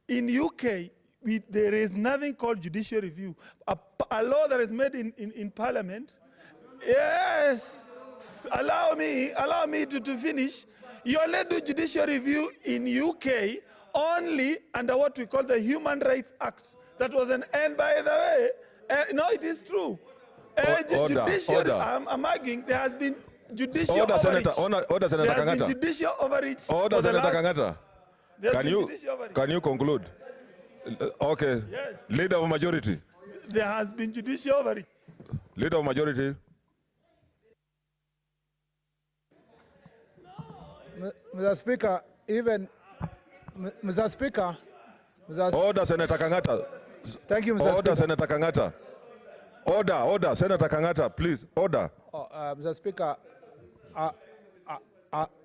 In UK, there is nothing called judicial review. A law that is made in Parliament, yes, allow me to finish. You only do judicial review in UK only under what we call the Human Rights Act. That was an end, by the way. No, it is true. Judicial, I'm arguing there has been judicial Order, overreach. Order, Senator There has been Kangata. judicial overreach. Order, Senator Kangata. Can you conclude? Okay. Yes. Leader of majority. There has been judicial overreach. Leader of majority. Mr. Speaker, even Mr. Speaker. Order, Senator Kangata. Thank you, Mr. Speaker. Order, Senator Kangata. Order, Senator Kangata, please, order. Mr. Speaker,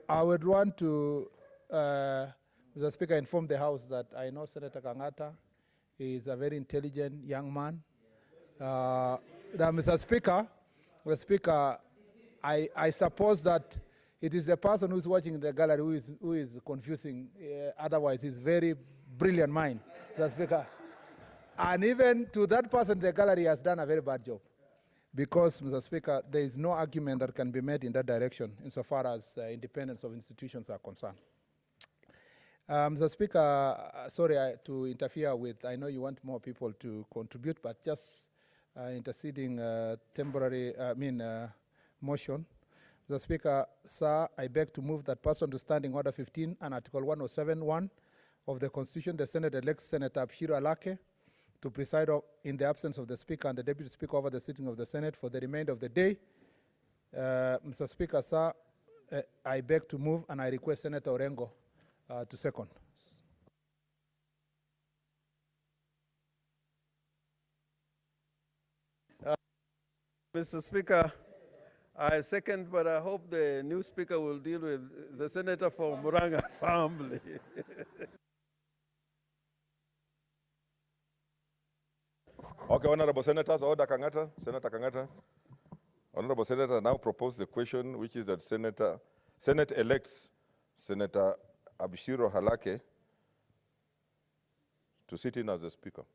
I would want to, Mr. Speaker, inform the House that I know Senator Kangata is a very intelligent young man. Now, Mr. Speaker, I suppose that it is the person who's watching in the gallery who is confusing. Otherwise, he's very brilliant mind, Mr. Speaker. And even to that person in the gallery has done a very bad job. Because, Mr. Speaker, there is no argument that can be made in that direction insofar as independence of institutions are concerned. Mr. Speaker, sorry to interfere with, I know you want more people to contribute, but just interceding motion. Mr. Speaker, sir, I beg to move that pursuant to Standing Order 15 and Article 107(1) of the Constitution, the Senate elects Senator Abshiro Alake to preside in the absence of the Speaker and the Deputy Speaker over the sitting of the Senate for the remainder of the day. Mr. Speaker, sir, I beg to move and I request Senator Orengo to second. Mr. Speaker, I second, but I hope the new Speaker will deal with the Senator from Muranga family. Okay, Honorable Senators, order Kangata, Senator Kangata. Honorable Senator now propose the question, which is that Senate elects Senator Abshiro Halake to sit in as the Speaker.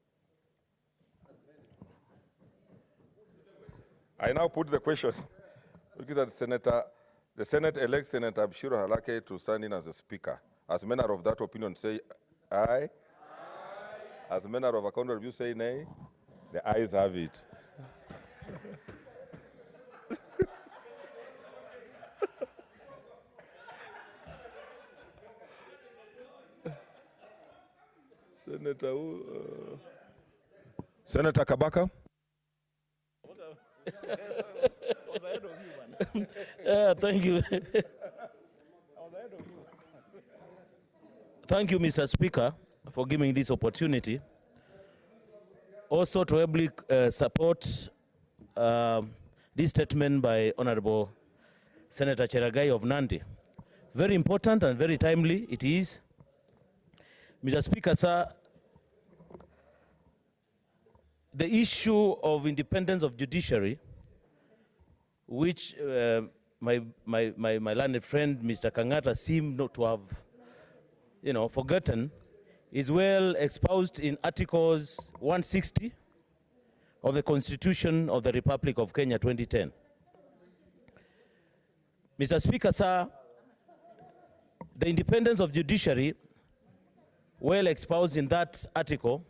I now put the question, which is that the Senate elects Senator Abshiro Halake to stand in as the Speaker. As many of that opinion say aye. Aye. As many of a counter view say nay. The ayes have it. Senator Kabaka. Thank you. Thank you, Mr. Speaker, for giving this opportunity. Also to ably support this statement by Honorable Senator Cheragai of Nandi. Very important and very timely it is. Mr. Speaker, sir, the issue of independence of judiciary, which my learned friend, Mr. Kangata, seemed not to have, forgotten, is well espoused in Articles 160 of the Constitution of the Republic of Kenya 2010. Mr. Speaker, sir, the independence of judiciary, well espoused in that article,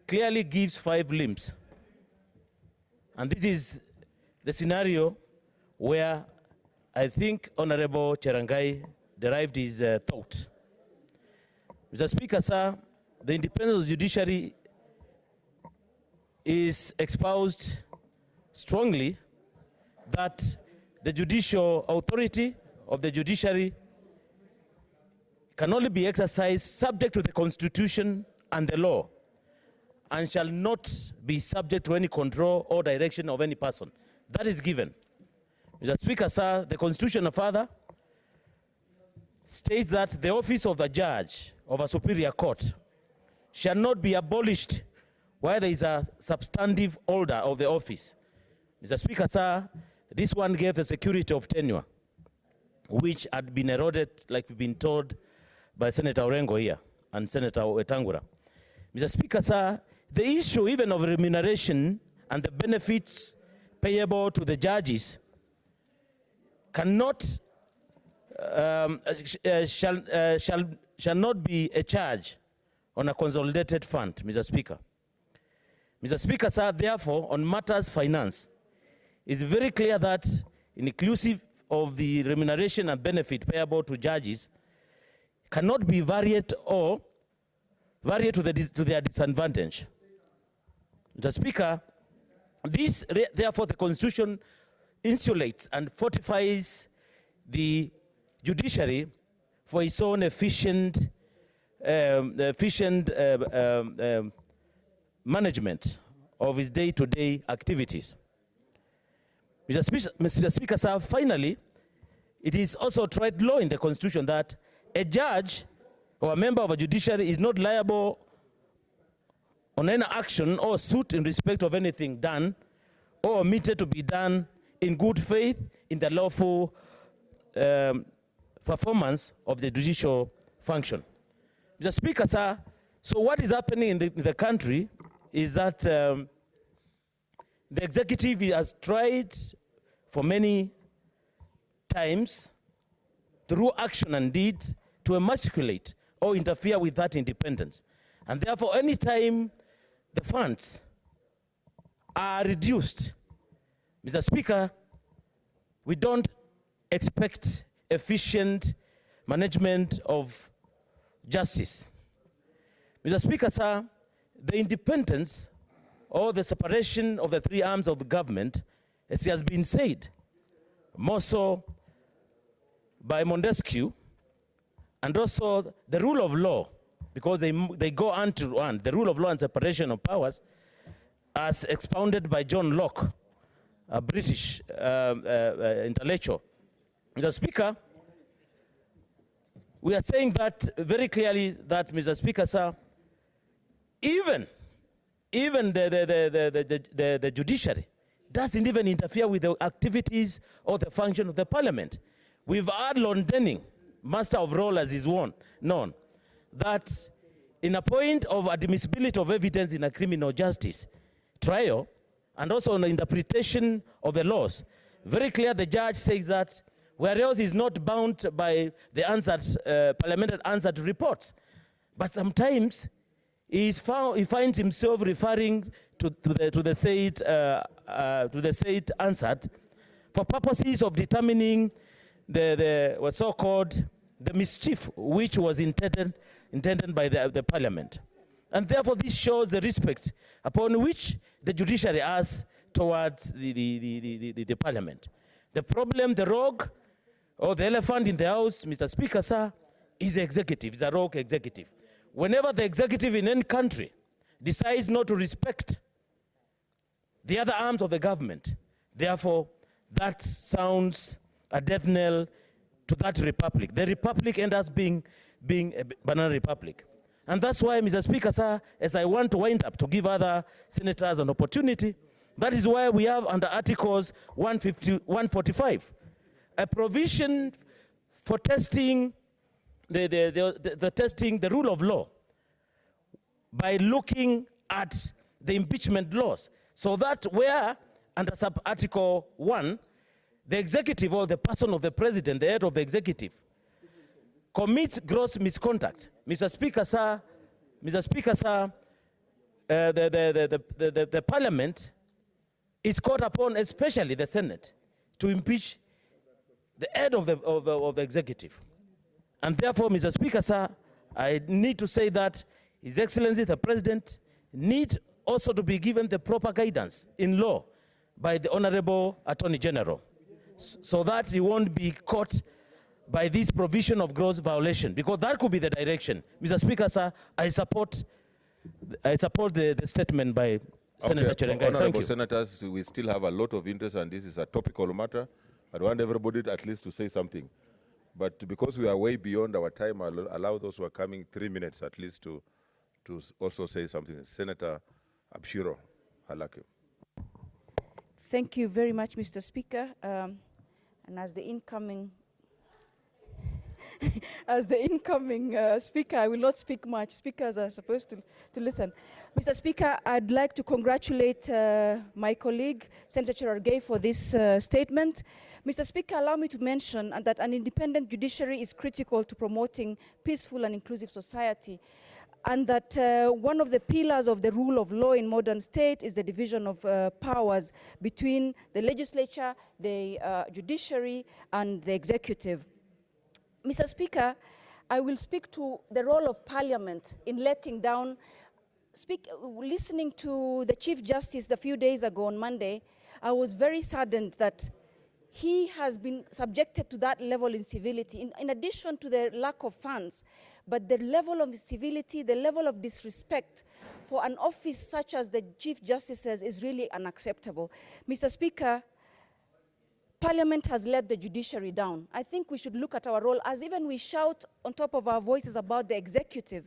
clearly gives 5 limbs. And this is the scenario where I think Honorable Cherangai derived his thought. Mr. Speaker, sir, the independence of the judiciary is espoused strongly that the judicial authority of the judiciary can only be exercised subject to the Constitution and the law, and shall not be subject to any control or direction of any person. That is given. Mr. Speaker, sir, the Constitution further states that the office of the judge of a superior court shall not be abolished while there is a substantive order of the office. Mr. Speaker, sir, this one gave the security of tenure, which had been eroded, like we've been told by Senator Orengo here and Senator Wetangula. Mr. Speaker, sir, the issue even of remuneration and the benefits payable to the judges cannot, shall not be a charge on a consolidated fund, Mr. Speaker. Mr. Speaker, sir, therefore, on matters finance, it's very clear that inclusive of the remuneration and benefit payable to judges cannot be varied or varied to their disadvantage. Mr. Speaker, therefore the Constitution insulates and fortifies the judiciary for its own efficient efficient management of his day-to-day activities. Mr. Speaker, sir, finally, it is also tried law in the Constitution that a judge or a member of a judiciary is not liable on any action or suit in respect of anything done or omitted to be done in good faith in the lawful performance of the judicial function. Mr. Speaker, sir, so what is happening in the country is that the executive has tried for many times through action and deed to emasculate or interfere with that independence. And therefore, any time the funds are reduced, Mr. Speaker, we don't expect efficient management of justice. Mr. Speaker, sir, the independence or the separation of the three arms of the government, as has been said, more so by Montesquieu, and also the rule of law, because they go hand to hand, the rule of law and separation of powers, as expounded by John Locke, a British intellectual. Mr. Speaker, we are saying that very clearly that, Mr. Speaker, sir, even the judiciary doesn't even interfere with the activities or the function of the parliament. We've heard Lord Denning, master of role as is known, that in a point of admissibility of evidence in a criminal justice trial, and also on the interpretation of the laws, very clear the judge says that whereas is not bound by the answered, parliamentary answered reports, but sometimes he finds himself referring to the said answered for purposes of determining the so-called the mischief which was intended by the parliament. And therefore this shows the respect upon which the judiciary has towards the parliament. The problem, the rogue, or the elephant in the house, Mr. Speaker, sir, is the executive, is a rogue executive. Whenever the executive in any country decides not to respect the other arms of the government, therefore that sounds a death knell to that republic. The republic ends up being a banana republic. And that's why, Mr. Speaker, sir, as I want to wind up to give other senators an opportunity, that is why we have under Articles 145, a provision for testing the rule of law by looking at the impeachment laws. So that where, under sub-article 1, the executive or the person of the president, the head of the executive, commits gross misconduct. Mr. Speaker, sir, the parliament is called upon, especially the Senate, to impeach the head of the executive. And therefore, Mr. Speaker, sir, I need to say that His Excellency, the President, need also to be given the proper guidance in law by the Honorable Attorney General, so that he won't be caught by this provision of gross violation, because that could be the direction. Mr. Speaker, sir, I support the statement by Senator Cherengai. Honorable Thank you. Senators, we still have a lot of interest, and this is a topical matter. I want everybody at least to say something. But because we are way beyond our time, I'll allow those who are coming 3 minutes at least to also say something. Senator Abshiro Halake. Thank you very much, Mr. Speaker. And as the incoming speaker, I will not speak much. Speakers are supposed to listen. Mr. Speaker, I'd like to congratulate my colleague, Senator Cherengai, for this statement. Mr. Speaker, allow me to mention that an independent judiciary is critical to promoting peaceful and inclusive society, and that one of the pillars of the rule of law in modern state is the division of powers between the legislature, the judiciary, and the executive. Mr. Speaker, I will speak to the role of Parliament in letting down. Listening to the Chief Justice a few days ago on Monday, I was very saddened that he has been subjected to that level in civility, in addition to the lack of funds. But the level of civility, the level of disrespect for an office such as the Chief Justice's is really unacceptable. Mr. Speaker, Parliament has let the judiciary down. I think we should look at our role as even we shout on top of our voices about the executive.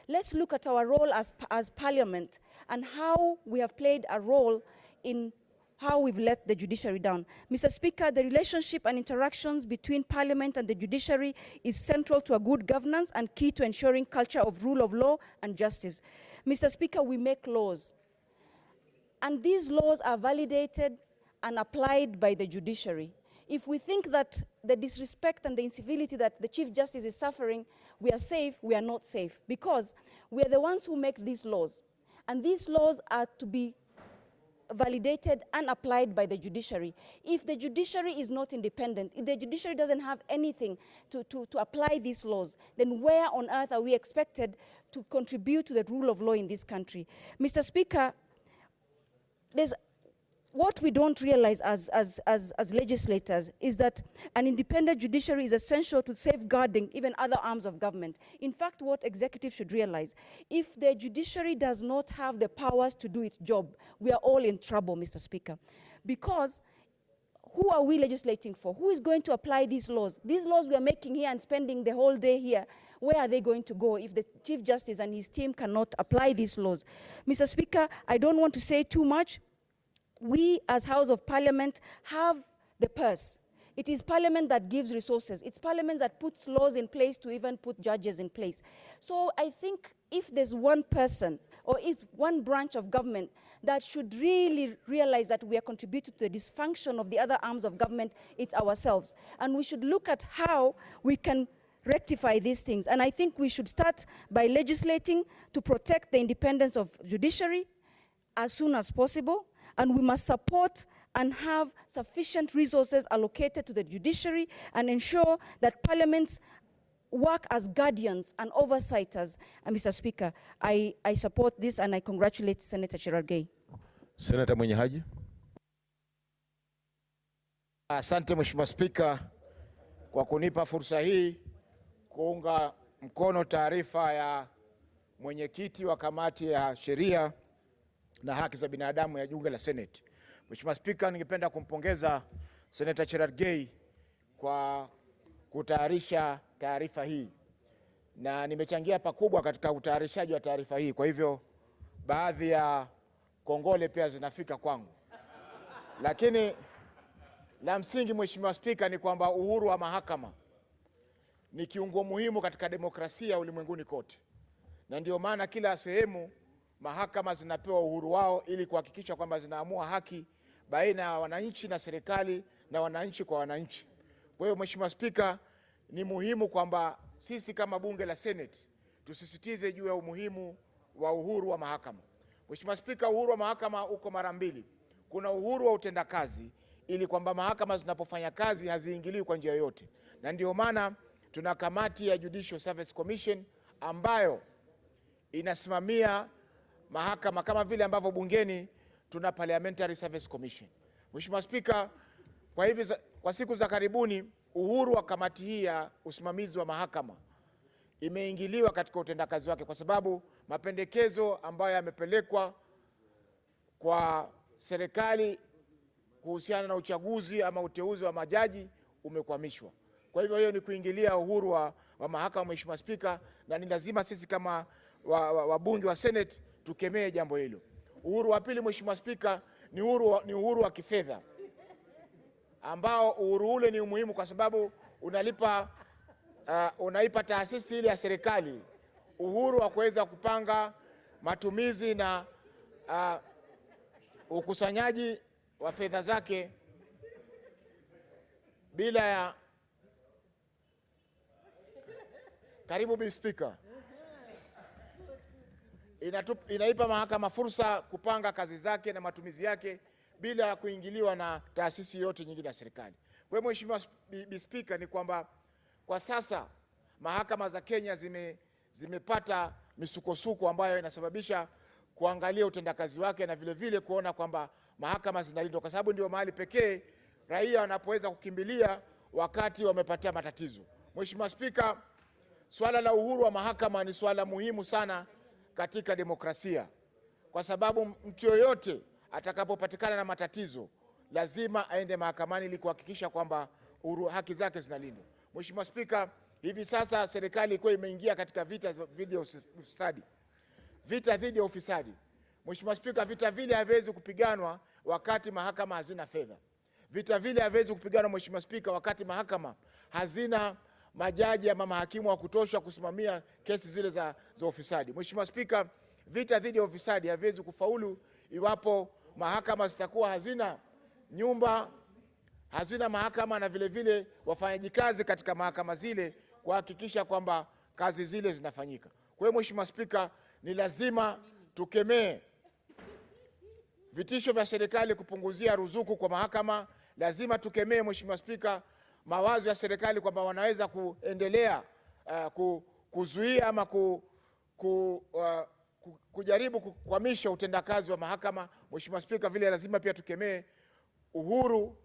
Let's look at our role as Parliament and how we have played a role in how we've let the judiciary down. Mr. Speaker, the relationship and interactions between Parliament and the judiciary is central to a good governance and key to ensuring culture of rule of law and justice. Mr. Speaker, we make laws, and these laws are validated and applied by the judiciary. If we think that the disrespect and the incivility that the Chief Justice is suffering, we are safe, we are not safe, because we are the ones who make these laws. And these laws are to be validated and applied by the judiciary. If the judiciary is not independent, if the judiciary doesn't have anything to apply these laws, then where on earth are we expected to contribute to the rule of law in this country? Mr. Speaker, what we don't realize as legislators is that an independent judiciary is essential to safeguarding even other arms of government. In fact, what executive should realize, if the judiciary does not have the powers to do its job, we are all in trouble, Mr. Speaker. Because who are we legislating for? Who is going to apply these laws? These laws we are making here and spending the whole day here, where are they going to go if the Chief Justice and his team cannot apply these laws? Mr. Speaker, I don't want to say too much. We, as House of Parliament, have the purse. It is Parliament that gives resources. It's Parliament that puts laws in place to even put judges in place. So I think if there's one person or is one branch of government that should really realize that we are contributing to the dysfunction of the other arms of government, it's ourselves. And we should look at how we can rectify these things. And I think we should start by legislating to protect the independence of judiciary as soon as possible. And we must support and have sufficient resources allocated to the judiciary and ensure that parliaments work as guardians and oversights. And Mr. Speaker, I support this and I congratulate Senator Cherargei. Senator Mwenye Haji. Asante Mheshimiwa Spika kwa kunipa fursa hii kuunga mkono taarifa ya mwenyekiti wa kamati ya sheria na haki za binadamu ya bunge la Senate. Mheshimiwa Spika, ningependa kumpongeza Senator Cherargei kwa kutayarisha taarifa hii. Na nimechangia pakubwa katika utayarishaji wa taarifa hii. Kwa hivyo baadhi ya kongole pia zinafika kwangu. Lakini la msingi Mheshimiwa Spika ni kwamba uhuru wa mahakama ni kiungo muhimu katika demokrasia ulimwenguni kote. Na ndio maana kila sehemu mahakama zinapewa uhuru wao ili kuhakikisha kwamba zinaamua haki baina ya wananchi na serikali na wananchi kwa wananchi. Kwa hiyo Mheshimiwa Spika, ni muhimu kwamba sisi kama bunge la Senate tusisitize juu ya umuhimu wa uhuru wa mahakama. Mheshimiwa Spika, uhuru wa mahakama uko mara mbili. Kuna uhuru wa utendakazi ili kwamba mahakama zinapofanya kazi haziingiliwi kwa njia yoyote. Na ndio maana tuna kamati ya Judicial Service Commission ambayo inasimamia mahakama kama vile ambavyo bungeni tuna Parliamentary Service Commission. Mheshimiwa Spika, kwa siku za karibuni uhuru wa kamati hii ya usimamizi wa mahakama imeingiliwa katika utendakazi wake kwa sababu mapendekezo ambayo yamepelekwa kwa serikali kuhusiana na uchaguzi ama uteuzi wa majaji umekwamishwa. Kwa hivyo hiyo ni kuingilia uhuru wa mahakama Mheshimiwa Spika, na ni lazima sisi kama wabunge wa Senate tukemee jambo hilo. Uhuru wa pili Mheshimiwa Spika ni uhuru wa kifedha, ambao uhuru ule ni muhimu kwa sababu unaipa taasisi ile ya serikali uhuru wa kuweza kupanga matumizi na ukusanyaji wa fedha zake bila ya karibu Bi Speaker. Inaipa mahakama fursa kupanga kazi zake na matumizi yake bila ya kuingiliwa na taasisi yote nyingine ya serikali. Kwa hiyo Mheshimiwa Bi Speaker, ni kwamba kwa sasa mahakama za Kenya zimepata misukosuko ambayo inasababisha kuangalia utendakazi wake na vile vile kuona kwamba mahakama zinalindwa, kwa sababu ndio mahali pekee raia wanapoweza kukimbilia wakati wamepatia matatizo. Mheshimiwa Spika, Swala la uhuru wa mahakama ni swala muhimu sana katika demokrasia, kwa sababu mtu yoyote atakapopatikana na matatizo lazima aende mahakamani ili kuhakikisha kwamba haki zake zinalindwa. Mheshimiwa Spika, hivi sasa serikali iko imeingia katika vita dhidi ya ufisadi. Vita dhidi ya ufisadi. Mheshimiwa Spika, vita vile haviwezi kupiganwa wakati mahakama hazina fedha. Vita vile haviwezi kupiganwa, Mheshimiwa Spika, wakati mahakama hazina majaji ama mahakimu wa kutosha kusimamia kesi zile za ufisadi. Mheshimiwa Spika, vita dhidi ya ufisadi haviwezi kufaulu iwapo mahakama zitakuwa hazina nyumba, hazina mahakama na vile vile wafanyaji kazi katika mahakama zile kuhakikisha kwamba kazi zile zinafanyika. Kwa hiyo Mheshimiwa Spika, ni lazima tukemee vitisho vya serikali kupunguzia ruzuku kwa mahakama. Lazima tukemee Mheshimiwa Spika mawazo ya serikali kwamba wanaweza kuendelea kuzuia ama kujaribu kukwamisha utendakazi wa mahakama. Mheshimiwa Spika, vile lazima pia tukemee uhuru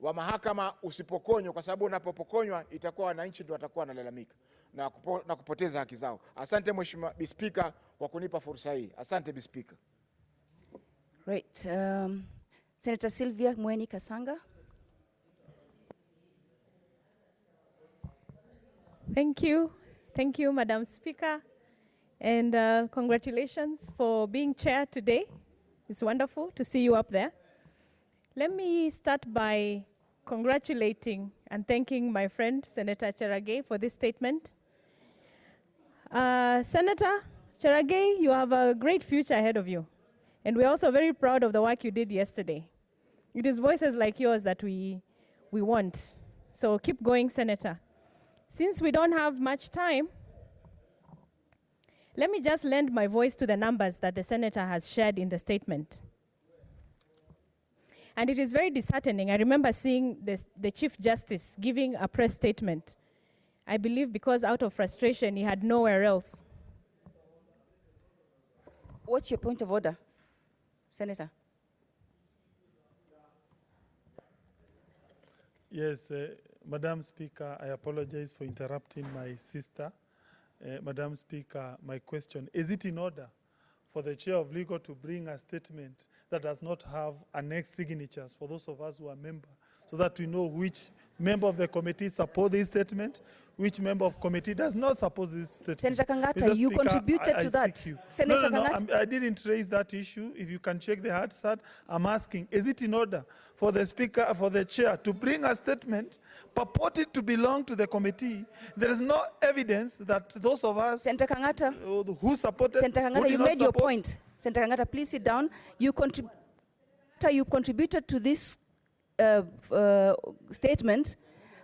wa mahakama usipokonywa, kwa sababu unapopokonywa itakuwa wananchi ndio watakuwa wanalalamika na kupoteza haki zao. Asante Mheshimiwa Spika kwa kunipa fursa hii. Asante Spika. Right. Senator Sylvia Mweni Kasanga. Thank you, Madam Speaker, and congratulations for being chair today. It's wonderful to see you up there. Let me start by congratulating and thanking my friend, Senator Cherargei, for this statement. Senator Cherargei, you have a great future ahead of you, and we're also very proud of the work you did yesterday. It is voices like yours that we want. So keep going, Senator. Since we don't have much time, let me just lend my voice to the numbers that the Senator has shared in the statement. And it is very disheartening. I remember seeing the Chief Justice giving a press statement, I believe because out of frustration, he had nowhere else. What's your point of order, Senator? Yes, Madam Speaker, I apologize for interrupting my sister. Madam Speaker, my question, is it in order for the Chair of Legal to bring a statement that does not have annexed signatures for those of us who are members, so that we know which member of the committee supports this statement, which member of committee does not support this statement? Senator Kangata, you contributed to that. Senator Kangata. I didn't raise that issue. If you can check the Hansard, I'm asking, is it in order for the Speaker, for the Chair to bring a statement purported to belong to the committee? There is no evidence that those of us Senator Kangata, who supported, Senator Kangata, you made your point. Senator Kangata, please sit down. You contributed to this statement,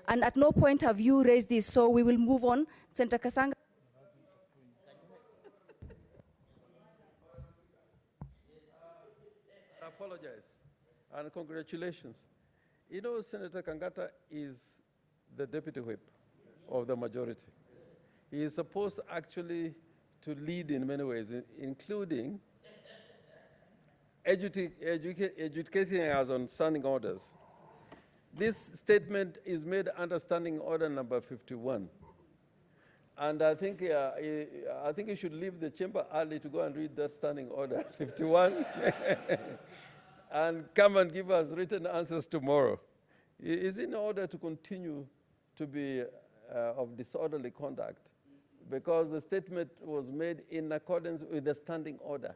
and at no point have you raised this, so we will move on. Senator Kasanga. I apologize, and congratulations. You know, Senator Kangata is the deputy whip of the majority. He is supposed actually to lead in many ways, including educating us on standing orders. This statement is made under standing order number 51. And I think you should leave the chamber early to go and read that standing order 51 and come and give us written answers tomorrow. Is in order to continue to be of disorderly conduct, because the statement was made in accordance with the standing order.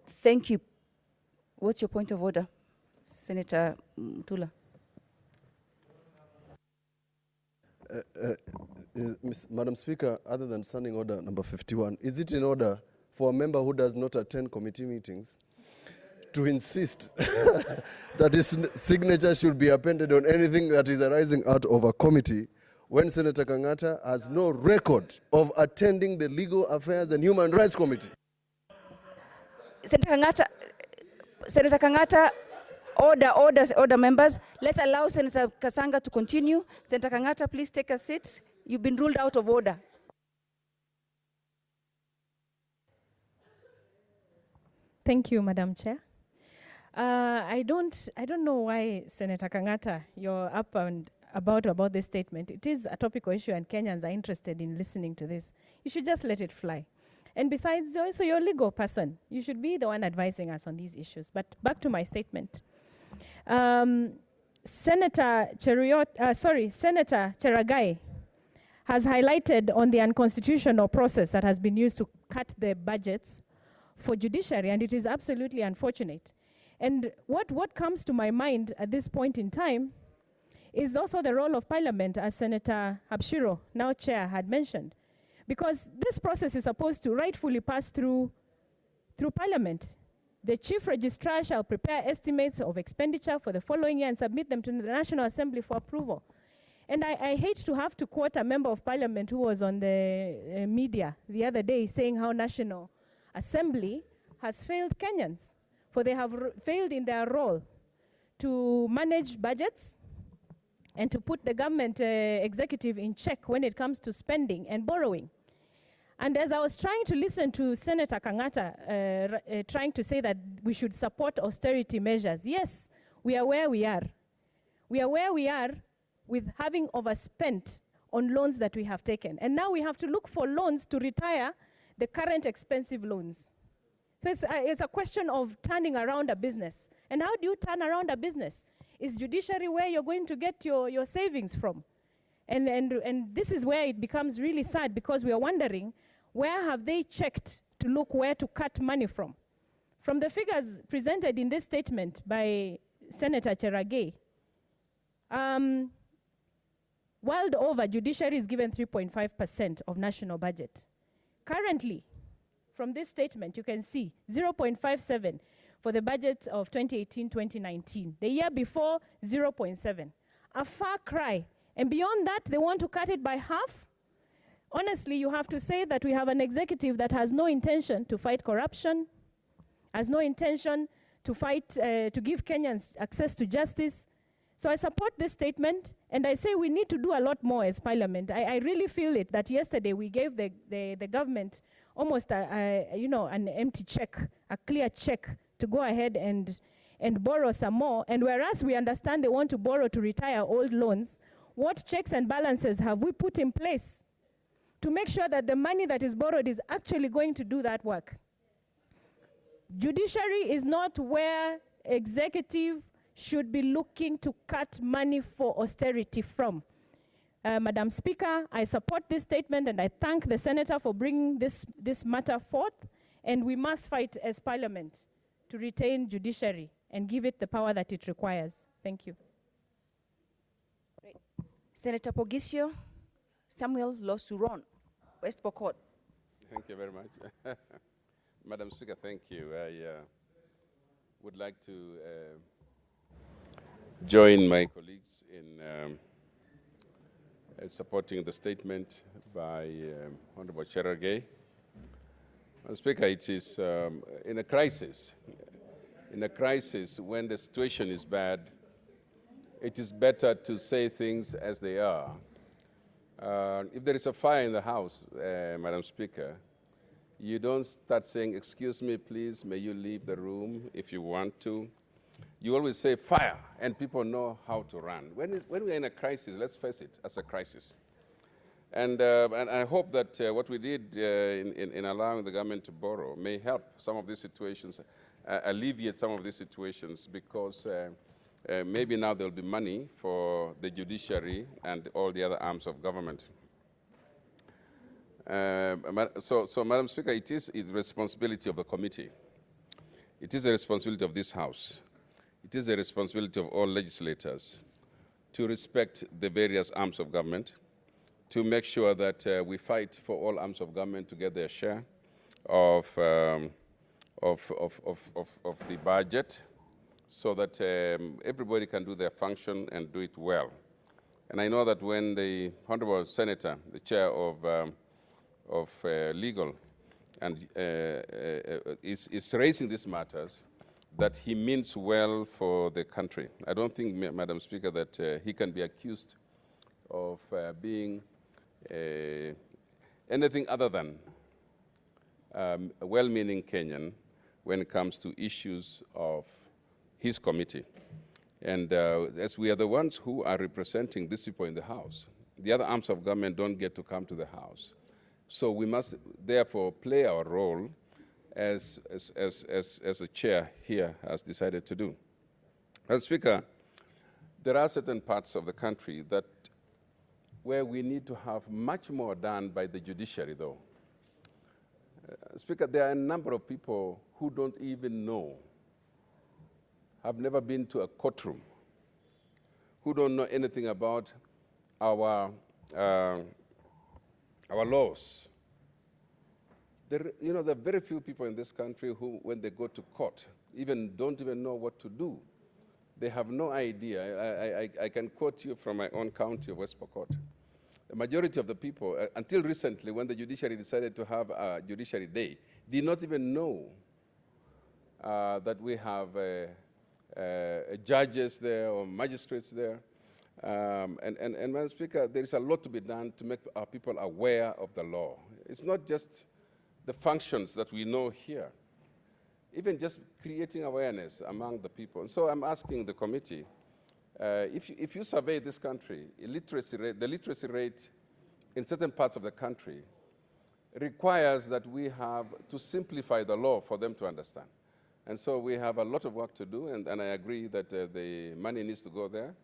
Thank you. What's your point of order, Senator Mutula? Madam Speaker, other than standing order number 51, is it in order for a member who does not attend committee meetings to insist that his signature should be appended on anything that is arising out of a committee, when Senator Kangata has no record of attending the Legal Affairs and Human Rights Committee? Senator Kangata, order members. Let's allow Senator Kasanga to continue. Senator Kangata, please take a seat. You've been ruled out of order. Thank you, Madam Chair. I don't know why, Senator Kangata, you're up and about this statement. It is a topical issue and Kenyans are interested in listening to this. You should just let it fly. And besides, also you're a legal person. You should be the one advising us on these issues. But back to my statement. Senator Cheragai has highlighted on the unconstitutional process that has been used to cut the budgets for judiciary, and it is absolutely unfortunate. And what comes to my mind at this point in time is also the role of Parliament, as Senator Habshiro, now chair, had mentioned. Because this process is supposed to rightfully pass through Parliament. The Chief Registrar shall prepare estimates of expenditure for the following year and submit them to the National Assembly for approval. And I hate to have to quote a member of Parliament who was on the media the other day saying how National Assembly has failed Kenyans, for they have failed in their role to manage budgets and to put the government executive in check when it comes to spending and borrowing. And as I was trying to listen to Senator Kangata trying to say that we should support austerity measures, yes, we are where we are. We are where we are with having overspent on loans that we have taken. And now we have to look for loans to retire the current expensive loans. So it's a question of turning around a business. And how do you turn around a business? Is judiciary where you're going to get your savings from? And this is where it becomes really sad, because we are wondering, where have they checked to look where to cut money from? From the figures presented in this statement by Senator Cheragai, world over, judiciary is given 3.5% of national budget. Currently, from this statement, you can see 0.57 for the budget of 2018-2019. The year before, 0.7. A far cry. And beyond that, they want to cut it by half? Honestly, you have to say that we have an executive that has no intention to fight corruption, has no intention to fight, to give Kenyans access to justice. So I support this statement, and I say we need to do a lot more as Parliament. I really feel it that yesterday we gave the government almost an empty check, a clear check to go ahead and borrow some more. And whereas we understand they want to borrow to retire old loans, what checks and balances have we put in place to make sure that the money that is borrowed is actually going to do that work? Judiciary is not where executive should be looking to cut money for austerity from. Madam Speaker, I support this statement and I thank the Senator for bringing this matter forth, and we must fight as Parliament to retain judiciary and give it the power that it requires. Thank you. Great. Senator Pogisio, Samuel Losuron, West Pokot. Thank you very much. Madam Speaker, thank you. I would like to join my colleagues in supporting the statement by Honorable Cheragai. Madam Speaker, it is in a crisis, when the situation is bad, it is better to say things as they are. If there is a fire in the house, Madam Speaker, you don't start saying, excuse me, please, may you leave the room if you want to. You always say fire, and people know how to run. When we are in a crisis, let's face it as a crisis. And I hope that what we did in allowing the government to borrow may help some of these situations, alleviate some of these situations, because maybe now there will be money for the judiciary and all the other arms of government. So, Madam Speaker, it is the responsibility of the committee. It is the responsibility of this House. It is the responsibility of all legislators to respect the various arms of government, to make sure that we fight for all arms of government to get their share of the budget, so that everybody can do their function and do it well. And I know that when the Honorable Senator, the chair of legal, and is raising these matters, that he means well for the country. I don't think, Madam Speaker, that he can be accused of being anything other than a well-meaning Kenyan when it comes to issues of his committee. And as we are the ones who are representing these people in the House, the other arms of government don't get to come to the House. So we must therefore play our role as the chair here has decided to do. Madam Speaker, there are certain parts of the country where we need to have much more done by the judiciary, though. Speaker, there are a number of people who don't even know, have never been to a courtroom, who don't know anything about our laws. There are very few people in this country who, when they go to court, don't even know what to do. They have no idea. I can quote you from my own county of West Pokot. The majority of the people, until recently, when the judiciary decided to have a judiciary day, did not even know that we have judges there or magistrates there. And Madam Speaker, there is a lot to be done to make our people aware of the law. It's not just the functions that we know here, even just creating awareness among the people. And so I'm asking the committee, if you survey this country, the literacy rate in certain parts of the country requires that we have to simplify the law for them to understand. And so we have a lot of work to do, and I agree that the money needs to go there.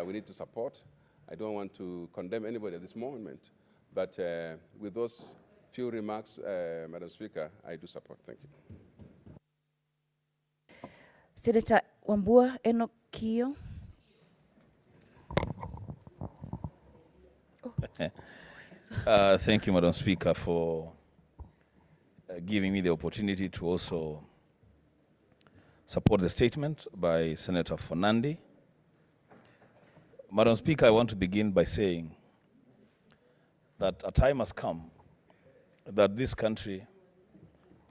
We need to support. I don't want to condemn anybody at this moment, but with those few remarks, Madam Speaker, I do support. Thank you. Senator Wambua Enoch Kio. Thank you, Madam Speaker, for giving me the opportunity to also support the statement by Senator Fernandi. Madam Speaker, I want to begin by saying that a time has come that this country,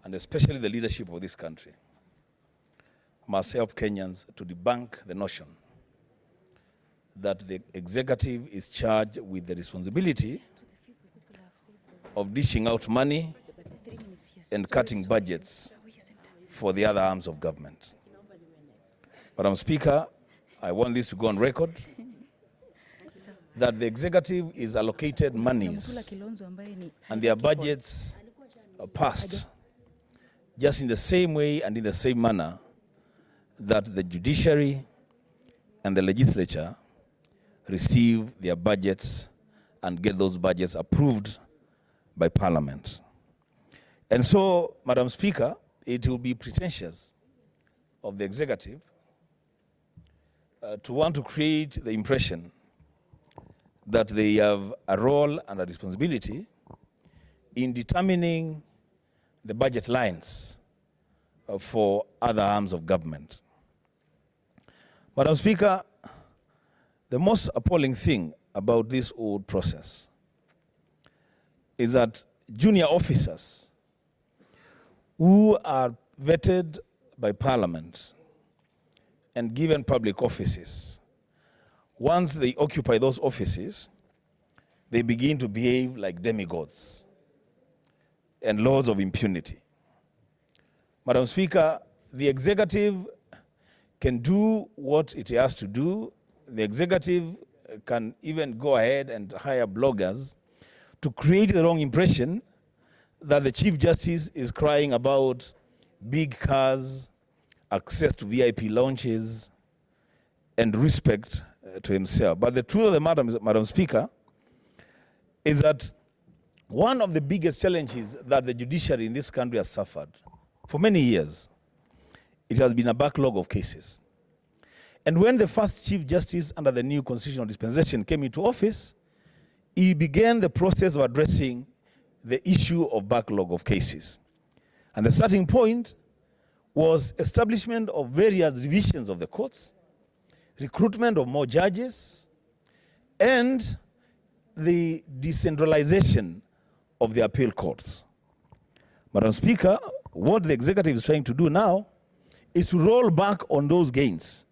and especially the leadership of this country, must help Kenyans to debunk the notion that the executive is charged with the responsibility of dishing out money and cutting budgets for the other arms of government. Madam Speaker, I want this to go on record that the executive is allocated monies and their budgets are passed just in the same way and in the same manner that the judiciary and the legislature receive their budgets and get those budgets approved by Parliament. And so, Madam Speaker, it will be pretentious of the executive to want to create the impression that they have a role and a responsibility in determining the budget lines for other arms of government. Madam Speaker, the most appalling thing about this whole process is that junior officers who are vetted by Parliament and given public offices, once they occupy those offices, they begin to behave like demigods and laws of impunity. Madam Speaker, the executive can do what it has to do. The executive can even go ahead and hire bloggers to create the wrong impression that the Chief Justice is crying about big cars, access to VIP lounges, and respect to himself. But the truth of the matter, Madam Speaker, is that one of the biggest challenges that the judiciary in this country has suffered for many years, it has been a backlog of cases. And when the first Chief Justice under the new constitutional dispensation came into office, he began the process of addressing the issue of backlog of cases. And the starting point was establishment of various divisions of the courts, recruitment of more judges, and the decentralization of the appeal courts. Madam Speaker, what the executive is trying to do now is to roll back on those gains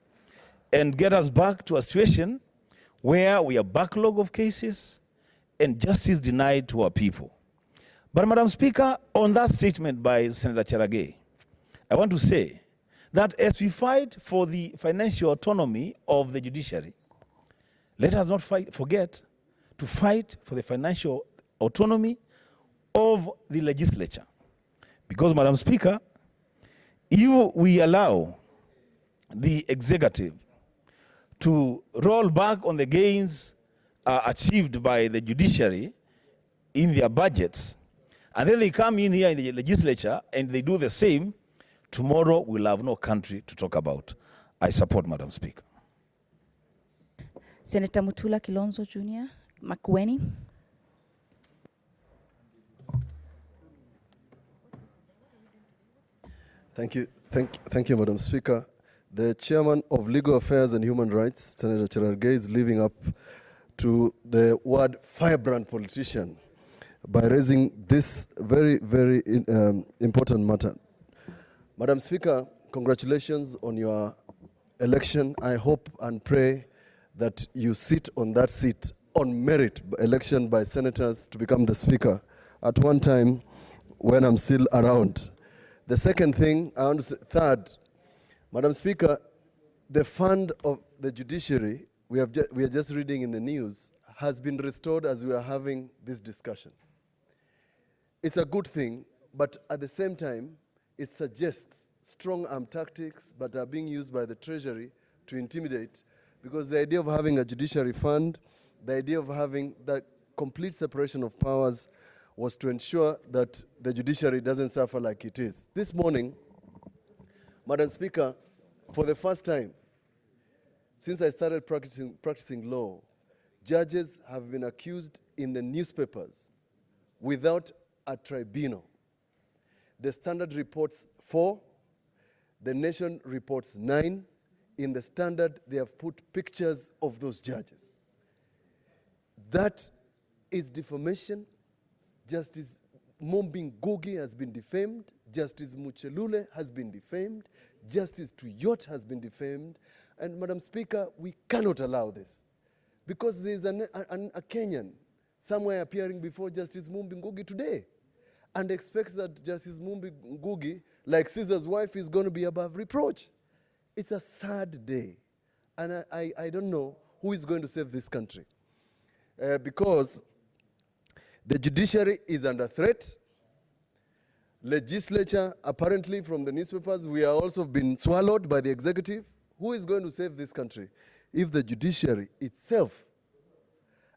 and get us back to a situation where we have backlog of cases and justice denied to our people. But Madam Speaker, on that statement by Senator Cherargei, I want to say that as we fight for the financial autonomy of the judiciary, let us not forget to fight for the financial autonomy of the legislature. Because, Madam Speaker, if we allow the executive to roll back on the gains achieved by the judiciary in their budgets, and then they come in here in the legislature and they do the same, tomorrow we'll have no country to talk about. I support, Madam Speaker. Senator Mutula Kilonzo Jr., Makueni. Thank you, Madam Speaker. The Chairman of Legal Affairs and Human Rights, Senator Cherargei, is living up to the word firebrand politician by raising this very, very important matter. Madam Speaker, congratulations on your election. I hope and pray that you sit on that seat on merit, election by senators to become the Speaker at one time when I'm still around. The second thing, I want to say, third, Madam Speaker, the fund of the judiciary, we are just reading in the news, has been restored as we are having this discussion. It's a good thing, but at the same time, it suggests strong arm tactics that are being used by the Treasury to intimidate, because the idea of having a judiciary fund, the idea of having that complete separation of powers was to ensure that the judiciary doesn't suffer like it is. This morning, Madam Speaker, for the first time since I started practicing law, judges have been accused in the newspapers without a tribunal. The Standard reports 4, the Nation reports 9. In the Standard, they have put pictures of those judges. That is defamation. Justice Mombing Ngugi has been defamed. Justice Muchelule has been defamed. Justice Tuyot has been defamed. And Madam Speaker, we cannot allow this, because there is a Kenyan somewhere appearing before Justice Mombing Ngugi today and expects that Justice Mombing Ngugi, like Caesar's wife, is going to be above reproach. It's a sad day, and I don't know who is going to save this country, because the judiciary is under threat. Legislature, apparently from the newspapers, we are also been swallowed by the executive. Who is going to save this country if the judiciary itself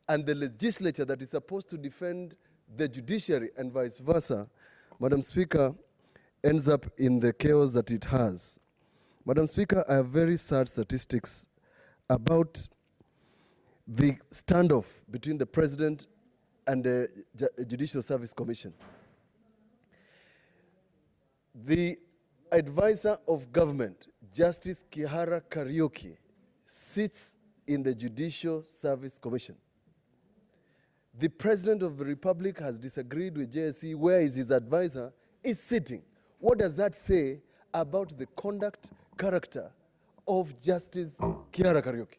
and the legislature that is supposed to defend the judiciary and vice versa, Madam Speaker, ends up in the chaos that it has? Madam Speaker, I have very sad statistics about the standoff between the President and the Judicial Service Commission. The advisor of government, Justice Kihara Kariuki, sits in the Judicial Service Commission. The President of the Republic has disagreed with JSC, where is his advisor, is sitting. What does that say about the conduct, character of Justice Kihara Kariuki,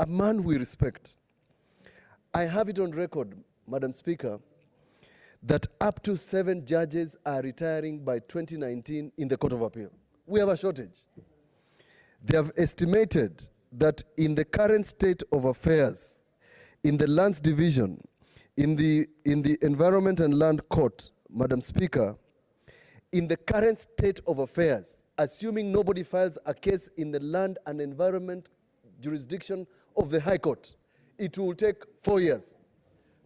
a man we respect? I have it on record, Madam Speaker, that up to 7 judges are retiring by 2019 in the Court of Appeal. We have a shortage. They have estimated that in the current state of affairs, in the Lands Division, in the Environment and Land Court, Madam Speaker, in the current state of affairs, assuming nobody files a case in the Land and Environment jurisdiction of the High Court, it will take 4 years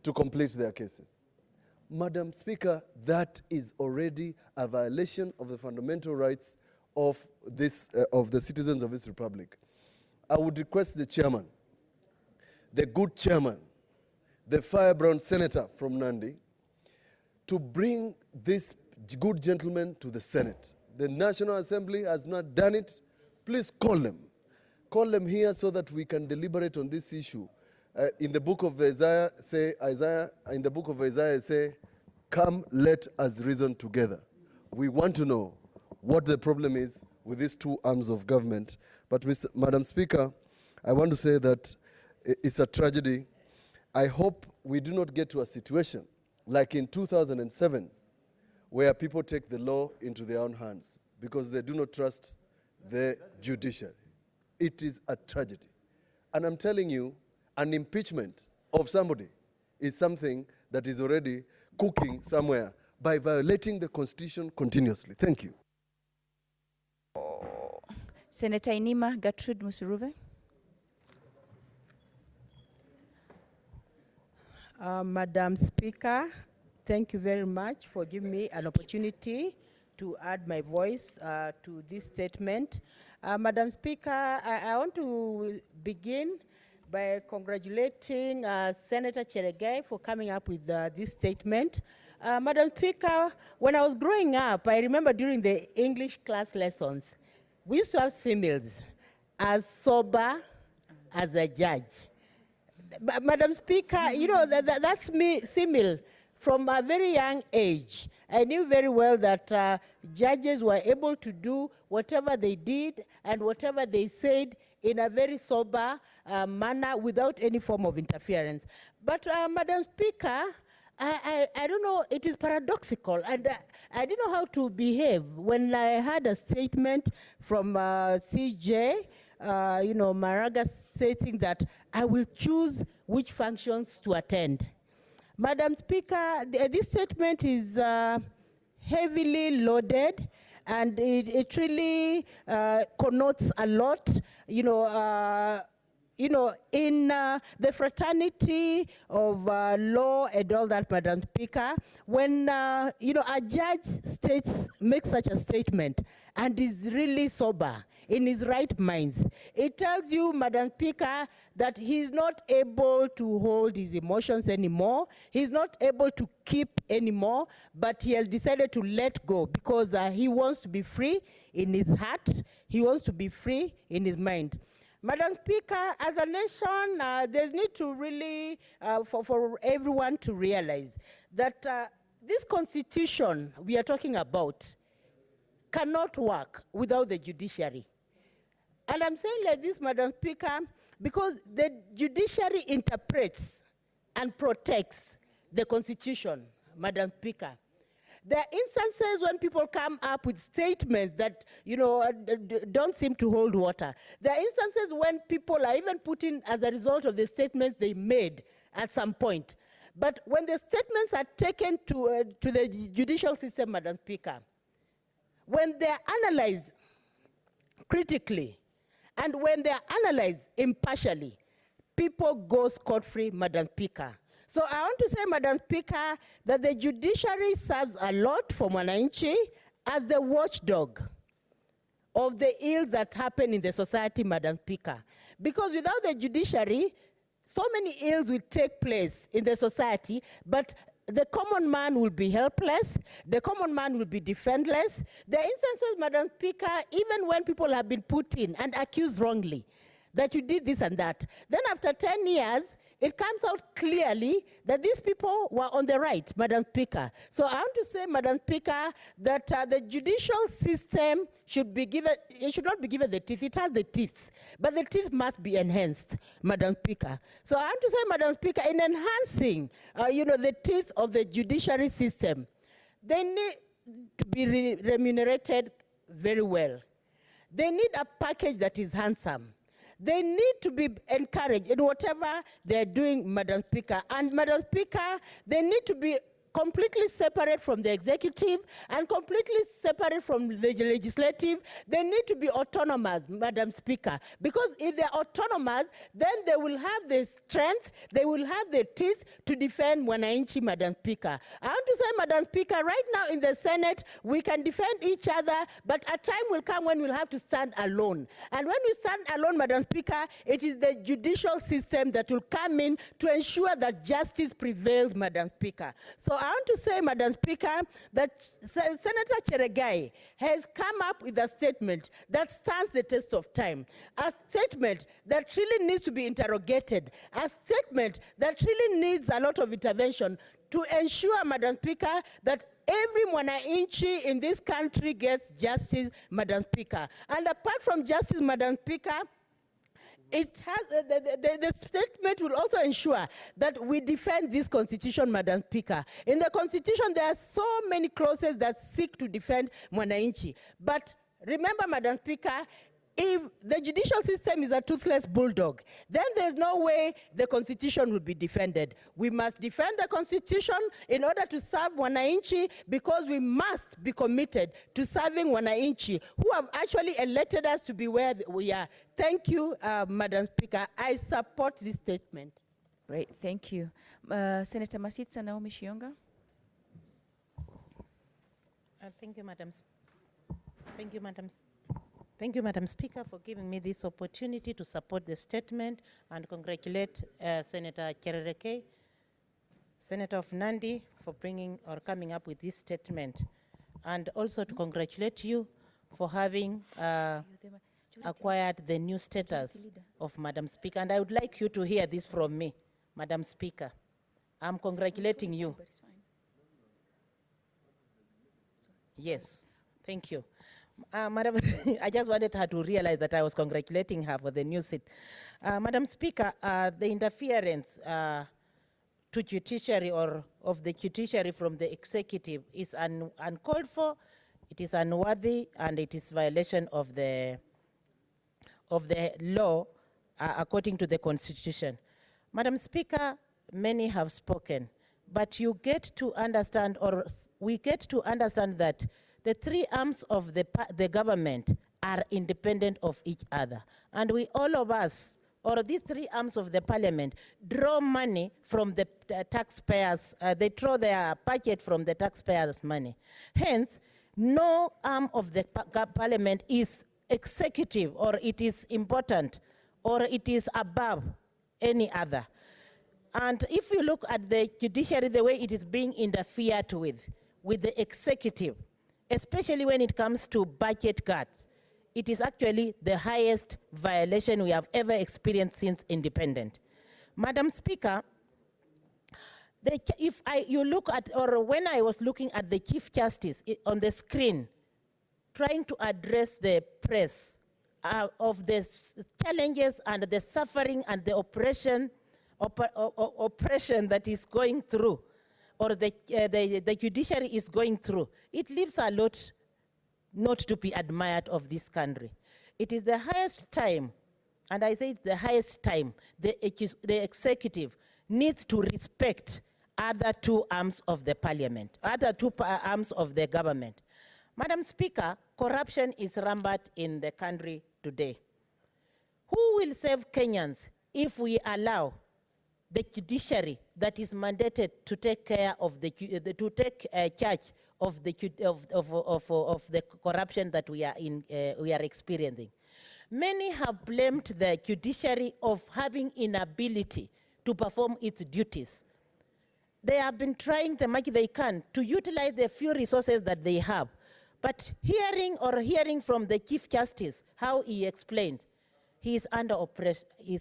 to complete their cases. Madam Speaker, that is already a violation of the fundamental rights of the citizens of this republic. I would request the chairman, the good chairman, the firebrand senator from Nandi, to bring this good gentleman to the Senate. The National Assembly has not done it. Please call them. Call them here so that we can deliberate on this issue. In the book of Isaiah, say, come, let us reason together. We want to know what the problem is with these 2 arms of government. But Madam Speaker, I want to say that it's a tragedy. I hope we do not get to a situation like in 2007, where people take the law into their own hands because they do not trust the judiciary. It is a tragedy. And I'm telling you, an impeachment of somebody is something that is already cooking somewhere by violating the Constitution continuously. Thank you. Senator Inima Gertrude Musuruve. Madam Speaker, thank you very much for giving me an opportunity to add my voice to this statement. Madam Speaker, I want to begin by congratulating Senator Cheregai for coming up with this statement. Madam Speaker, when I was growing up, I remember during the English class lessons, we used to have similes, as sober as a judge. Madam Speaker, you know, that's me, simile. From a very young age, I knew very well that judges were able to do whatever they did and whatever they said in a very sober manner without any form of interference. But Madam Speaker, I don't know, it is paradoxical, and I didn't know how to behave when I had a statement from CJ, you know, Maraga, stating that I will choose which functions to attend. Madam Speaker, this statement is heavily loaded, and it really connotes a lot, you know, in the fraternity of law and all that, Madam Speaker, when, you know, a judge makes such a statement and is really sober, in his right minds, it tells you, Madam Speaker, that he's not able to hold his emotions anymore, he's not able to keep anymore, but he has decided to let go because he wants to be free in his heart, he wants to be free in his mind. Madam Speaker, as a nation, there's need to really, for everyone to realize that this constitution we are talking about cannot work without the judiciary. And I'm saying like this, Madam Speaker, because the judiciary interprets and protects the Constitution, Madam Speaker. There are instances when people come up with statements that, you know, don't seem to hold water. There are instances when people are even put in as a result of the statements they made at some point. But when the statements are taken to the judicial system, Madam Speaker, when they're analyzed critically, and when they're analyzed impartially, people go scot-free, Madam Speaker. So I want to say, Madam Speaker, that the judiciary serves a lot for Mwananchi as the watchdog of the ills that happen in the society, Madam Speaker. Because without the judiciary, so many ills will take place in the society, but the common man will be helpless, the common man will be defenseless. There are instances, Madam Speaker, even when people have been put in and accused wrongly, that you did this and that. Then after 10 years, it comes out clearly that these people were on the right, Madam Speaker. So I want to say, Madam Speaker, that the judicial system should be given, it should not be given the teeth, it has the teeth, but the teeth must be enhanced, Madam Speaker. So I want to say, Madam Speaker, in enhancing, you know, the teeth of the judiciary system, they need to be remunerated very well. They need a package that is handsome. They need to be encouraged in whatever they're doing, Madam Speaker. And Madam Speaker, they need to be completely separate from the executive and completely separate from the legislative. They need to be autonomous, Madam Speaker, because if they're autonomous, then they will have the strength, they will have the teeth to defend Mwananchi, Madam Speaker. I want to say, Madam Speaker, right now in the Senate, we can defend each other, but a time will come when we'll have to stand alone. And when we stand alone, Madam Speaker, it is the judicial system that will come in to ensure that justice prevails, Madam Speaker. So I want to say, Madam Speaker, that Senator Cheregai has come up with a statement that stands the test of time, a statement that really needs to be interrogated, a statement that really needs a lot of intervention to ensure, Madam Speaker, that every Mwananchi in this country gets justice, Madam Speaker. And apart from justice, Madam Speaker, it has, the statement will also ensure that we defend this constitution, Madam Speaker. In the constitution, there are so many clauses that seek to defend Mwananchi. But Remember, Madam Speaker, if the judicial system is a toothless bulldog, then there's no way the Constitution will be defended. We must defend the Constitution in order to serve wananchi, because we must be committed to serving wananchi who have actually elected us to be where we are. Thank you, Madam Speaker. I support this statement. Great, thank you. Senator Masitsa Naomi Shionga. Thank you, Madam. Thank you, Madam. Thank you, Madam Speaker, for giving me this opportunity to support the statement and congratulate Senator Cherereke, Senator of Nandi, for bringing or coming up with this statement, and also to congratulate you for having acquired the new status of Madam Speaker. And I would like you to hear this from me, Madam Speaker. I'm congratulating you. Yes, thank you. Madam, I just wanted her to realize that I was congratulating her for the new seat. Madam Speaker, the interference to judiciary or of the judiciary from the executive is uncalled for, it is unworthy, and it is violation of the law according to the Constitution. Madam Speaker, many have spoken, but you get to understand, or we get to understand, that the three arms of the government are independent of each other. And we, all of us, or these three arms of the parliament, draw money from the taxpayers. They draw their budget from the taxpayers' money. Hence, no arm of the parliament is executive, or it is important, or it is above any other. And if you look at the judiciary, the way it is being interfered with the executive, especially when it comes to budget cuts, it is actually the highest violation we have ever experienced since independence. Madam Speaker, you look at, or when I was looking at the Chief Justice on the screen, trying to address the press of the challenges and the suffering and the oppression that is going through, or the judiciary is going through, it leaves a lot not to be admired of this country. It is the highest time, and I say it's the highest time, the executive needs to respect other two arms of the parliament, other two arms of the government. Madam Speaker, corruption is rampant in the country today. Who will save Kenyans if we allow the judiciary that is mandated to take care of charge of the corruption that we are experiencing? Many have blamed the judiciary of having inability to perform its duties. They have been trying the much they can to utilize the few resources that they have. But hearing from the Chief Justice how he explained, he is oppressed, he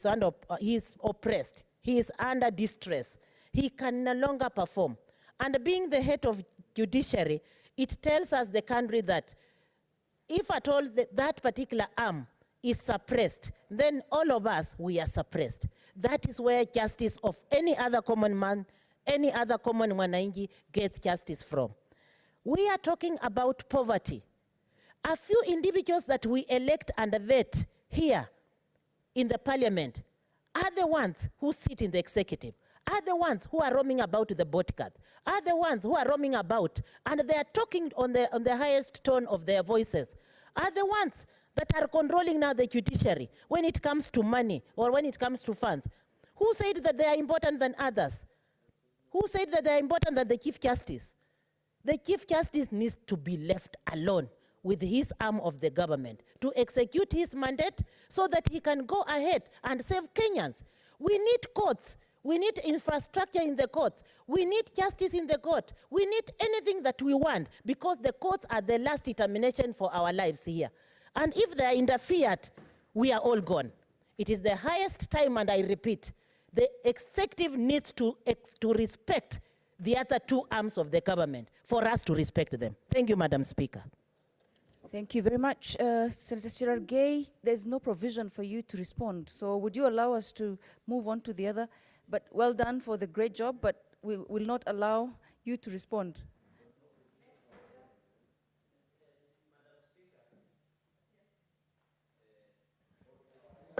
is under distress, he can no longer perform. And being the head of judiciary, it tells us, the country, that if at all that particular arm is suppressed, then all of us, we are suppressed. That is where justice of any other common man, any other common mwananchi gets justice from. We are talking about poverty. A few individuals that we elect and vet here in the parliament are the ones who sit in the executive, are the ones who are roaming about the bodyguard, are the ones who are roaming about, and they are talking on the highest tone of their voices, are the ones that are controlling now the judiciary when it comes to money or when it comes to funds. Who said that they are important than others? Who said that they are important than the Chief Justice? The Chief Justice needs to be left alone with his arm of the government to execute his mandate so that he can go ahead and save Kenyans. We need courts. We need infrastructure in the courts. We need justice in the court. We need anything that we want, because the courts are the last determination for our lives here. And if they are interfered, we are all gone. It is the highest time, and I repeat, the executive needs to respect the other two arms of the government for us to respect them. Thank you, Madam Speaker. Thank you very much. Senator Cherargei, there's no provision for you to respond. So would you allow us to move on to the other? But well done for the great job, but we will not allow you to respond.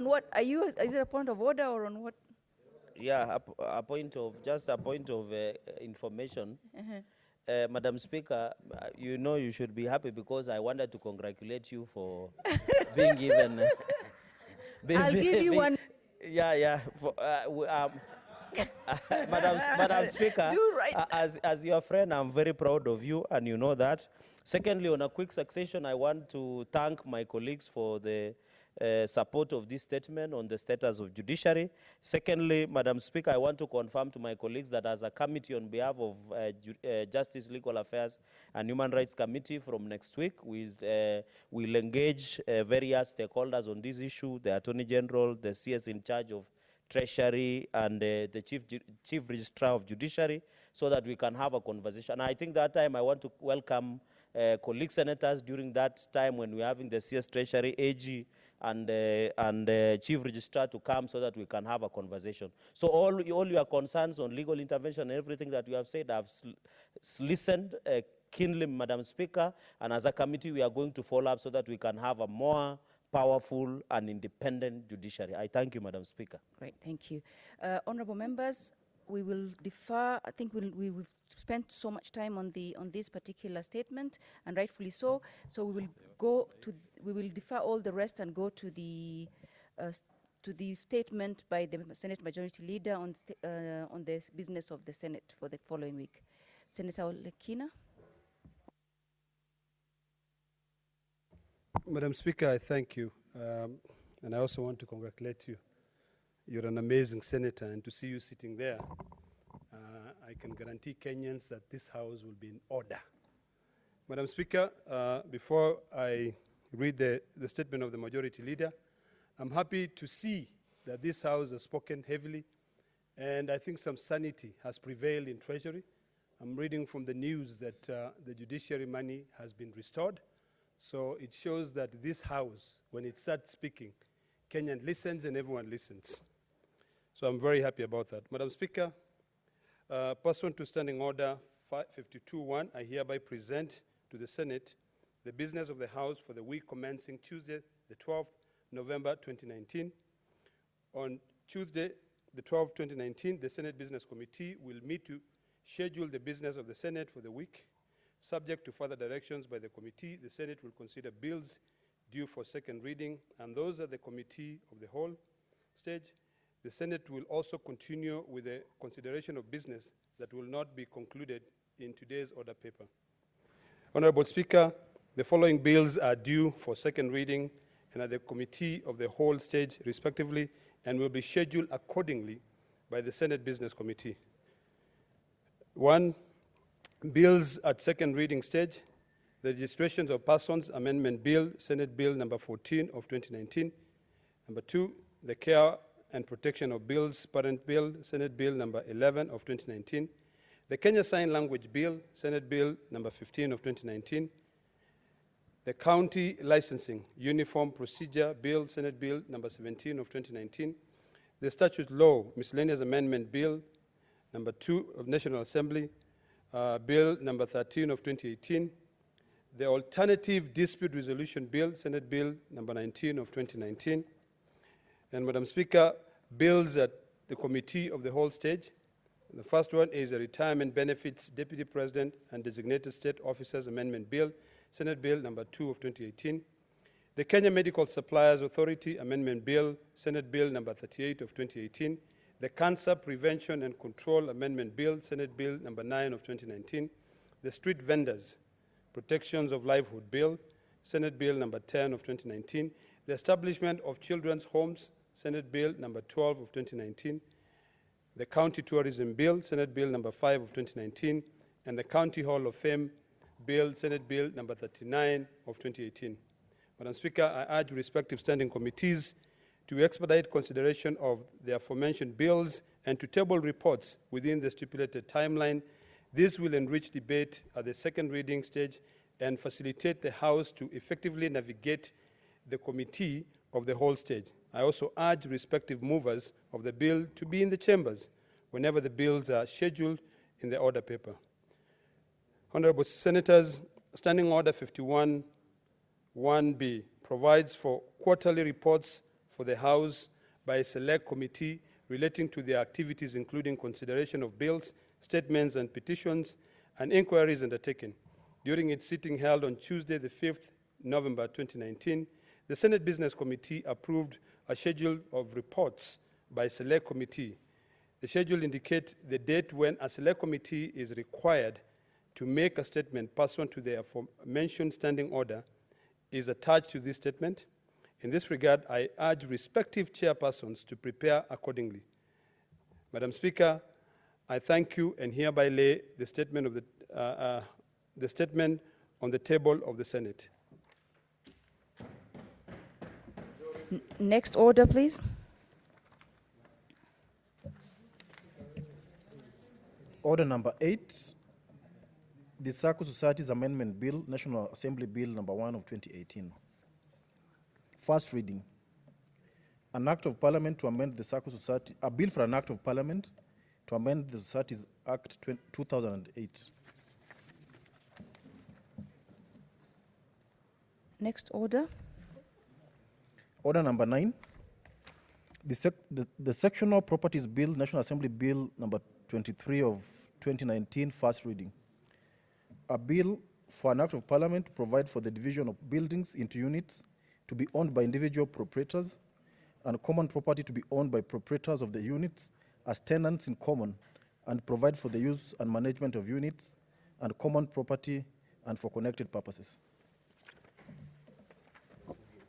what? Is it a point of order or on what? Yeah, just a point of information. Madam Speaker, you know you should be happy because I wanted to congratulate you for being given. I'll give you one. Yeah. Madam Speaker, Do right as your friend, I'm very proud of you, and you know that. Secondly, on a quick succession, I want to thank my colleagues for the support of this statement on the status of judiciary. Secondly, Madam Speaker, I want to confirm to my colleagues that as a committee on behalf of Justice, Legal Affairs and Human Rights Committee from next week, we'll engage various stakeholders on this issue, the Attorney General, the CS in charge of Treasury, and the Chief Registrar of Judiciary, so that we can have a conversation. I think that time I want to welcome colleague senators during that time when we're having the CS Treasury, AG, and Chief Registrar to come so that we can have a conversation. So all your concerns on legal intervention and everything that you have said, I've listened keenly, Madam Speaker, and as a committee we are going to follow up so that we can have a more powerful and independent judiciary. I thank you, Madam Speaker. Great, thank you. Honorable members, we will defer. I think we've spent so much time on this particular statement, and rightfully so. So we will defer all the rest and go to the statement by the Senate Majority Leader on the business of the Senate for the following week. Senator Lekina. Madam Speaker, I thank you. And I also want to congratulate you. You're an amazing senator, and to see you sitting there, I can guarantee Kenyans that this House will be in order. Madam Speaker, before I read the statement of the Majority Leader, I'm happy to see that this House has spoken heavily, and I think some sanity has prevailed in Treasury. I'm reading from the news that the judiciary money has been restored. So it shows that this House, when it starts speaking, Kenyan listens and everyone listens. So I'm very happy about that. Madam Speaker, pursuant to Standing Order 52.1, I hereby present to the Senate the business of the House for the week commencing Tuesday, the 12th November 2019. On Tuesday, the 12th, 2019, the Senate Business Committee will meet to schedule the business of the Senate for the week. Subject to further directions by the committee, the Senate will consider bills due for second reading, and those at the committee of the whole stage. The Senate will also continue with the consideration of business that will not be concluded in today's order paper. Honorable Speaker, the following bills are due for second reading and at the committee of the whole stage, respectively, and will be scheduled accordingly by the Senate Business Committee. 1. Bills at second reading stage: the Registrations of Persons Amendment Bill, Senate Bill number 14 of 2019. Number 2, the Care and Protection of Bills, Parent Bill, Senate Bill number 11 of 2019. The Kenya Sign Language Bill, Senate Bill number 15 of 2019. The County Licensing Uniform Procedure Bill, Senate Bill number 17 of 2019. The Statute Law Miscellaneous Amendment Bill number 2 of National Assembly, Bill number 13 of 2018. The Alternative Dispute Resolution Bill, Senate Bill number 19 of 2019. And Madam Speaker, bills at the committee of the whole stage. The first one is the Retirement Benefits Deputy President and Designated State Officers Amendment Bill, Senate Bill number 2 of 2018. The Kenya Medical Suppliers Authority Amendment Bill, Senate Bill number 38 of 2018. The Cancer Prevention and Control Amendment Bill, Senate Bill number 9 of 2019. The Street Vendors Protections of Livelihood Bill, Senate Bill number 10 of 2019. The Establishment of Children's Homes, Senate Bill number 12 of 2019. The County Tourism Bill, Senate Bill number 5 of 2019. And the County Hall of Fame Bill, Senate Bill number 39 of 2018. Madam Speaker, I urge respective standing committees to expedite consideration of the aforementioned bills and to table reports within the stipulated timeline. This will enrich debate at the second reading stage and facilitate the House to effectively navigate the committee of the whole stage. I also urge respective movers of the bill to be in the chambers whenever the bills are scheduled in the order paper. Honorable Senators, Standing Order 51(1)(b) provides for quarterly reports for the House by a select committee relating to their activities, including consideration of bills, statements, and petitions, and inquiries undertaken. During its sitting held on Tuesday, the 5th November 2019, the Senate Business Committee approved a schedule of reports by a select committee. The schedule indicates the date when a select committee is required to make a statement pursuant to the aforementioned standing order is attached to this statement. In this regard, I urge respective chairpersons to prepare accordingly. Madam Speaker, I thank you and hereby lay the statement of the statement on the table of the Senate. Next order, please. Order number 8, the Circle Societies Amendment Bill, National Assembly Bill number 1 of 2018. First reading. An act of parliament to amend the Circle Society, a bill for an act of parliament to amend the Societies Act 2008. Next order. Order number 9, the Sectional Properties Bill, National Assembly Bill number 23 of 2019, first reading. A bill for an act of parliament to provide for the division of buildings into units to be owned by individual proprietors and common property to be owned by proprietors of the units as tenants in common, and provide for the use and management of units and common property and for connected purposes.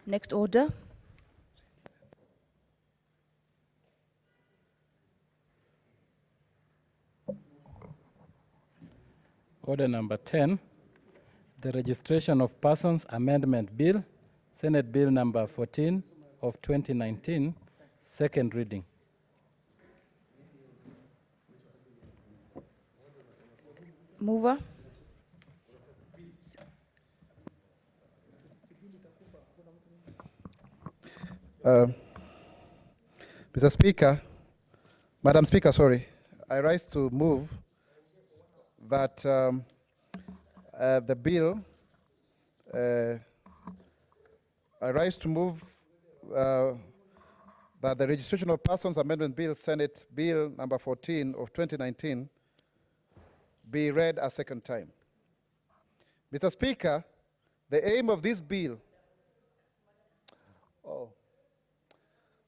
Next order. Order number 10, the Registration of Persons Amendment Bill, Senate Bill number 14 of 2019, second reading. Mover. Mr. Speaker, Madam Speaker, sorry, I rise to move that the bill, I rise to move that the Registration of Persons Amendment Bill, Senate Bill number 14 of 2019, be read a second time. Mr. Speaker, the aim of this bill,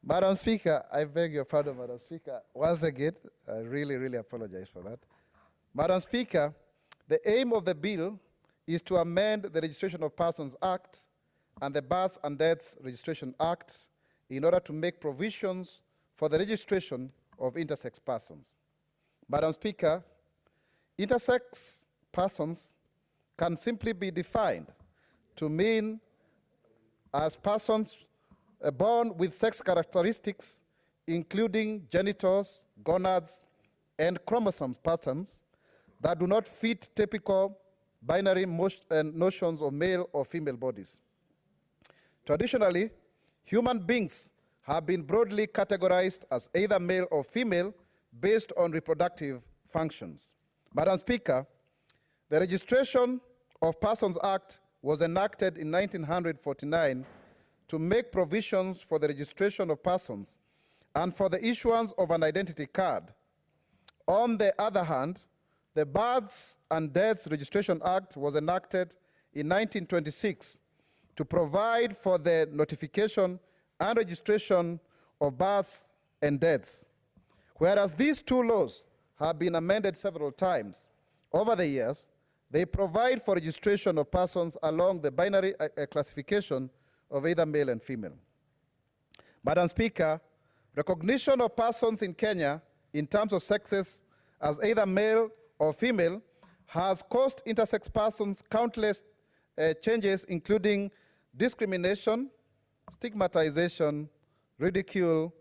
Madam Speaker, I beg your pardon, Madam Speaker. Once again, I really apologize for that. Madam Speaker, the aim of the bill is to amend the Registration of Persons Act and the Births and Deaths Registration Act in order to make provisions for the registration of intersex persons. Madam Speaker, intersex persons can simply be defined to mean as persons born with sex characteristics including genitals, gonads, and chromosomes patterns that do not fit typical binary notions of male or female bodies. Traditionally, human beings have been broadly categorized as either male or female based on reproductive functions. Madam Speaker, the Registration of Persons Act was enacted in 1949 to make provisions for the registration of persons and for the issuance of an identity card. On the other hand, the Births and Deaths Registration Act was enacted in 1926 to provide for the notification and registration of births and deaths. Whereas these two laws have been amended several times over the years, they provide for registration of persons along the binary classification of either male and female. Madam Speaker, recognition of persons in Kenya in terms of sexes as either male or female has caused intersex persons countless changes, including discrimination, stigmatization, ridicule,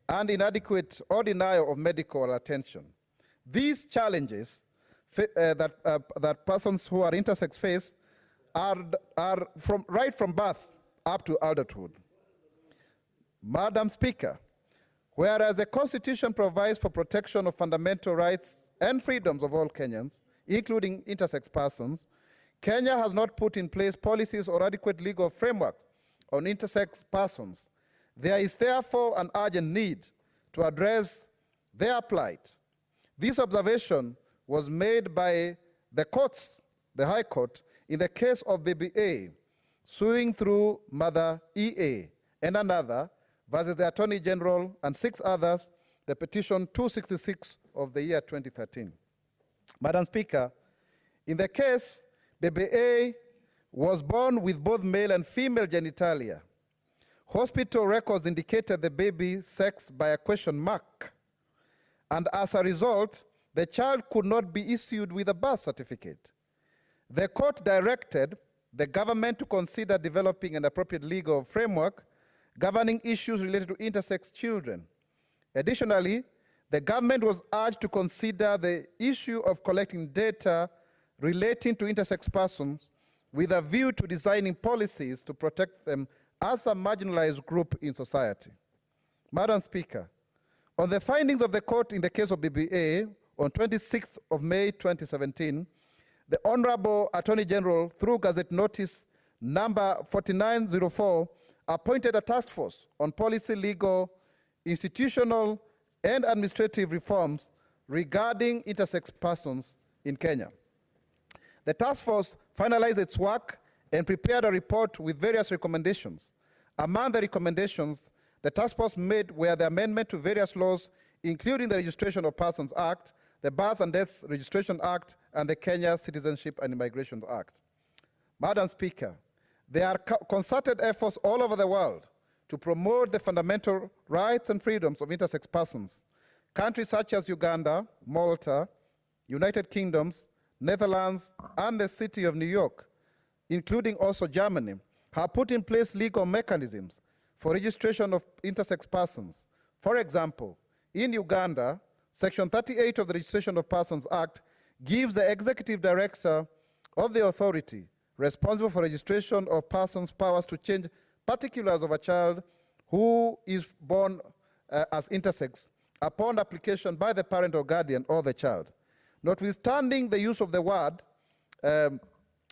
and inadequate or denial of medical attention. These challenges that persons who are intersex face are right from birth up to adulthood. Madam Speaker, whereas the Constitution provides for protection of fundamental rights and freedoms of all Kenyans, including intersex persons, Kenya has not put in place policies or adequate legal frameworks on intersex persons, There is therefore an urgent need to address their plight. This observation was made by the courts, the High Court, in the case of Baby A, suing through Mother EA and another versus the Attorney General and 6 others, the petition 266 of the year 2013. Madam Speaker, in the case, Baby A was born with both male and female genitalia. Hospital records indicated the baby's sex by a question mark, and as a result, the child could not be issued with a birth certificate. The court directed the government to consider developing an appropriate legal framework governing issues related to intersex children. Additionally, the government was urged to consider the issue of collecting data relating to intersex persons with a view to designing policies to protect them as a marginalized group in society. Madam Speaker, on the findings of the court in the case of BBA on 26th of May 2017, the Honorable Attorney General, through Gazette Notice number 4904, appointed a task force on policy, legal, institutional, and administrative reforms regarding intersex persons in Kenya. The task force finalized its work and prepared a report with various recommendations. Among the recommendations the task force made were the amendment to various laws, including the Registration of Persons Act, the Births and Deaths Registration Act, and the Kenya Citizenship and Immigration Act. Madam Speaker, there are concerted efforts all over the world to promote the fundamental rights and freedoms of intersex persons. Countries such as Uganda, Malta, United Kingdoms, Netherlands, and the city of New York, including also Germany, have put in place legal mechanisms for registration of intersex persons. For example, in Uganda, Section 38 of the Registration of Persons Act gives the executive director of the authority responsible for registration of persons powers to change particulars of a child who is born as intersex upon application by the parent or guardian of the child. Notwithstanding the use of the word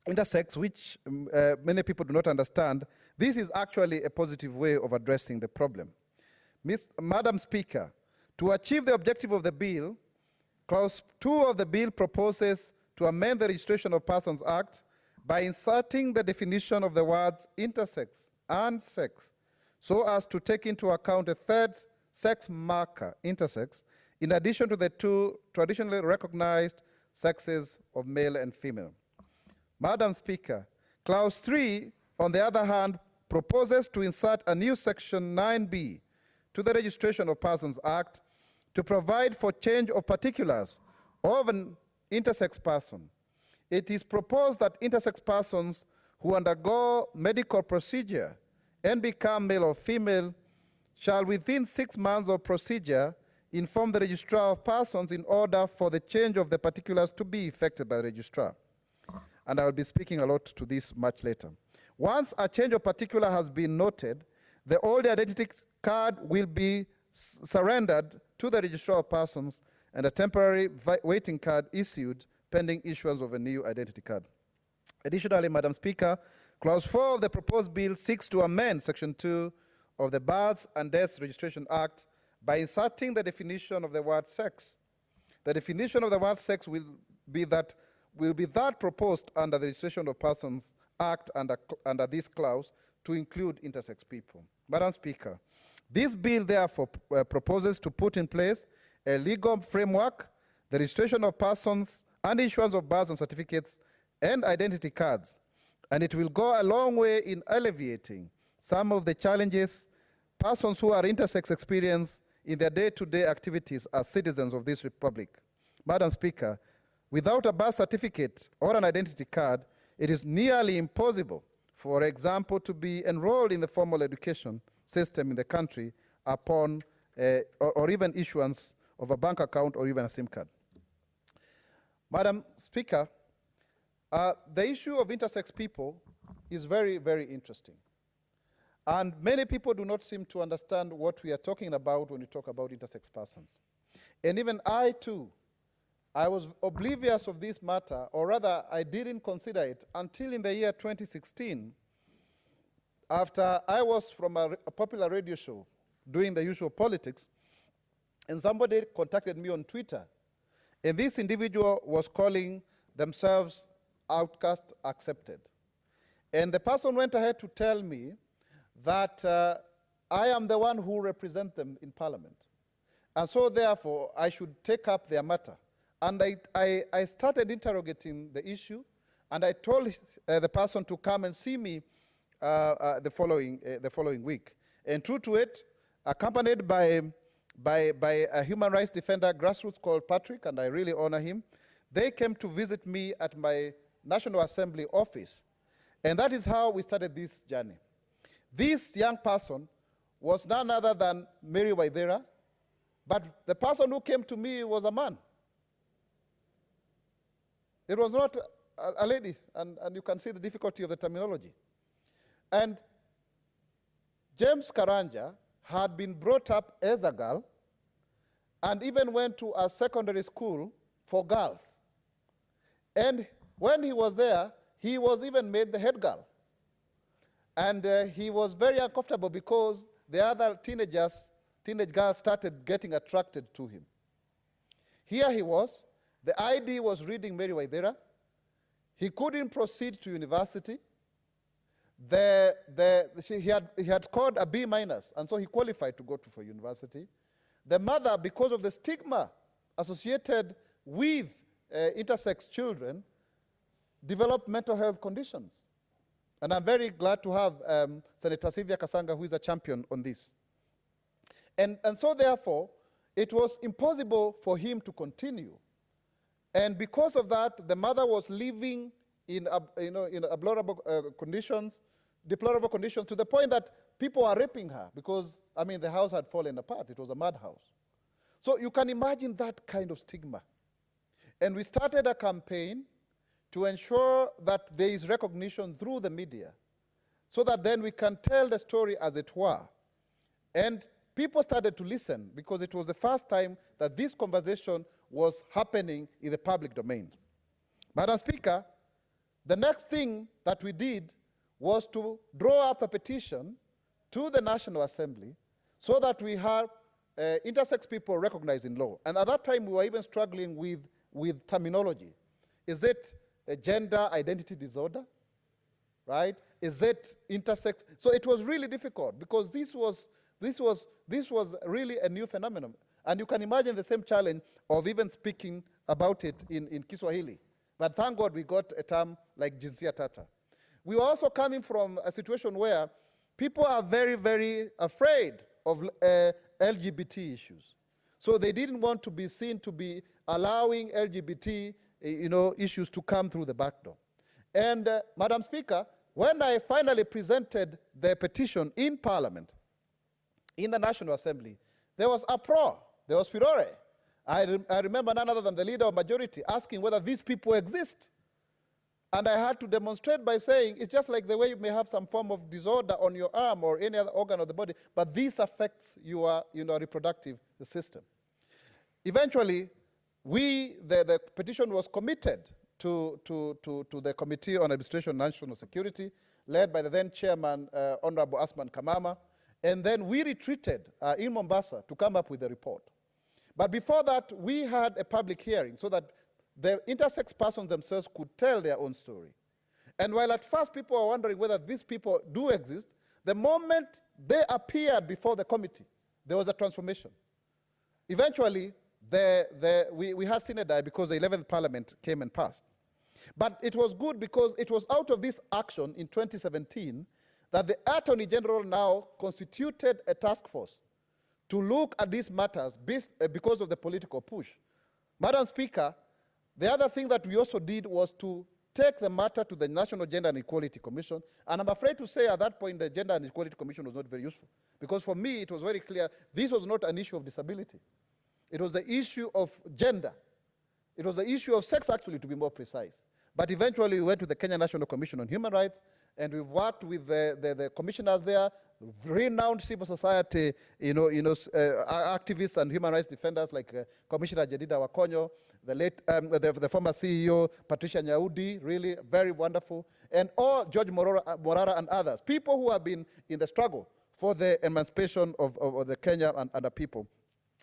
intersex, which many people do not understand, this is actually a positive way of addressing the problem. Madam Speaker, to achieve the objective of the bill, Clause 2 of the bill proposes to amend the Registration of Persons Act by inserting the definition of the words intersex and sex so as to take into account a third sex marker, intersex, in addition to the 2 traditionally recognized sexes of male and female. Madam Speaker, Clause 3, on the other hand, proposes to insert a new Section 9B to the Registration of Persons Act to provide for change of particulars of an intersex person. It is proposed that intersex persons who undergo medical procedure and become male or female shall within 6 months of procedure inform the registrar of persons in order for the change of the particulars to be effected by the registrar. And I will be speaking a lot to this much later. Once a change of particular has been noted, the old identity card will be surrendered to the registrar of persons and a temporary waiting card issued pending issuance of a new identity card. Additionally, Madam Speaker, Clause 4 of the proposed bill seeks to amend Section 2 of the Births and Deaths Registration Act by inserting the definition of the word sex. The definition of the word sex will be that proposed under the Registration of Persons Act under this clause to include intersex people. Madam Speaker, this bill therefore proposes to put in place a legal framework, the registration of persons and issuance of births and certificates and identity cards, and it will go a long way in alleviating some of the challenges persons who are intersex experience in their day-to-day activities as citizens of this republic. Madam Speaker, without a birth certificate or an identity card, it is nearly impossible, for example, to be enrolled in the formal education system in the country upon or even issuance of a bank account or even a SIM card. Madam Speaker, the issue of intersex people is very, very interesting. And many people do not seem to understand what we are talking about when we talk about intersex persons. And even I too, I was oblivious of this matter, or rather I didn't consider it until in the year 2016, after I was from a popular radio show doing the usual politics, and somebody contacted me on Twitter, and this individual was calling themselves outcast accepted. And the person went ahead to tell me that I am the one who represents them in Parliament. And so therefore, I should take up their matter. And I started interrogating the issue, and I told the person to come and see me the following week. And true to it, accompanied by a human rights defender, grassroots called Patrick, and I really honor him, they came to visit me at my National Assembly office. And that is how we started this journey. This young person was none other than Mary Waithera, but the person who came to me was a man. It was not a lady, and you can see the difficulty of the terminology. And James Karanja had been brought up as a girl and even went to a secondary school for girls. And when he was there, he was even made the head girl. And he was very uncomfortable because the other teenage girls started getting attracted to him. Here he was, the ID was reading Mary Waithera. He couldn't proceed to university. He had scored a B-, and so he qualified to go for university. The mother, because of the stigma associated with intersex children, developed mental health conditions. And I'm very glad to have Senator Sylvia Kasanga, who is a champion on this. And so therefore, it was impossible for him to continue. And because of that, the mother was living in deplorable conditions to the point that people are raping her because, I mean, the house had fallen apart. It was a madhouse. So you can imagine that kind of stigma. And we started a campaign to ensure that there is recognition through the media so that then we can tell the story as it were. And people started to listen because it was the first time that this conversation was happening in the public domain. Madam Speaker, the next thing that we did was to draw up a petition to the National Assembly so that we have intersex people recognized in law. And at that time, we were even struggling with terminology. Is it a gender identity disorder, right? Is it intersex? So it was really difficult because this was really a new phenomenon. And you can imagine the same challenge of even speaking about it in Kiswahili. But thank God we got a term like jinsia tata. We were also coming from a situation where people are very, very afraid of LGBT issues. So they didn't want to be seen to be allowing LGBT issues to come through the back door. And Madam Speaker, when I finally presented the petition in Parliament, in the National Assembly, there was uproar, there was furore. I remember none other than the leader of majority asking whether these people exist. And I had to demonstrate by saying, it's just like the way you may have some form of disorder on your arm or any other organ of the body, but this affects your reproductive system. Eventually, the petition was committed to the Committee on Administration and National Security, led by the then chairman, Honorable Asman Kamama, and then we retreated in Mombasa to come up with a report. But before that, we had a public hearing so that the intersex persons themselves could tell their own story. And while at first people were wondering whether these people do exist, the moment they appeared before the committee, there was a transformation. Eventually, we had synod because the 11th Parliament came and passed. But it was good because it was out of this action in 2017 that the Attorney General now constituted a task force to look at these matters because of the political push. Madam Speaker, the other thing that we also did was to take the matter to the National Gender and Equality Commission, and I'm afraid to say at that point the Gender and Equality Commission was not very useful, because for me it was very clear this was not an issue of disability. It was the issue of gender. It was the issue of sex, actually, to be more precise. But eventually we went to the Kenya National Commission on Human Rights, and we've worked with the commissioners there, renowned civil society activists and human rights defenders like Commissioner Jedida Wakonyo. the late, the former CEO, Patricia Nyaudi, really very wonderful, and all George Morara and others, people who have been in the struggle for the emancipation of the Kenya and the people,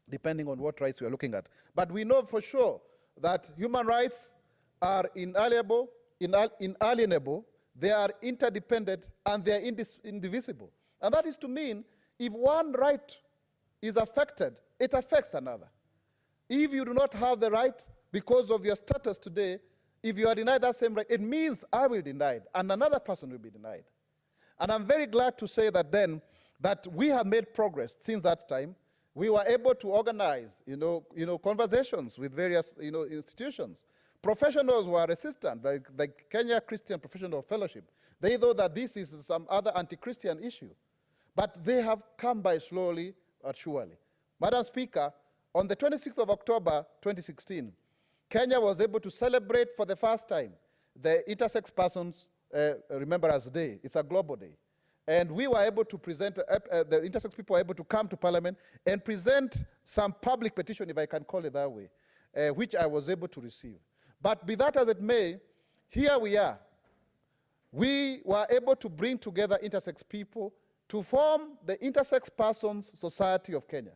depending on what rights we are looking at. But we know for sure that human rights are inalienable, they are interdependent, and they are indivisible. And that is to mean, if one right is affected, it affects another. If you do not have the right because of your status today, if you are denied that same right, it means I will be denied, and another person will be denied. And I'm very glad to say that then, that we have made progress since that time. We were able to organize, conversations with various, institutions. Professionals were resistant, like the Kenya Christian Professional Fellowship. They thought that this is some other anti-Christian issue. But they have come by slowly but surely. Madam Speaker, on the 26th of October 2016, Kenya was able to celebrate for the first time the Intersex Persons Remembrance Day. It's a global day. And we were able to present, the intersex people were able to come to Parliament and present some public petition, if I can call it that way, which I was able to receive. But be that as it may, here we are. We were able to bring together intersex people to form the Intersex Persons Society of Kenya,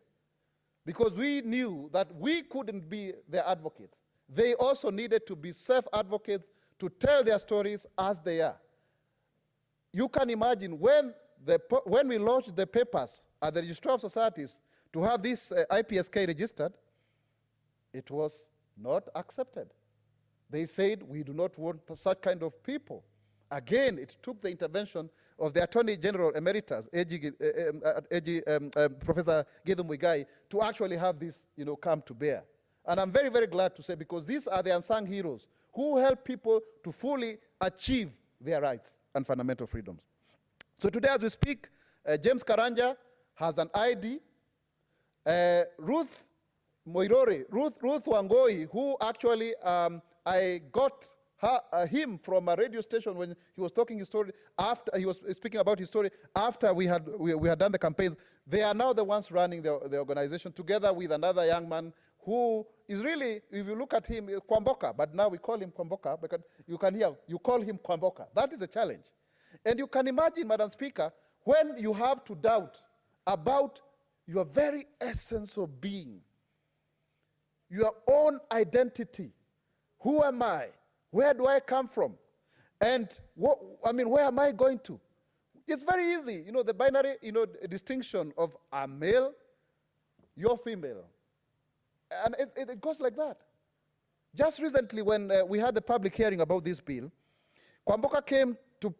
because we knew that we couldn't be their advocates. They also needed to be self-advocates to tell their stories as they are. You can imagine when we launched the papers at the Registrar of Societies to have this IPSK registered, it was not accepted. They said, we do not want such kind of people. Again, it took the intervention of the Attorney General Emeritus, Professor Githu Muigai, to actually have this come to bear. And I'm very, very glad to say, because these are the unsung heroes who help people to fully achieve their rights and fundamental freedoms. So today as we speak, James Karanja has an ID. Ruth Wangoi, who actually I got him from a radio station when he was talking his story, after he was speaking about his story, after we had done the campaigns. They are now the ones running the organization, together with another young man who is really, if you look at him, Kwamboka, but now we call him Kwamboka, because you can hear, you call him Kwamboka. That is a challenge. And you can imagine, Madam Speaker, when you have to doubt about your very essence of being, your own identity. Who am I? Where do I come from? And where am I going to? It's very easy. The binary, distinction of a male, you're female. And it goes like that. Just recently, when we had the public hearing about this bill, Kwamboka came to,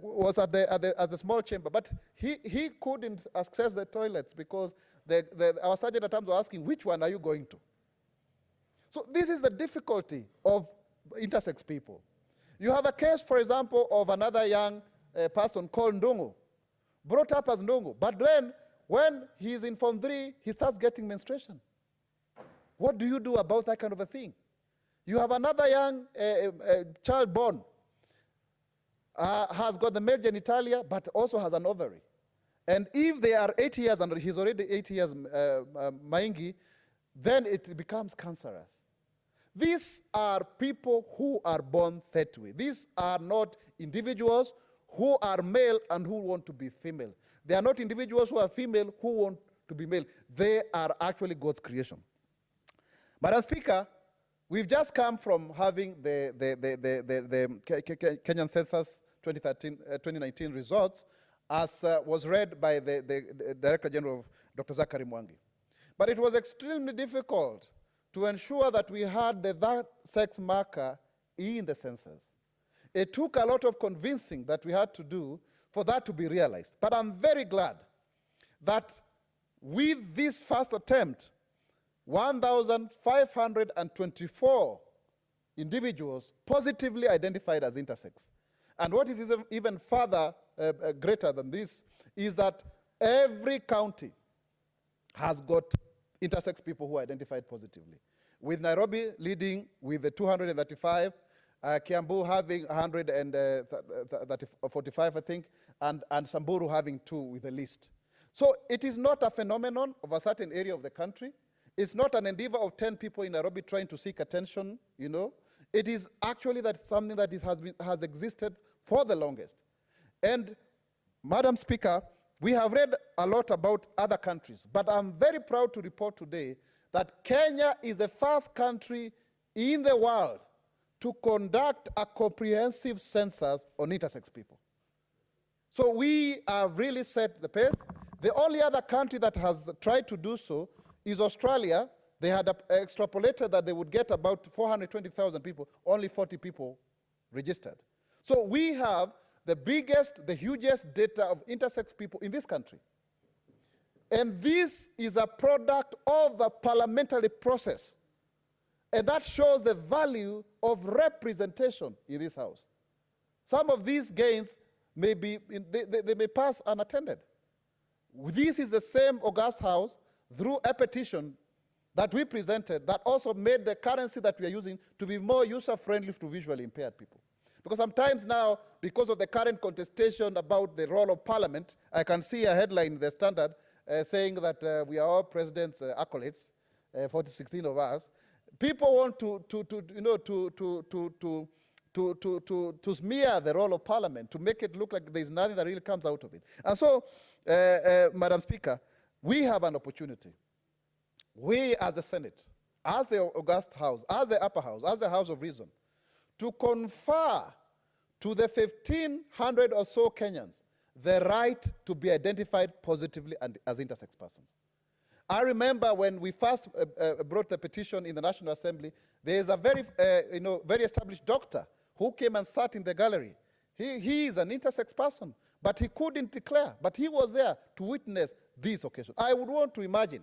was at the small chamber, but he couldn't access the toilets because our sergeant at arms were asking, which one are you going to? So this is the difficulty of intersex people. You have a case, for example, of another young person called Ndungu, brought up as Ndungu, but then when he's in Form 3, he starts getting menstruation. What do you do about that kind of a thing? You have another young child born, has got the male genitalia, but also has an ovary. And if they are 8 years, and he's already 8 years maingi, then it becomes cancerous. These are people who are born that way. These are not individuals who are male and who want to be female. They are not individuals who are female who want to be male. They are actually God's creation. Madam Speaker, we've just come from having the Kenyan Census 2019 results, as was read by the Director General of Dr. Zachary Mwangi. But it was extremely difficult to ensure that we had that sex marker in the census. It took a lot of convincing that we had to do for that to be realized. But I'm very glad that with this first attempt, 1,524 individuals positively identified as intersex. And what is even further greater than this is that every county has got intersex people who are identified positively, with Nairobi leading with the 235, Kiambu having 145, I think, and Samburu having 2 with the least. So it is not a phenomenon of a certain area of the country. It's not an endeavor of 10 people in Nairobi trying to seek attention, you know. It is actually that something that has existed for the longest. And Madam Speaker, we have read a lot about other countries, but I'm very proud to report today that Kenya is the first country in the world to conduct a comprehensive census on intersex people. So we have really set the pace. The only other country that has tried to do so is Australia. They had extrapolated that they would get about 420,000 people, only 40 people registered. So we have the biggest, the hugest data of intersex people in this country. And this is a product of the parliamentary process. And that shows the value of representation in this House. Some of these gains may be, they may pass unattended. This is the same august House, through a petition that we presented, that also made the currency that we are using to be more user-friendly to visually impaired people. Because sometimes now, because of the current contestation about the role of Parliament, I can see a headline in the Standard saying that we are all president's acolytes, 16 of us. People want to smear the role of Parliament, to make it look like there's nothing that really comes out of it. And so, Madam Speaker, we have an opportunity. We as the Senate, as the august House, as the upper house, as the House of Reason, to confer to the 1,500 or so Kenyans the right to be identified positively and as intersex persons. I remember when we first brought the petition in the National Assembly, there is a very, very established doctor who came and sat in the gallery. He is an intersex person, but he couldn't declare, but he was there to witness this occasion. I would want to imagine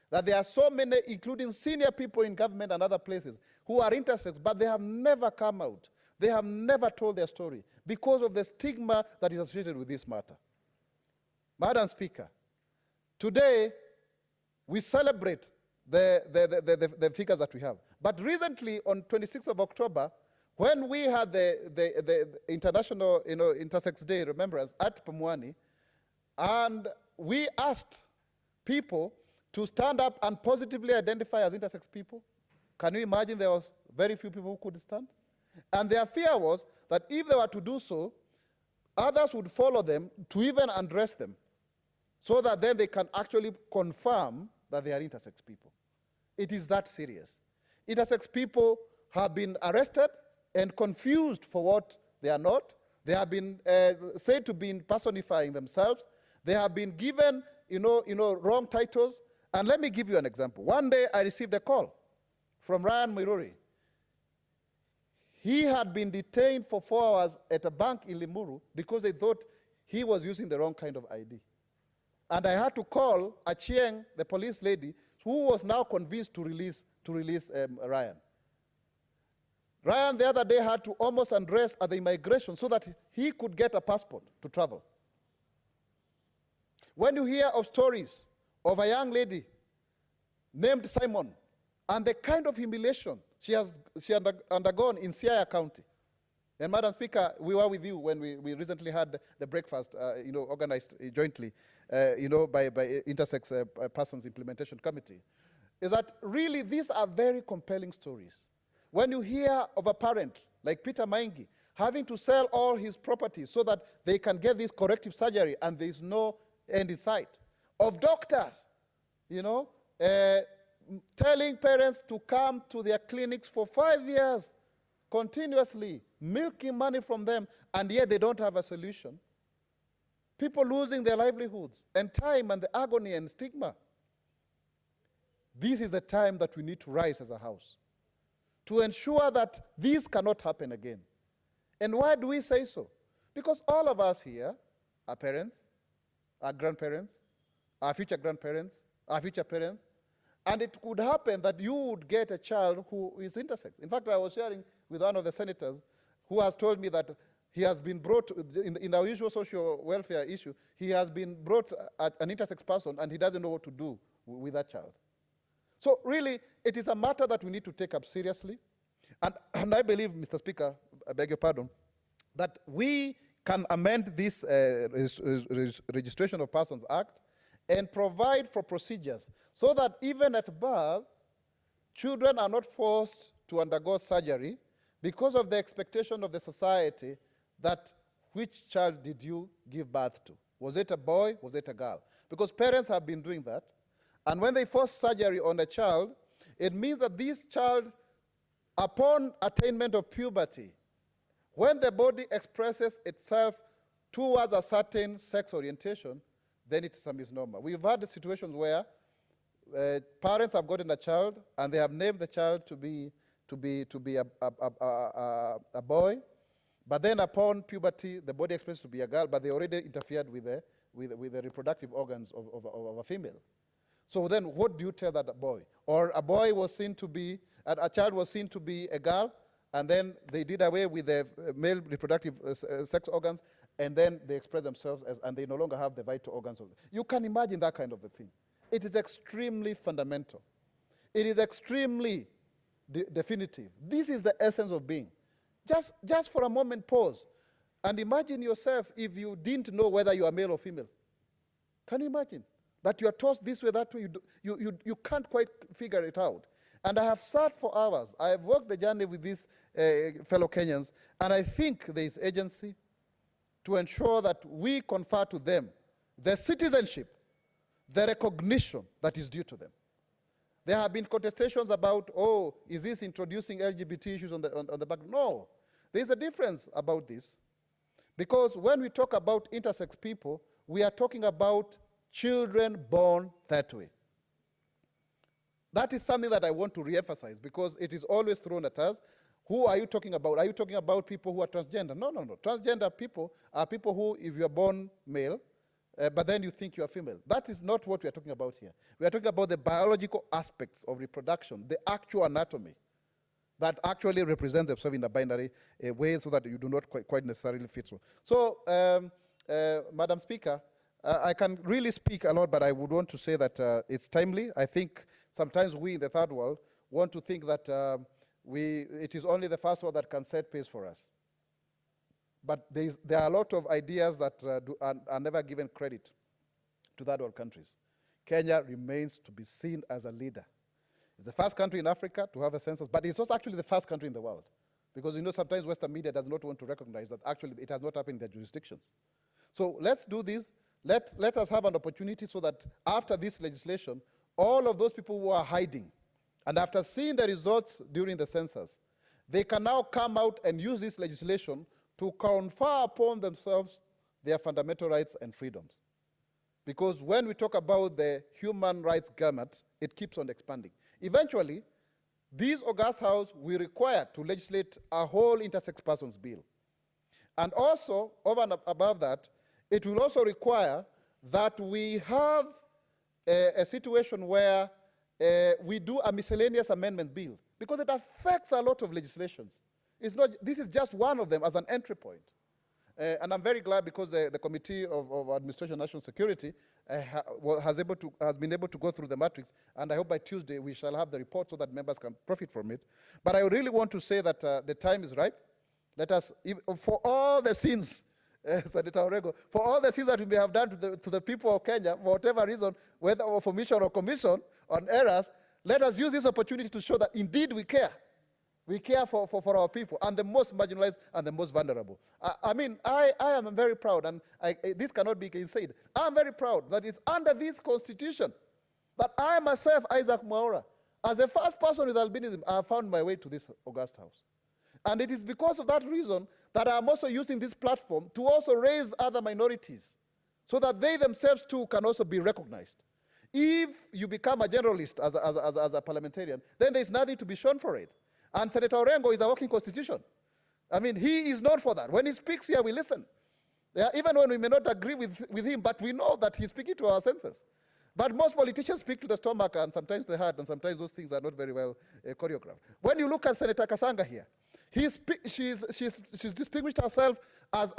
that there are so many, including senior people in government and other places, who are intersex, but they have never come out. They have never told their story because of the stigma that is associated with this matter. Madam Speaker, today we celebrate the figures that we have. But recently, on 26th of October, when we had the International Intersex Day Remembrance at Pumwani, and we asked people to stand up and positively identify as intersex people. Can you imagine there was very few people who could stand? And their fear was that if they were to do so, others would follow them to even undress them, so that then they can actually confirm that they are intersex people. It is that serious. Intersex people have been arrested and confused for what they are not. They have been said to be personifying themselves. They have been given wrong titles. And let me give you an example. One day I received a call from Ryan Miruri. He had been detained for 4 hours at a bank in Limuru because they thought he was using the wrong kind of ID. And I had to call Achieng, the police lady, who was now convinced to release Ryan. Ryan the other day had to almost undress at the immigration so that he could get a passport to travel. When you hear of stories of a young lady named Simon and the kind of humiliation she undergone in Siaya County. And Madam Speaker, we were with you when we recently had the breakfast, organized jointly, by Intersex Persons Implementation Committee. Is that really these are very compelling stories. When you hear of a parent like Peter Maingi having to sell all his properties so that they can get this corrective surgery and there is no end in sight. Of doctors, telling parents to come to their clinics for 5 years continuously, milking money from them, and yet they don't have a solution. People losing their livelihoods and time and the agony and stigma. This is a time that we need to rise as a house to ensure that this cannot happen again. And why do we say so? Because all of us here are parents, are grandparents, our future grandparents, our future parents, and it could happen that you would get a child who is intersex. In fact, I was sharing with one of the senators who has told me that he has been brought, in our usual social welfare issue, he has been brought an intersex person and he doesn't know what to do with that child. So really, it is a matter that we need to take up seriously. And I believe, Mr. Speaker, I beg your pardon, that we can amend this Registration of Persons Act and provide for procedures so that even at birth, children are not forced to undergo surgery because of the expectation of the society that which child did you give birth to? Was it a boy? Was it a girl? Because parents have been doing that. And when they force surgery on a child, it means that this child, upon attainment of puberty, when the body expresses itself towards a certain sex orientation, then it's a misnomer. We've had situations where parents have gotten a child and they have named the child to be a boy, but then upon puberty, the body expresses to be a girl, but they already interfered with the reproductive organs of a female. So then what do you tell that boy? Or a boy was seen to be, a child was seen to be a girl, and then they did away with the male reproductive sex organs, and then they express themselves as, and they no longer have the vital organs. You can imagine that kind of a thing. It is extremely fundamental. It is extremely definitive. This is the essence of being. Just for a moment, pause, and imagine yourself if you didn't know whether you are male or female. Can you imagine? That you are tossed this way, that way, you can't quite figure it out. And I have sat for hours. I have walked the journey with these fellow Kenyans, and I think there is agency to ensure that we confer to them the citizenship, the recognition that is due to them. There have been contestations about, oh, is this introducing LGBT issues on the back? No, there's a difference about this. Because when we talk about intersex people, we are talking about children born that way. That is something that I want to re-emphasize because it is always thrown at us. Who are you talking about? Are you talking about people who are transgender? No, no, no. Transgender people are people who, if you are born male, but then you think you are female. That is not what we are talking about here. We are talking about the biological aspects of reproduction, the actual anatomy that actually represents themselves in a binary way so that you do not quite necessarily fit through. So, Madam Speaker, I can really speak a lot, but I would want to say that it's timely. I think sometimes we in the third world want to think that it is only the first world that can set pace for us. But there are a lot of ideas that are never given credit to third world countries. Kenya remains to be seen as a leader. It's the first country in Africa to have a census, but it's also actually the first country in the world. Because you know sometimes Western media does not want to recognize that actually it has not happened in their jurisdictions. So let's do this. Let us have an opportunity so that after this legislation, all of those people who are hiding, and after seeing the results during the census, they can now come out and use this legislation to confer upon themselves their fundamental rights and freedoms. Because when we talk about the human rights gamut, it keeps on expanding. Eventually, this august house will require to legislate a whole intersex persons bill. And also, over and above that, it will also require that we have a situation where we do a miscellaneous amendment bill, because it affects a lot of legislations. It's not, this is just one of them as an entry point. And I'm very glad because the Committee of Administration and National Security has been able to go through the matrix, and I hope by Tuesday we shall have the report so that members can profit from it. But I really want to say that the time is ripe. Let us, for all the sins, Senator Orego, for all the things that we may have done to the people of Kenya, for whatever reason, whether of omission or commission on errors, let us use this opportunity to show that indeed we care. We care for our people, and the most marginalized and the most vulnerable. I mean, I am very proud, and this cannot be said. I'm very proud that it's under this constitution that I myself, Isaac Mwaura, as the first person with albinism, I found my way to this august house. And it is because of that reason that I'm also using this platform to also raise other minorities so that they themselves too can also be recognized. If you become a generalist as a parliamentarian, then there's nothing to be shown for it. And Senator Orengo is a working constitution. I mean, he is known for that. When he speaks here, we listen. Yeah, even when we may not agree with him, but we know that he's speaking to our senses. But most politicians speak to the stomach and sometimes the heart, and sometimes those things are not very well choreographed. When you look at Senator Kasanga here, she's distinguished herself as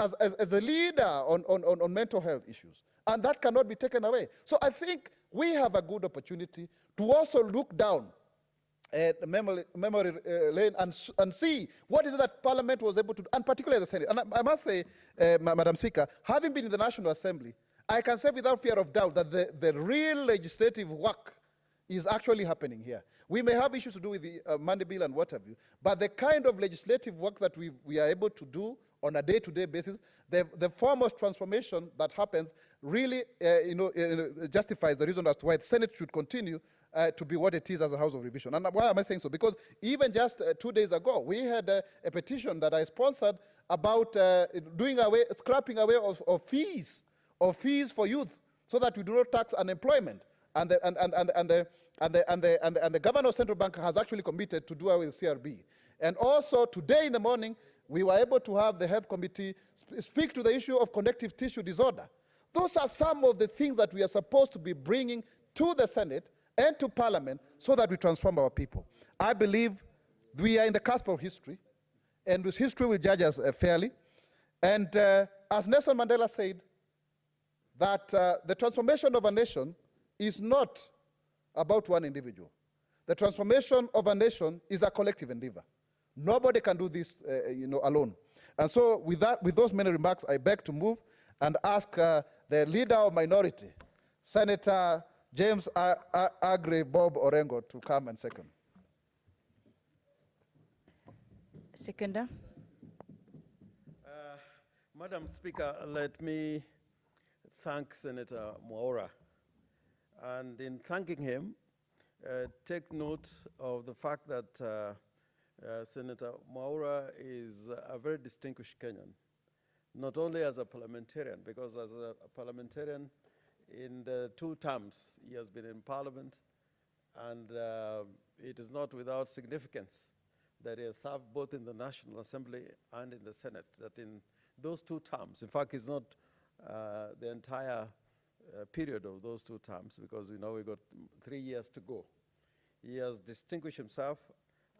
a leader on mental health issues, and that cannot be taken away. So I think we have a good opportunity to also look down at the memory lane and see what is it that Parliament was able to do, and particularly the Senate. And I must say, Madam Speaker, having been in the National Assembly, I can say without fear of doubt that the real legislative work is actually happening here. We may have issues to do with the money bill and what have you, but the kind of legislative work that we are able to do on a day-to-day basis, the foremost transformation that happens really justifies the reason as to why the Senate should continue to be what it is as a House of Revision. And why am I saying so? Because even just 2 days ago, we had a petition that I sponsored about scrapping away of fees for youth, so that we do not tax unemployment. And the governor of central bank has actually committed to do away with CRB. And also today in the morning, we were able to have the health committee speak to the issue of connective tissue disorder. Those are some of the things that we are supposed to be bringing to the Senate and to Parliament so that we transform our people. I believe we are in the cusp of history, and history will judge us fairly. And as Nelson Mandela said, that the transformation of a nation is not about one individual. The transformation of a nation is a collective endeavor. Nobody can do this alone. And so with those many remarks, I beg to move and ask the leader of minority, Senator James Agri Bob Orengo, to come and second. Seconder. Madam Speaker, let me thank Senator Mwaura. And in thanking him, take note of the fact that Senator Mwaura is a very distinguished Kenyan, not only as a parliamentarian, because as a parliamentarian in the 2 terms he has been in Parliament, and it is not without significance that he has served both in the National Assembly and in the Senate, that in those 2 terms, in fact, it's not the entire period of those 2 terms, because we got 3 years to go. He has distinguished himself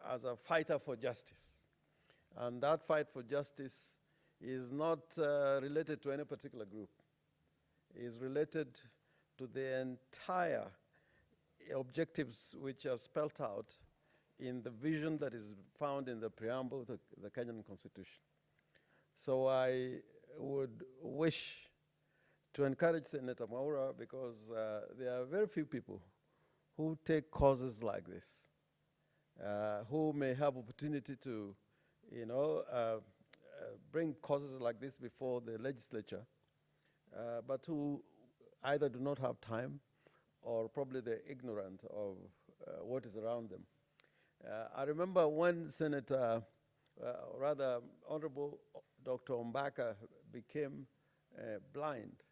as a fighter for justice. And that fight for justice is not related to any particular group. It is related to the entire objectives which are spelled out in the vision that is found in the preamble of the Kenyan Constitution. So I would wish to encourage Senator Mwaura, because there are very few people who take causes like this, who may have opportunity to, bring causes like this before the legislature, but who either do not have time or probably they're ignorant of what is around them. I remember when Honorable Dr. Mbaka became blind.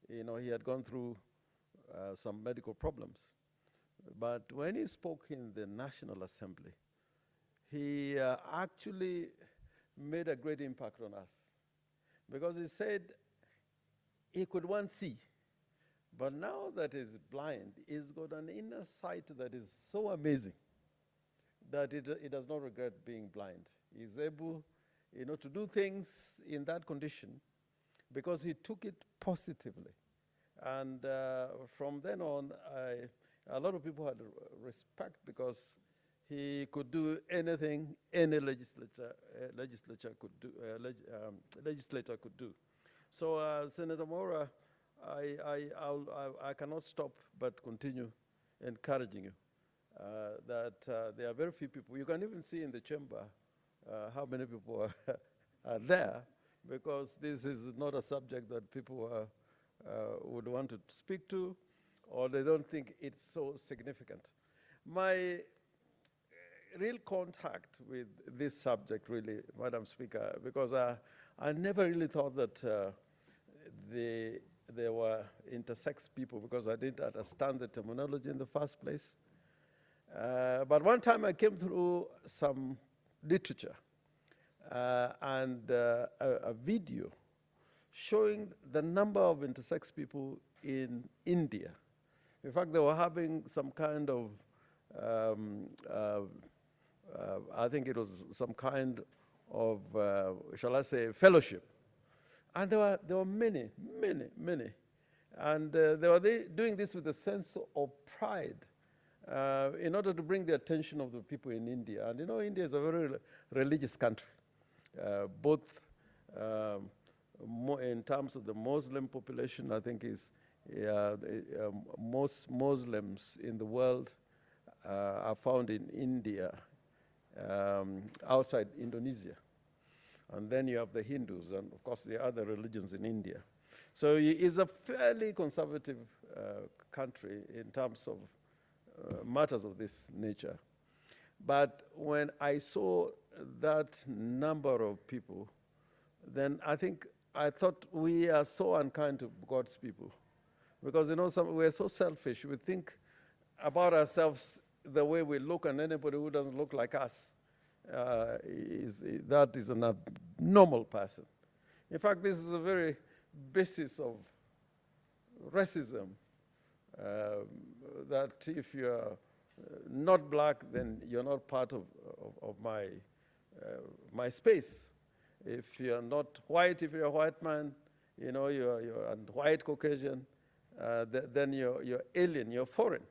He had gone through some medical problems. But when he spoke in the National Assembly, he actually made a great impact on us, because he said he could once see, but now that he's blind, he's got an inner sight that is so amazing that he does not regret being blind. He's able to do things in that condition because he took it positively. And from then on, a lot of people had respect, because he could do anything any legislator could do. So Senator Mwaura, I cannot stop but continue encouraging you that there are very few people. You can even see in the chamber how many people are there, because this is not a subject that people would want to speak to, or they don't think it's so significant. My real contact with this subject, really, Madam Speaker, because I never really thought that there were intersex people, because I didn't understand the terminology in the first place. But one time I came through some literature and a video showing the number of intersex people in India. In fact, they were having some kind of, I think it was some kind of, shall I say, fellowship. And there were many. And they were doing this with a sense of pride in order to bring the attention of the people in India. And India is a very religious country. Both in terms of the Muslim population, I think is most Muslims in the world are found in India, outside Indonesia. And then you have the Hindus and, of course, the other religions in India. So it's a fairly conservative country in terms of matters of this nature. But when I saw that number of people, then I thought we are so unkind to God's people. Because, we're so selfish. We think about ourselves the way we look, and anybody who doesn't look like us, that is an abnormal person. In fact, this is the very basis of racism, that if you're not black, then you're not part of my space. If you're not white, if you're a white man, you're a white Caucasian, then you're alien, you're foreign.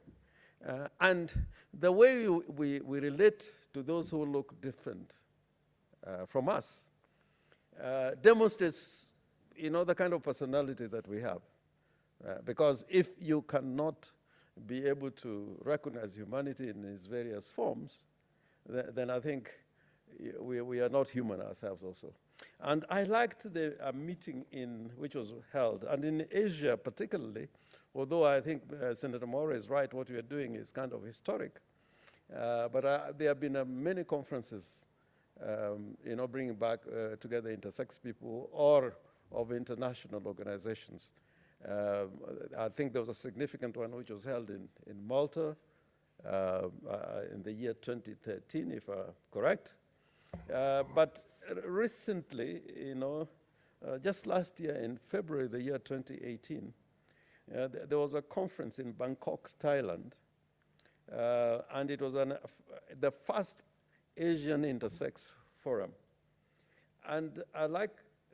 And the way we relate to those who look different from us demonstrates, the kind of personality that we have. Because if you cannot be able to recognize humanity in its various forms, then I think we are not human ourselves also. And I liked the meeting which was held, and in Asia particularly, although I think Senator Mora is right, what we are doing is kind of historic. But there have been many conferences, bringing back together intersex people or of international organizations. I think there was a significant one which was held in Malta in the year 2013, if I'm correct. But recently, just last year in February, the year 2018, there was a conference in Bangkok, Thailand, and it was the first Asian intersex forum. And I like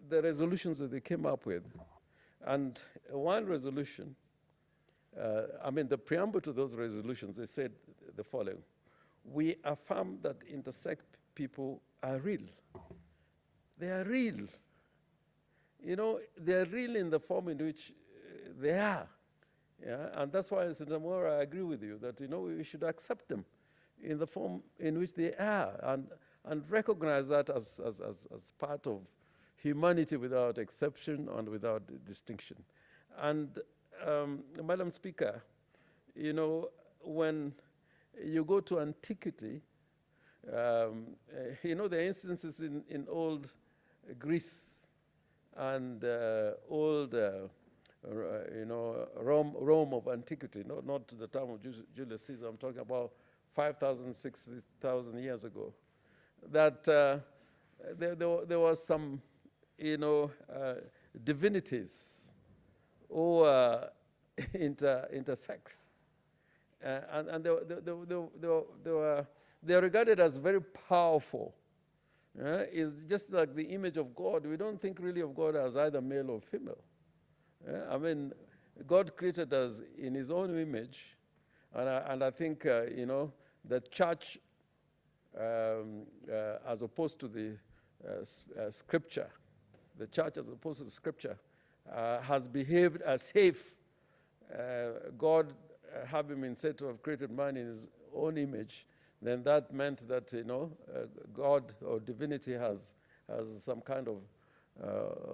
the resolutions that they came up with. And one resolution, the preamble to those resolutions, they said the following: we affirm that intersex people are real. They are real. They are real in the form in which they are. Yeah? And that's why, Senator Mora, I agree with you that, we should accept them in the form in which they are and recognize that as part of humanity without exception and without distinction. And, Madam Speaker, when you go to antiquity, there are instances in old Greece and old, Rome of antiquity, not to the time of Julius Caesar. I'm talking about 5,000, 6,000 years ago. That there was some, divinities who were intersex, and they are regarded as very powerful. It's just like the image of God. We don't think really of God as either male or female. God created us in His own image, and I think the church, as opposed to the Scripture, the church as opposed to the Scripture, has behaved as if God, having been said to have created man in His own image, then that meant that God or divinity has some kind of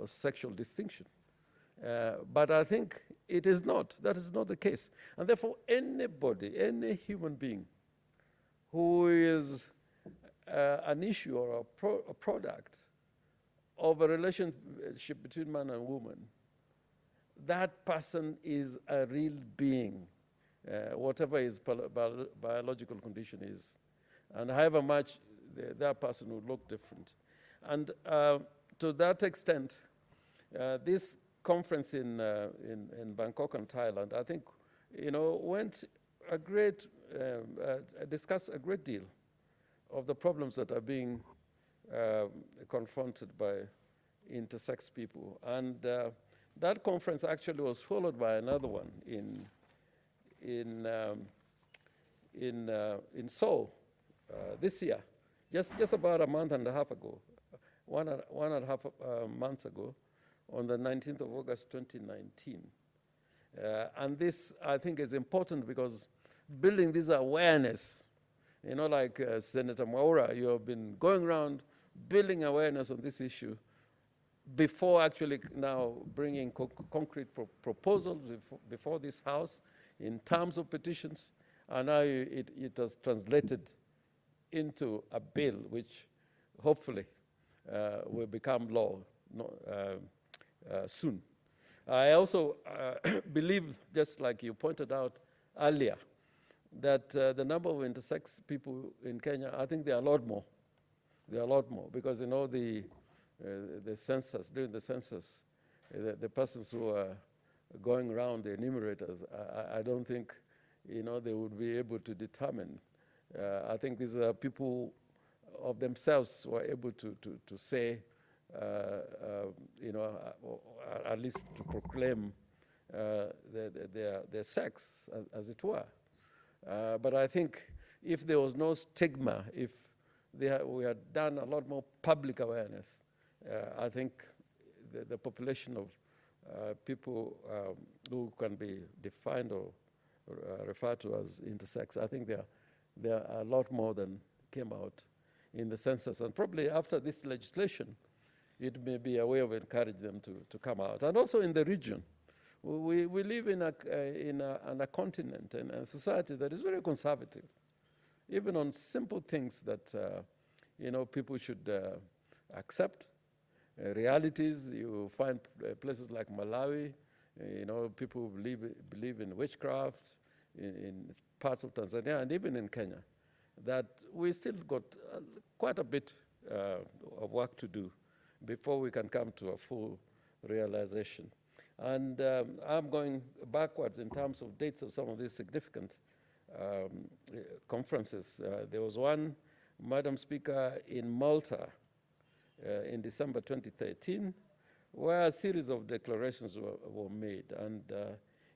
sexual distinction. But I think it is not. That is not the case. And therefore, anybody, any human being who is an issue or a product of a relationship between man and woman, that person is a real being, whatever his biological condition is. And however much that person would look different. And to that extent, this conference in Bangkok and Thailand, I think, went discussed a great deal of the problems that are being confronted by intersex people. And that conference actually was followed by another one in Seoul this year, just about a month and a half ago, one and a half months ago, on the 19th of August 2019. And this, I think, is important because building this awareness, like Senator Mwaura, you have been going around building awareness on this issue before actually now bringing concrete proposals before this House in terms of petitions, and now it has translated into a bill which hopefully will become law soon. I also believe, just like you pointed out earlier, that the number of intersex people in Kenya, I think there are a lot more. There are a lot more because the census, during the census, the persons who are going around, the enumerators, I don't think they would be able to determine. I think these are people of themselves who are able to say, at least to proclaim their sex, as it were. But I think if there was no stigma, if we had done a lot more public awareness, I think the population of people who can be defined or referred to as intersex, I think there are a lot more than came out in the census. And probably after this legislation, it may be a way of encouraging them to come out. And also in the region, we live in a continent and a society that is very conservative, even on simple things that people should accept. Realities, you find places like Malawi, people believe in witchcraft, in parts of Tanzania and even in Kenya, that we still got quite a bit of work to do before we can come to a full realization. And I'm going backwards in terms of dates of some of these significant conferences. There was one, Madam Speaker, in Malta in December 2013, where a series of declarations were made. And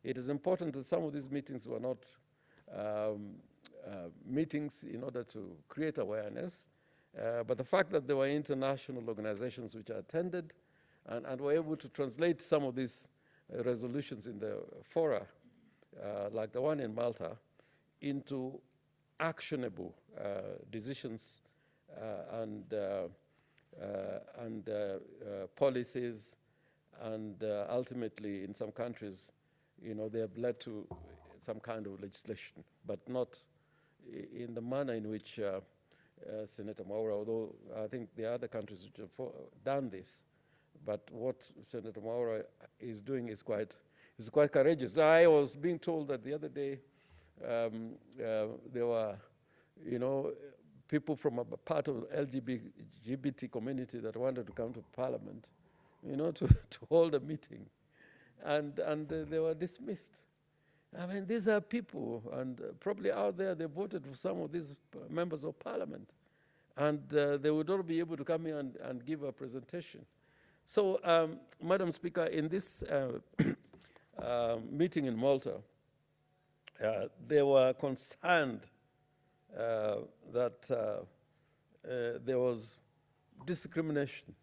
it is important that some of these meetings were not meetings in order to create awareness, but the fact that there were international organizations which attended and were able to translate some of these resolutions in the fora, like the one in Malta, into actionable decisions and policies, and ultimately, in some countries, they have led to some kind of legislation, but not in the manner in which Senator Mwaura, although I think there are other countries which have done this, but what Senator Mwaura is doing is quite courageous. I was being told that the other day there were, people from a part of LGBT community that wanted to come to Parliament, to hold a meeting, and they were dismissed. I mean, these are people, and probably out there they voted for some of these members of Parliament, and they would not be able to come here and give a presentation. So, Madam Speaker, in this meeting in Malta, they were concerned that there was discrimination,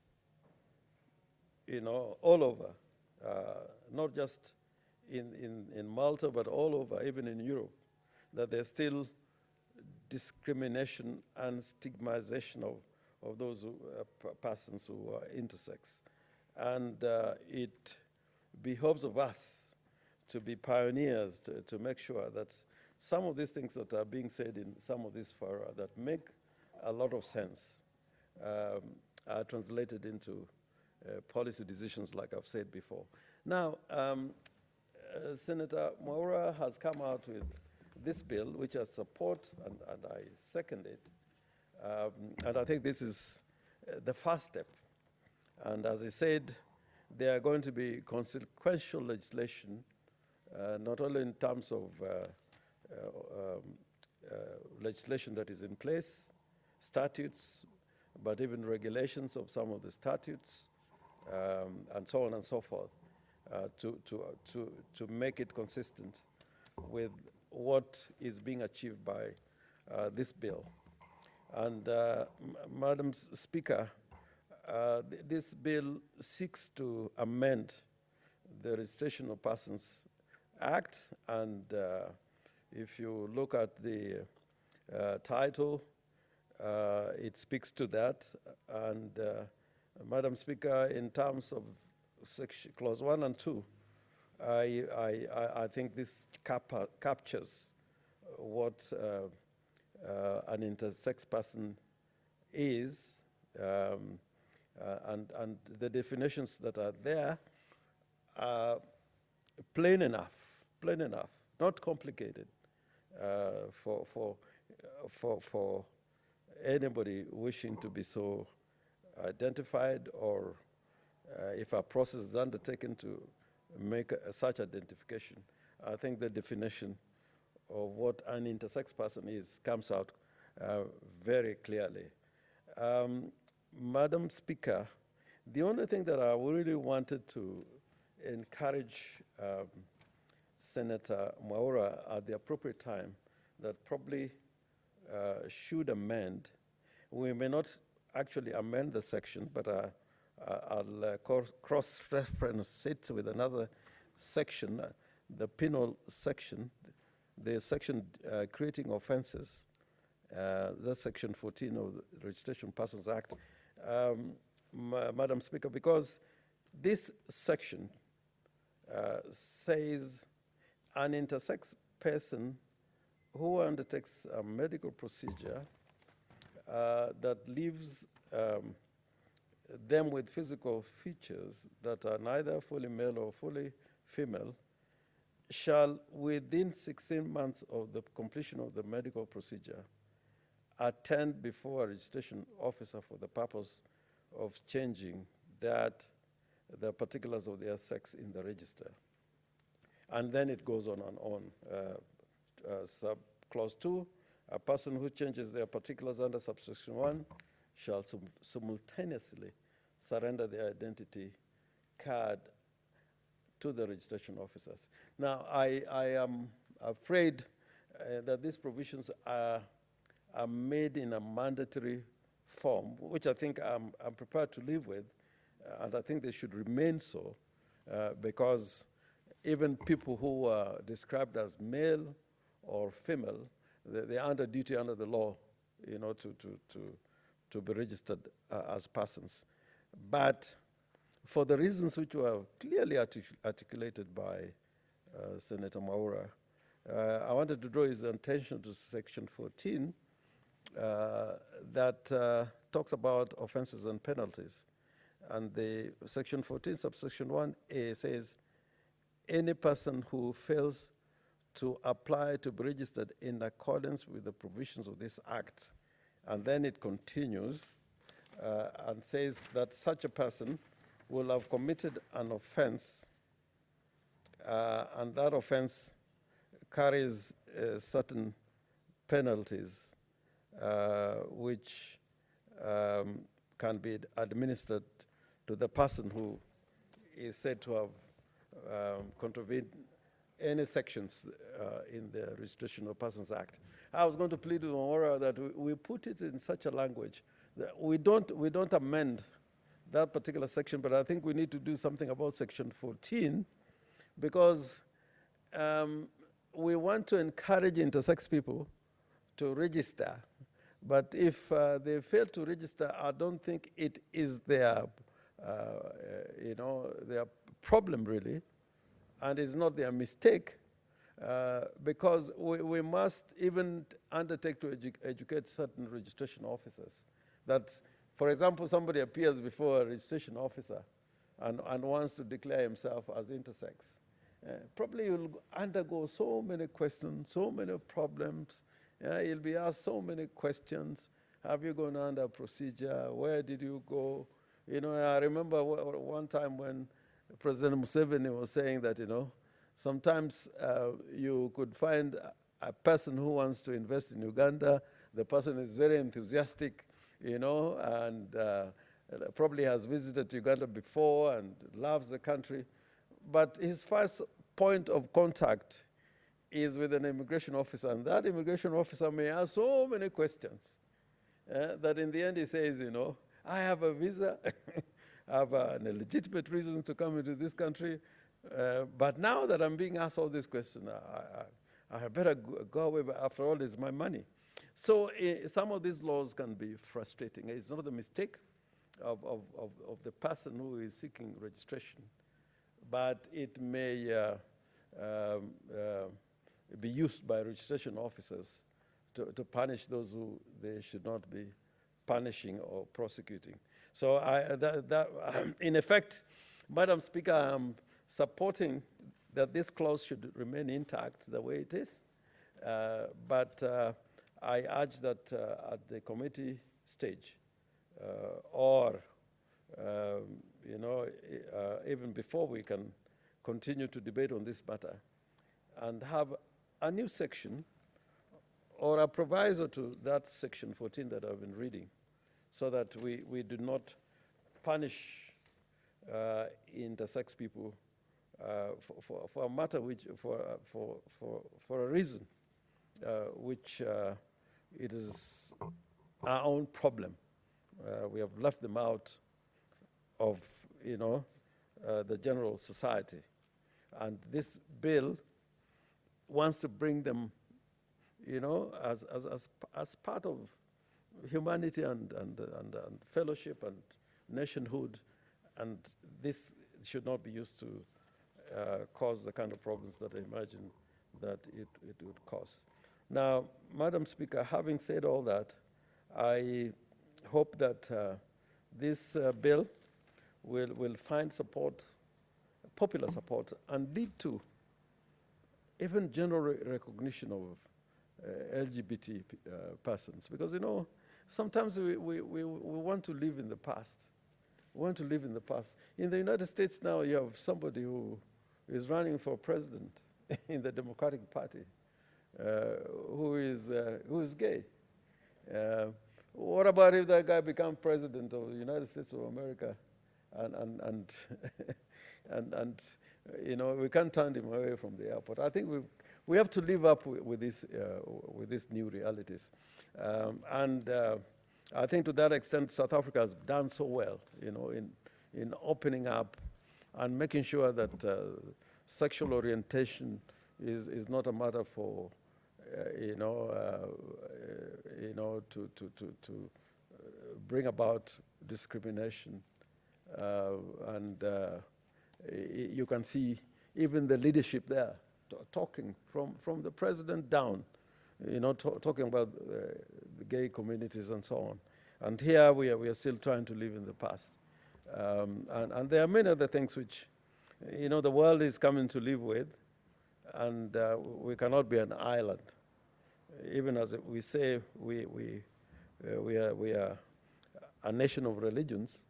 all over, not just in Malta, but all over, even in Europe, that there's still discrimination and stigmatization of those persons who are intersex. And it behoves of us to be pioneers, to make sure that some of these things that are being said in some of these fora that make a lot of sense are translated into policy decisions, like I've said before. Now, Senator Mwaura has come out with this bill, which I support, and I second it. And I think this is the first step. And as I said, there are going to be consequential legislation, not only in terms of legislation that is in place, statutes, but even regulations of some of the statutes, and so on and so forth, to make it consistent with what is being achieved by this bill. And Madam Speaker, this bill seeks to amend the Registration of Persons Act, and if you look at the title, it speaks to that. And Madam Speaker, in terms of clause 1 and 2, I think this captures what an intersex person is, and the definitions that are there are plain enough, not complicated for anybody wishing to be so identified, or if a process is undertaken to make such identification. I think the definition of what an intersex person is comes out very clearly. Madam Speaker, the only thing that I really wanted to encourage Senator Mwaura at the appropriate time that probably should amend. We may not actually amend the section, but I'll cross-reference it with another section, the penal section, the section creating offenses, that's section 14 of the Registration of Persons Act. Madam Speaker, because this section says an intersex person who undertakes a medical procedure that leaves them with physical features that are neither fully male or fully female shall, within 16 months of the completion of the medical procedure, attend before a registration officer for the purpose of changing the particulars of their sex in the register. And then it goes on and on. Clause 2, a person who changes their particulars under subsection 1 shall simultaneously surrender their identity card to the registration officers. Now, I am afraid that these provisions are made in a mandatory form, which I think I'm prepared to live with, and I think they should remain so, because even people who are described as male or female, they're under duty under the law, you know, to be registered as persons. But for the reasons which were clearly articulated by Senator Mwaura, I wanted to draw his attention to section 14 that talks about offenses and penalties. And the section 14, subsection 1A says, any person who fails to apply to be registered in accordance with the provisions of this act. And then it continues and says that such a person will have committed an offense, and that offense carries certain penalties which can be administered to the person who is said to have contravened any sections in the Registration of Persons Act. I was going to plead with Mwaura that we put it in such a language that we don't amend that particular section, but I think we need to do something about section 14, because we want to encourage intersex people to register. But if they fail to register, I don't think it is their, their problem really, and it's not their mistake, because we must even undertake to educate certain registration officers. That, for example, somebody appears before a registration officer and wants to declare himself as intersex. Probably you'll undergo so many questions, so many problems. You'll be asked so many questions. Have you gone under a procedure? Where did you go? You know, I remember one time when President Museveni was saying that, sometimes you could find a person who wants to invest in Uganda. The person is very enthusiastic, and probably has visited Uganda before and loves the country. But his first point of contact is with an immigration officer, and that immigration officer may ask so many questions that in the end he says, I have a visa, I have a legitimate reason to come into this country, but now that I'm being asked all these questions, I had better go away, but after all, it's my money. So some of these laws can be frustrating. It's not the mistake of the person who is seeking registration, but it may be used by registration officers to punish those who they should not be punishing or prosecuting. So in effect, Madam Speaker, I'm supporting that this clause should remain intact the way it is, but I urge that at the committee stage, or even before we can continue to debate on this matter, and have a new section or a proviso to that section 14 that I've been reading, so that we do not punish intersex people for a matter which, for a reason which it is our own problem. We have left them out of, the general society. And this bill wants to bring them, as part of humanity and fellowship and nationhood, and this should not be used to cause the kind of problems that I imagine that it would cause. Now, Madam Speaker, having said all that, I hope that this bill will find support, popular support, and lead to even general recognition of LGBT persons. Because, sometimes we want to live in the past. We want to live in the past. In the United States now, you have somebody who is running for president in the Democratic Party who is gay. What about if that guy becomes president of the United States of America, and we can't turn him away from the airport? I think we have to live up with these new realities, and I think to that extent South Africa has done so well, in opening up and making sure that sexual orientation is not a matter for to bring about discrimination, and you can see even the leadership there talking from the president down, talking about the gay communities and so on. And here we are still trying to live in the past, and there are many other things which the world is coming to live with, and we cannot be an island. Even as we say, we are a nation of religions,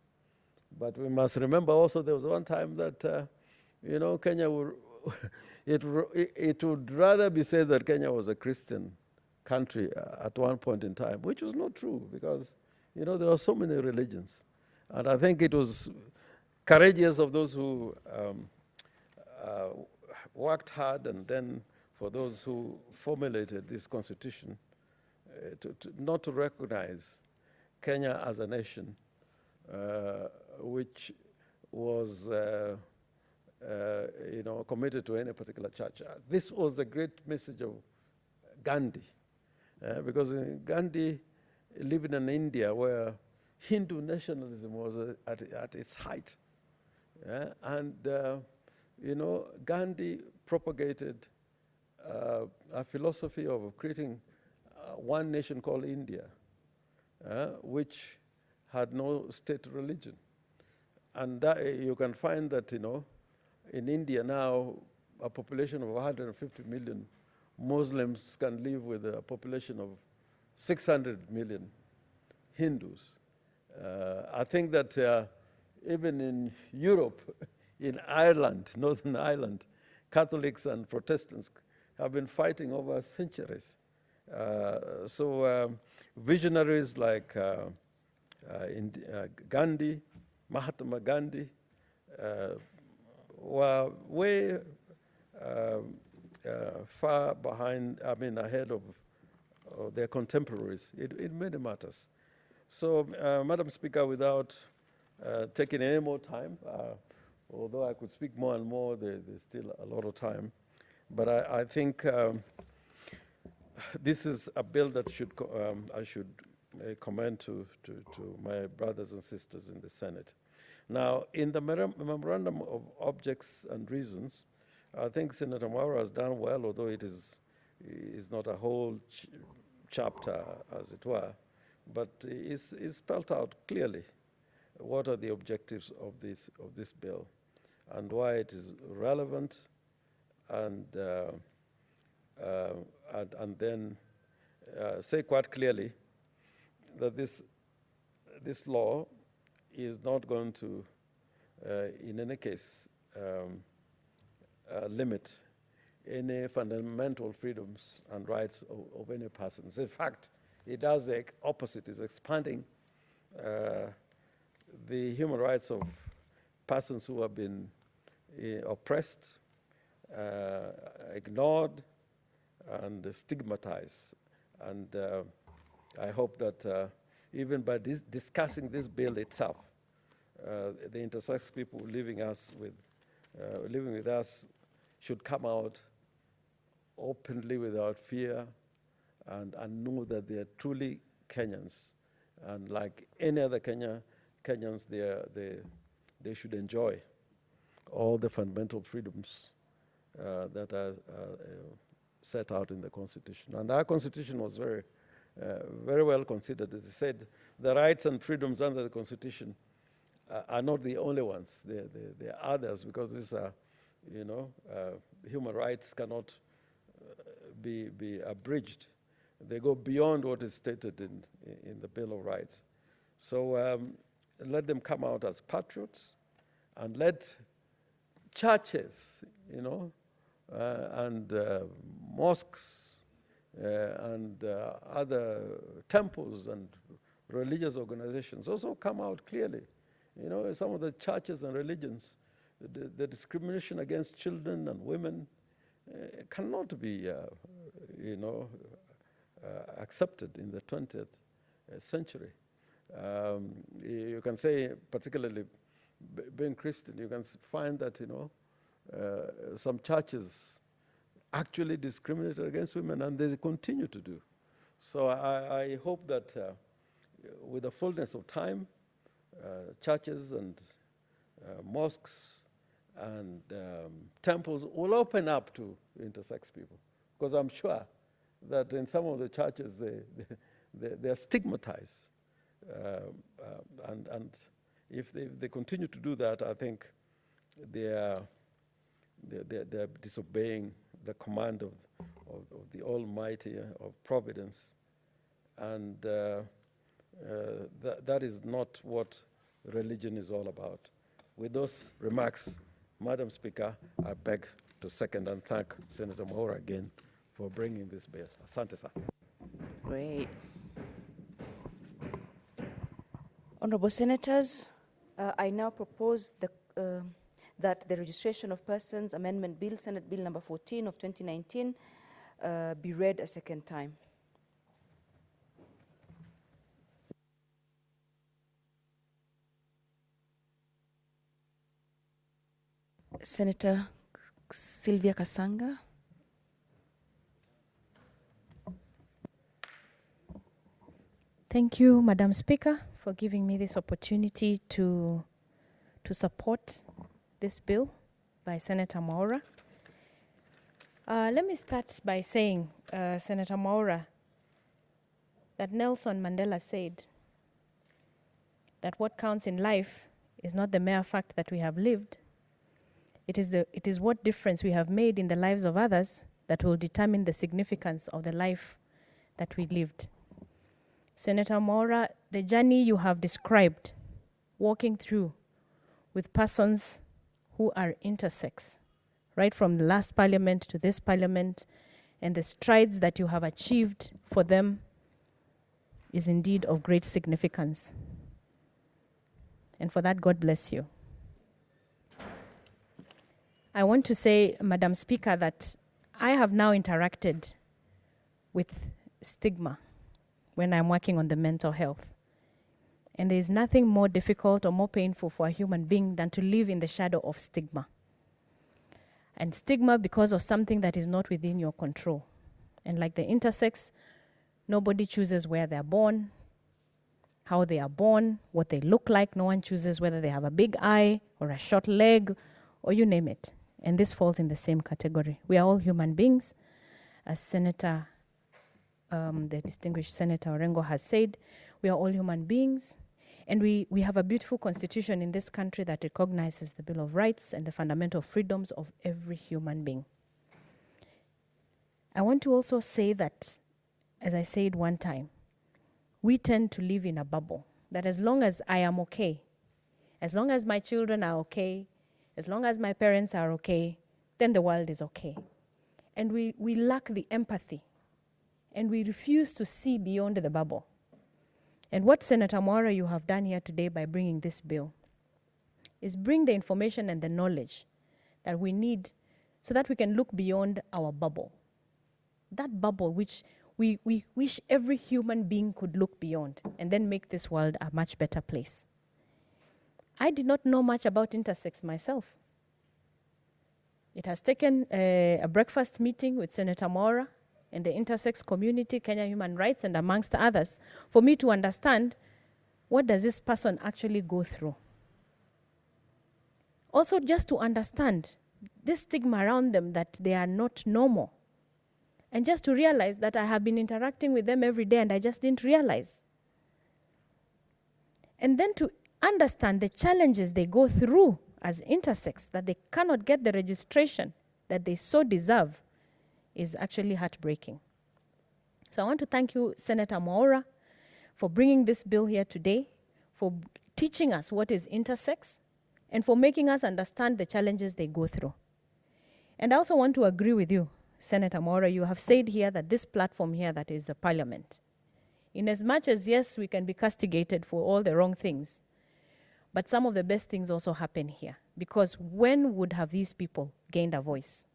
but we must remember also there was one time that Kenya would it would rather be said that Kenya was a Christian country at one point in time, which was not true, because there were so many religions, and I think it was courageous of those who worked hard, and then for those who formulated this constitution, not to recognize Kenya as a nation which was committed to any particular church. This was the great message of Gandhi, because Gandhi lived in India where Hindu nationalism was at its height, and Gandhi propagated a philosophy of creating one nation called India, which had no state religion. And that, you can find that, in India now, a population of 150 million Muslims can live with a population of 600 million Hindus. I think that even in Europe, in Ireland, Northern Ireland, Catholics and Protestants have been fighting over centuries. So visionaries like Gandhi, Mahatma Gandhi, were way far behind, ahead of their contemporaries in many matters. So, Madam Speaker, without taking any more time, although I could speak more and more, there's still a lot of time. But I think this is a bill that I should commend to my brothers and sisters in the Senate. Now, in the memorandum of objects and reasons, I think Senator Maura has done well, although it is not a whole chapter, as it were, but it's spelled out clearly what are the objectives of this bill and why it is relevant, and then say quite clearly that this law is not going to, in any case, limit any fundamental freedoms and rights of any persons. In fact, it does the opposite. It's expanding the human rights of persons who have been oppressed, ignored, and stigmatized. And I hope that even by discussing this bill itself, the intersex people living with us should come out openly without fear and know that they are truly Kenyans. And like any other Kenyans, they should enjoy all the fundamental freedoms that are set out in the Constitution. And our Constitution was very well considered. As I said, the rights and freedoms under the Constitution are not the only ones. There are others, because these are, human rights cannot be abridged. They go beyond what is stated in the Bill of Rights. So let them come out as patriots, and let churches, and mosques and other temples and religious organizations also come out clearly. Some of the churches and religions, the discrimination against children and women cannot be, accepted in the 20th century. You can say, particularly being Christian, you can find that, some churches actually discriminate against women, and they continue to do. So I hope that with the fullness of time, churches and mosques and temples will open up to intersex people, because I'm sure that in some of the churches they're stigmatized, and if they continue to do that, I think they're disobeying the command of the Almighty, of Providence, and that is not what religion is all about. With those remarks, Madam Speaker, I beg to second and thank Senator Maura again for bringing this bill. Asante sana. Great. Honorable Senators, I now propose that the Registration of Persons Amendment Bill, Senate Bill number 14 of 2019, be read a second time. Senator Sylvia Kasanga. Thank you, Madam Speaker, for giving me this opportunity to support this bill by Senator Maura. Let me start by saying, Senator Maura, that Nelson Mandela said that what counts in life is not the mere fact that we have lived. It is what difference we have made in the lives of others that will determine the significance of the life that we lived. Senator Maura, the journey you have described, walking through with persons who are intersex, right from the last parliament to this parliament, and the strides that you have achieved for them is indeed of great significance. And for that, God bless you. I want to say, Madam Speaker, that I have now interacted with stigma when I'm working on the mental health. And there is nothing more difficult or more painful for a human being than to live in the shadow of stigma. And stigma because of something that is not within your control. And like the intersex, nobody chooses where they're born, how they are born, what they look like. No one chooses whether they have a big eye or a short leg, or you name it. And this falls in the same category. We are all human beings. As Senator, the distinguished Senator Orengo has said, we are all human beings. And we have a beautiful constitution in this country that recognizes the Bill of Rights and the fundamental freedoms of every human being. I want to also say that, as I said one time, we tend to live in a bubble, that as long as I am okay, as long as my children are okay, as long as my parents are okay, then the world is okay. And we lack the empathy, and we refuse to see beyond the bubble. And what Senator Mwaura, you have done here today by bringing this bill is bring the information and the knowledge that we need so that we can look beyond our bubble. That bubble which we wish every human being could look beyond and then make this world a much better place. I did not know much about intersex myself. It has taken a breakfast meeting with Senator Mwaura and the intersex community, Kenya Human Rights, and amongst others, for me to understand what does this person actually go through. Also, just to understand this stigma around them that they are not normal. And just to realize that I have been interacting with them every day and I just didn't realize. And then to understand the challenges they go through as intersex, that they cannot get the registration that they so deserve, is actually heartbreaking. So I want to thank you, Senator Mwaura, for bringing this bill here today, for teaching us what is intersex, and for making us understand the challenges they go through. And I also want to agree with you, Senator Mwaura. You have said here that this platform here, that is the parliament, in as much as, yes, we can be castigated for all the wrong things, but some of the best things also happen here, because when would have these people gained a voice?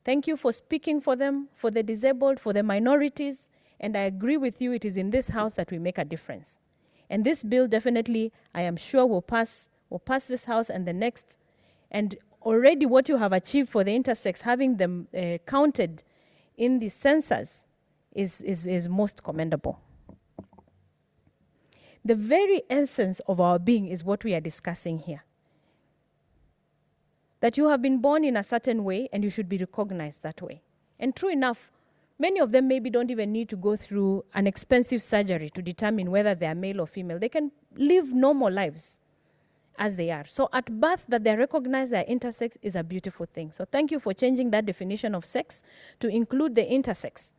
Thank you for speaking for them, for the disabled, for the minorities, and I agree with you, it is in this house that we make a difference. And this bill definitely, I am sure, will pass this house and the next. And already what you have achieved for the intersex, having them counted in the census, is most commendable. The very essence of our being is what we are discussing here. That you have been born in a certain way and you should be recognized that way. And true enough, many of them maybe don't even need to go through an expensive surgery to determine whether they are male or female. They can live normal lives as they are. So at birth, that they recognize they are intersex is a beautiful thing. So thank you for changing that definition of sex to include the intersex.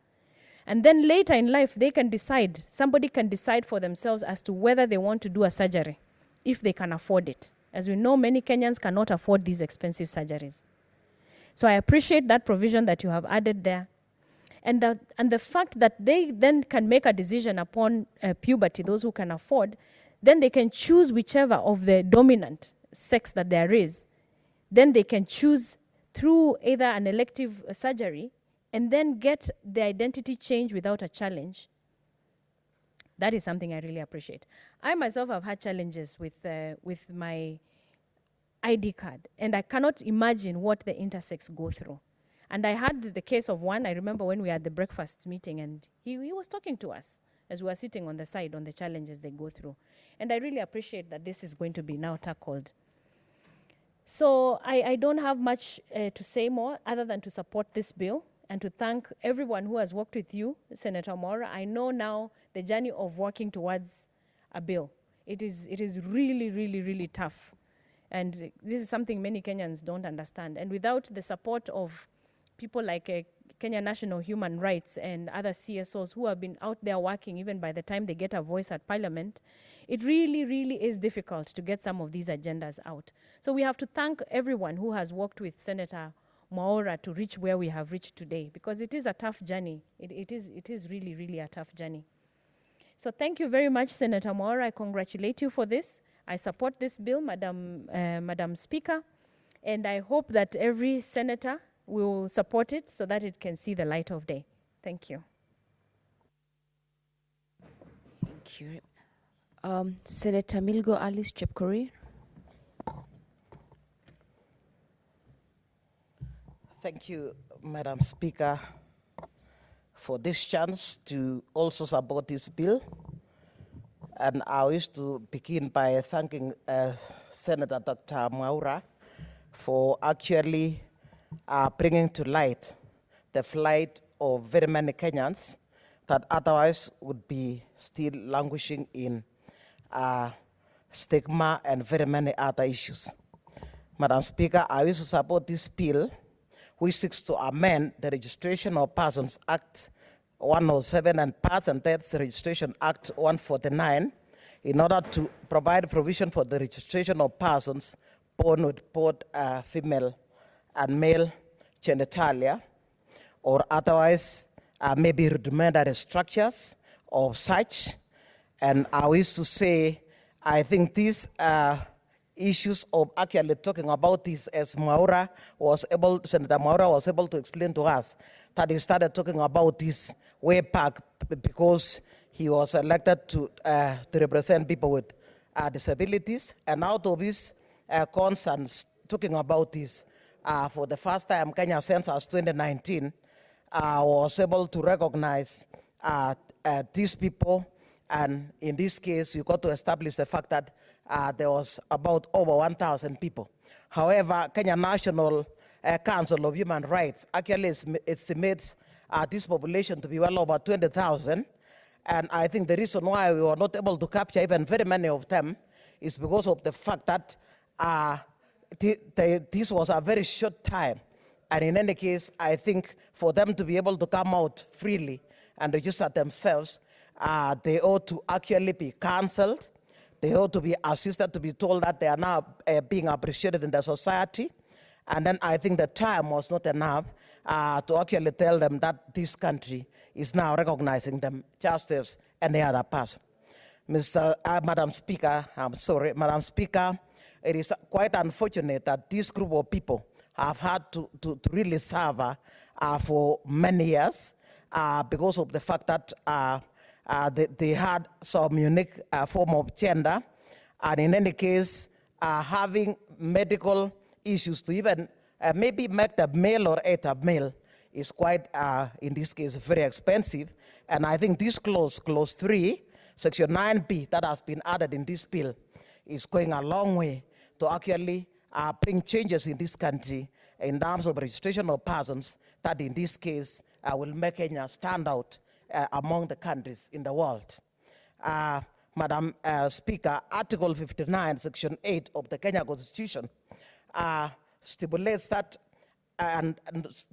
And then later in life, they can decide, somebody can decide for themselves as to whether they want to do a surgery, if they can afford it. As we know, many Kenyans cannot afford these expensive surgeries. So I appreciate that provision that you have added there. And the fact that they then can make a decision upon puberty, those who can afford, then they can choose whichever of the dominant sex that there is. Then they can choose through either an elective surgery and then get the identity change without a challenge. That is something I really appreciate. I myself have had challenges with my ID card, and I cannot imagine what the intersex go through. And I had the case of one, I remember when we had the breakfast meeting, and he was talking to us as we were sitting on the side on the challenges they go through. And I really appreciate that this is going to be now tackled. So I don't have much to say more other than to support this bill and to thank everyone who has worked with you, Senator Mwaura. I know now the journey of working towards a bill. It is really, really, really tough. And this is something many Kenyans don't understand. And without the support of people like Kenya National Human Rights and other CSOs who have been out there working even by the time they get a voice at Parliament, it really, really is difficult to get some of these agendas out. So we have to thank everyone who has worked with Senator Mwaura to reach where we have reached today, because it is a tough journey. It is really, really a tough journey. So thank you very much, Senator Mwaura. I congratulate you for this. I support this bill, Madam Speaker, and I hope that every senator will support it so that it can see the light of day. Thank you. Thank you. Senator Milgo Alice Chepkorir. Thank you, Madam Speaker, for this chance to also support this bill. And I wish to begin by thanking Senator Dr. Mwaura for actually bringing to light the plight of very many Kenyans that otherwise would be still languishing in stigma and very many other issues. Madam Speaker, I wish to support this bill, which seeks to amend the Registration of Persons Act 107 and Person Deaths Registration Act 149 in order to provide provision for the registration of persons born with both female and male genitalia, or otherwise maybe rudimentary structures of such. And I wish to say, I think these issues of actually talking about this, as Senator Mwaura was able to explain to us, that he started talking about this way back because he was elected to represent people with disabilities. And out of his concerns, talking about this, for the first time, Kenya Census 2019 was able to recognize these people. And in this case, we got to establish the fact that there was about over 1,000 people. However, Kenya National Council of Human Rights actually estimates this population to be well over 20,000. And I think the reason why we were not able to capture even very many of them is because of the fact that this was a very short time. And in any case, I think for them to be able to come out freely and register themselves, they ought to actually be counseled. They ought to be assisted, to be told that they are now being appreciated in the society. And then I think the time was not enough to actually tell them that this country is now recognizing them just as any other person. Madam Speaker, Madam Speaker, it is quite unfortunate that this group of people have had to really suffer for many years because of the fact that they had some unique form of gender, and in any case, having medical issues to even maybe make them male or a male is quite, in this case, very expensive. And I think this clause 3, section 9B, that has been added in this bill, is going a long way to actually bring changes in this country in terms of registration of persons that, in this case, will make Kenya stand out among the countries in the world. Madam Speaker, Article 59, Section 8 of the Kenya Constitution stipulates that, and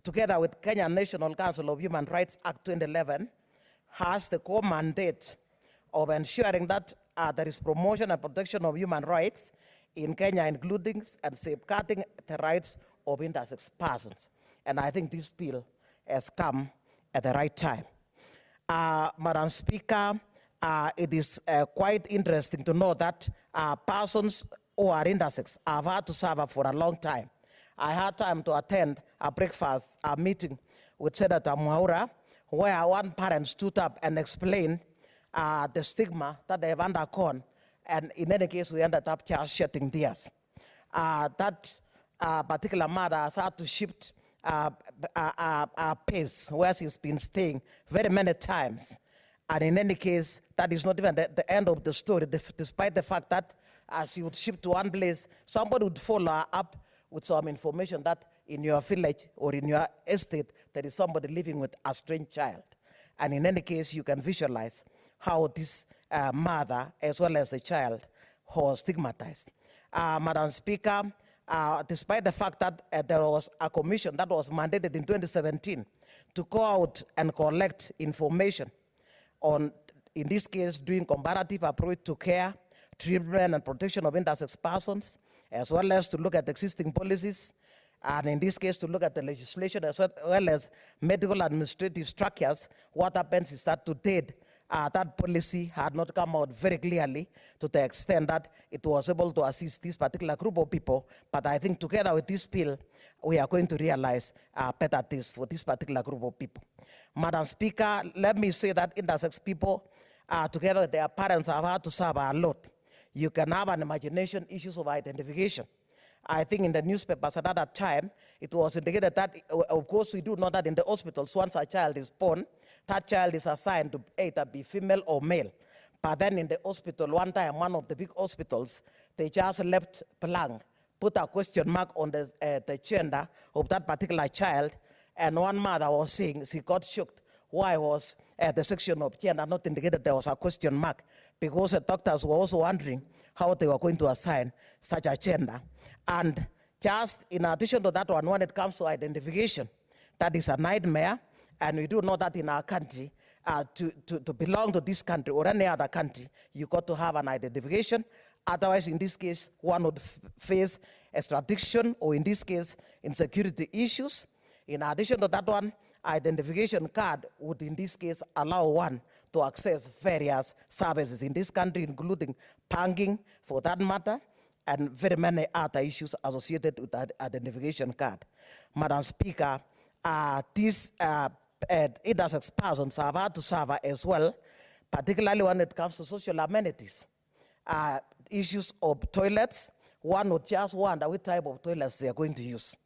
together with Kenya National Council of Human Rights Act 2011, has the core mandate of ensuring that there is promotion and protection of human rights in Kenya, including and safeguarding the rights of intersex persons. And I think this bill has come at the right time. Madam Speaker, it is quite interesting to know that persons who are intersex have had to suffer for a long time. I had time to attend a breakfast meeting with Senator Mwaura, where one parent stood up and explained the stigma that they have undergone, and in any case, we ended up just shedding tears. That particular mother has had to shift place where she's been staying very many times. And in any case, that is not even the end of the story, despite the fact that as she would shift to one place, somebody would follow her up with some information that in your village or in your estate, there is somebody living with a strange child. And in any case, you can visualize how this mother, as well as the child, was stigmatized. Madam Speaker, despite the fact that there was a commission that was mandated in 2017 to go out and collect information on, in this case, doing comparative approach to care, treatment, and protection of intersex persons, as well as to look at existing policies, and in this case, to look at the legislation as well as medical administrative structures. What happens is that to date, that policy had not come out very clearly to the extent that it was able to assist this particular group of people. But I think together with this bill, we are going to realize better things for this particular group of people. Madam Speaker, let me say that intersex people together with their parents, have had to serve a lot. You can have an imagination issues of identification. I think in the newspapers at that time, it was indicated that, of course, we do know that in the hospitals, once a child is born, that child is assigned to either be female or male. But then in the hospital, one time, one of the big hospitals, they just left blank, put a question mark on the gender of that particular child, and one mother was saying she got shocked. Why was the section of gender not indicated there was a question mark? Because the doctors were also wondering how they were going to assign such a gender. And just in addition to that one, when it comes to identification, that is a nightmare. And we do know that in our country, to belong to this country or any other country, you got to have an identification. Otherwise, in this case, one would face extradition, or in this case, insecurity issues. In addition to that one, identification card would in this case allow one to access various services in this country, including banking for that matter, and very many other issues associated with that identification card. Madam Speaker, these intersex persons have had to serve as well, particularly when it comes to social amenities. Issues of toilets, one would just wonder which type of toilets they are going to use,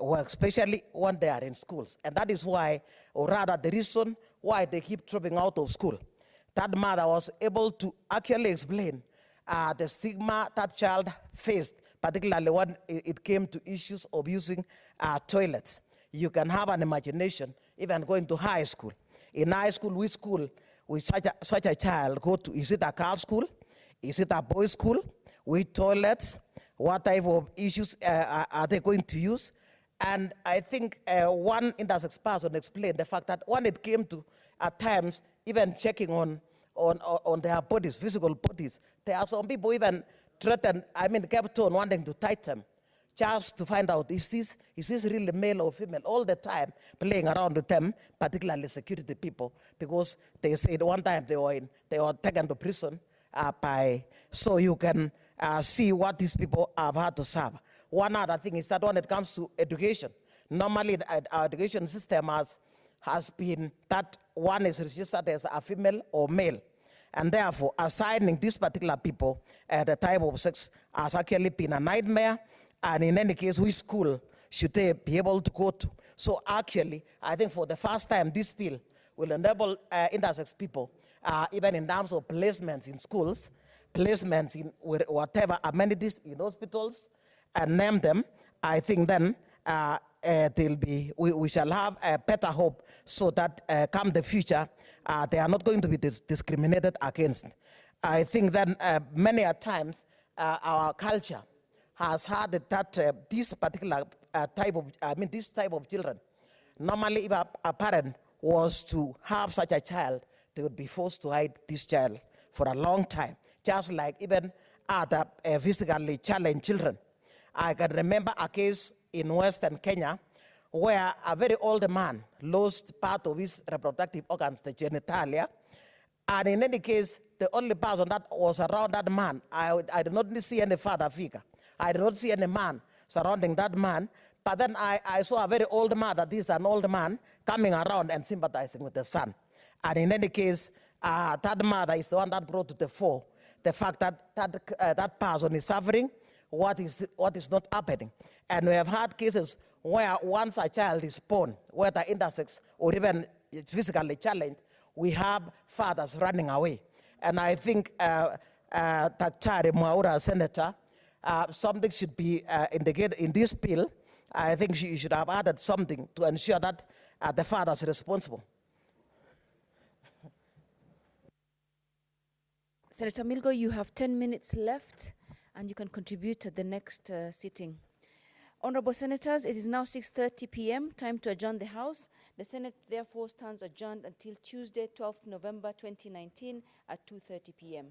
well, especially when they are in schools. And that is why, or rather the reason why they keep dropping out of school. That mother was able to actually explain the stigma that child faced, particularly when it came to issues of using toilets. You can have an imagination, even going to high school. In high school, which school will such a child go to? Is it a girls' school? Is it a boys' school? With toilets? What type of issues are they going to use? And I think one intersex person explained the fact that when it came to, at times, even checking on their bodies, physical bodies, there are some people even threatened, kept on wanting to touch them, just to find out, is this really male or female? All the time playing around with them, particularly security people, because they said one time they were taken to prison so you can see what these people have had to serve. One other thing is that when it comes to education, normally our education system has been that one is registered as a female or male. And therefore, assigning these particular people the type of sex has actually been a nightmare. And in any case, which school should they be able to go to? So actually, I think for the first time, this bill will enable intersex people, even in terms of placements in schools, placements in whatever amenities in hospitals, and name them. I think then we shall have a better hope, so that come the future, they are not going to be discriminated against. I think then many a times our culture has had that this particular this type of children. Normally, if a parent was to have such a child, they would be forced to hide this child for a long time, just like even other physically challenged children. I can remember a case in Western Kenya where a very old man lost part of his reproductive organs, the genitalia, and in any case, the only person that was around that man, I did not see any father figure. I did not see any man surrounding that man, but then I saw a very old man, that is an old man, coming around and sympathizing with the son. And in any case, that mother is the one that brought to the fore the fact that that person is suffering, what is not happening. And we have had cases where once a child is born, whether intersex or even physically challenged, we have fathers running away. And I think Daktari Mwaura, Senator, something should be indicated in this bill. I think she should have added something to ensure that the father is responsible. Senator Milgo, you have 10 minutes left, and you can contribute to the next sitting. Honorable Senators, it is now 6:30 p.m., time to adjourn the House. The Senate therefore stands adjourned until Tuesday, 12th November 2019 at 2:30 p.m.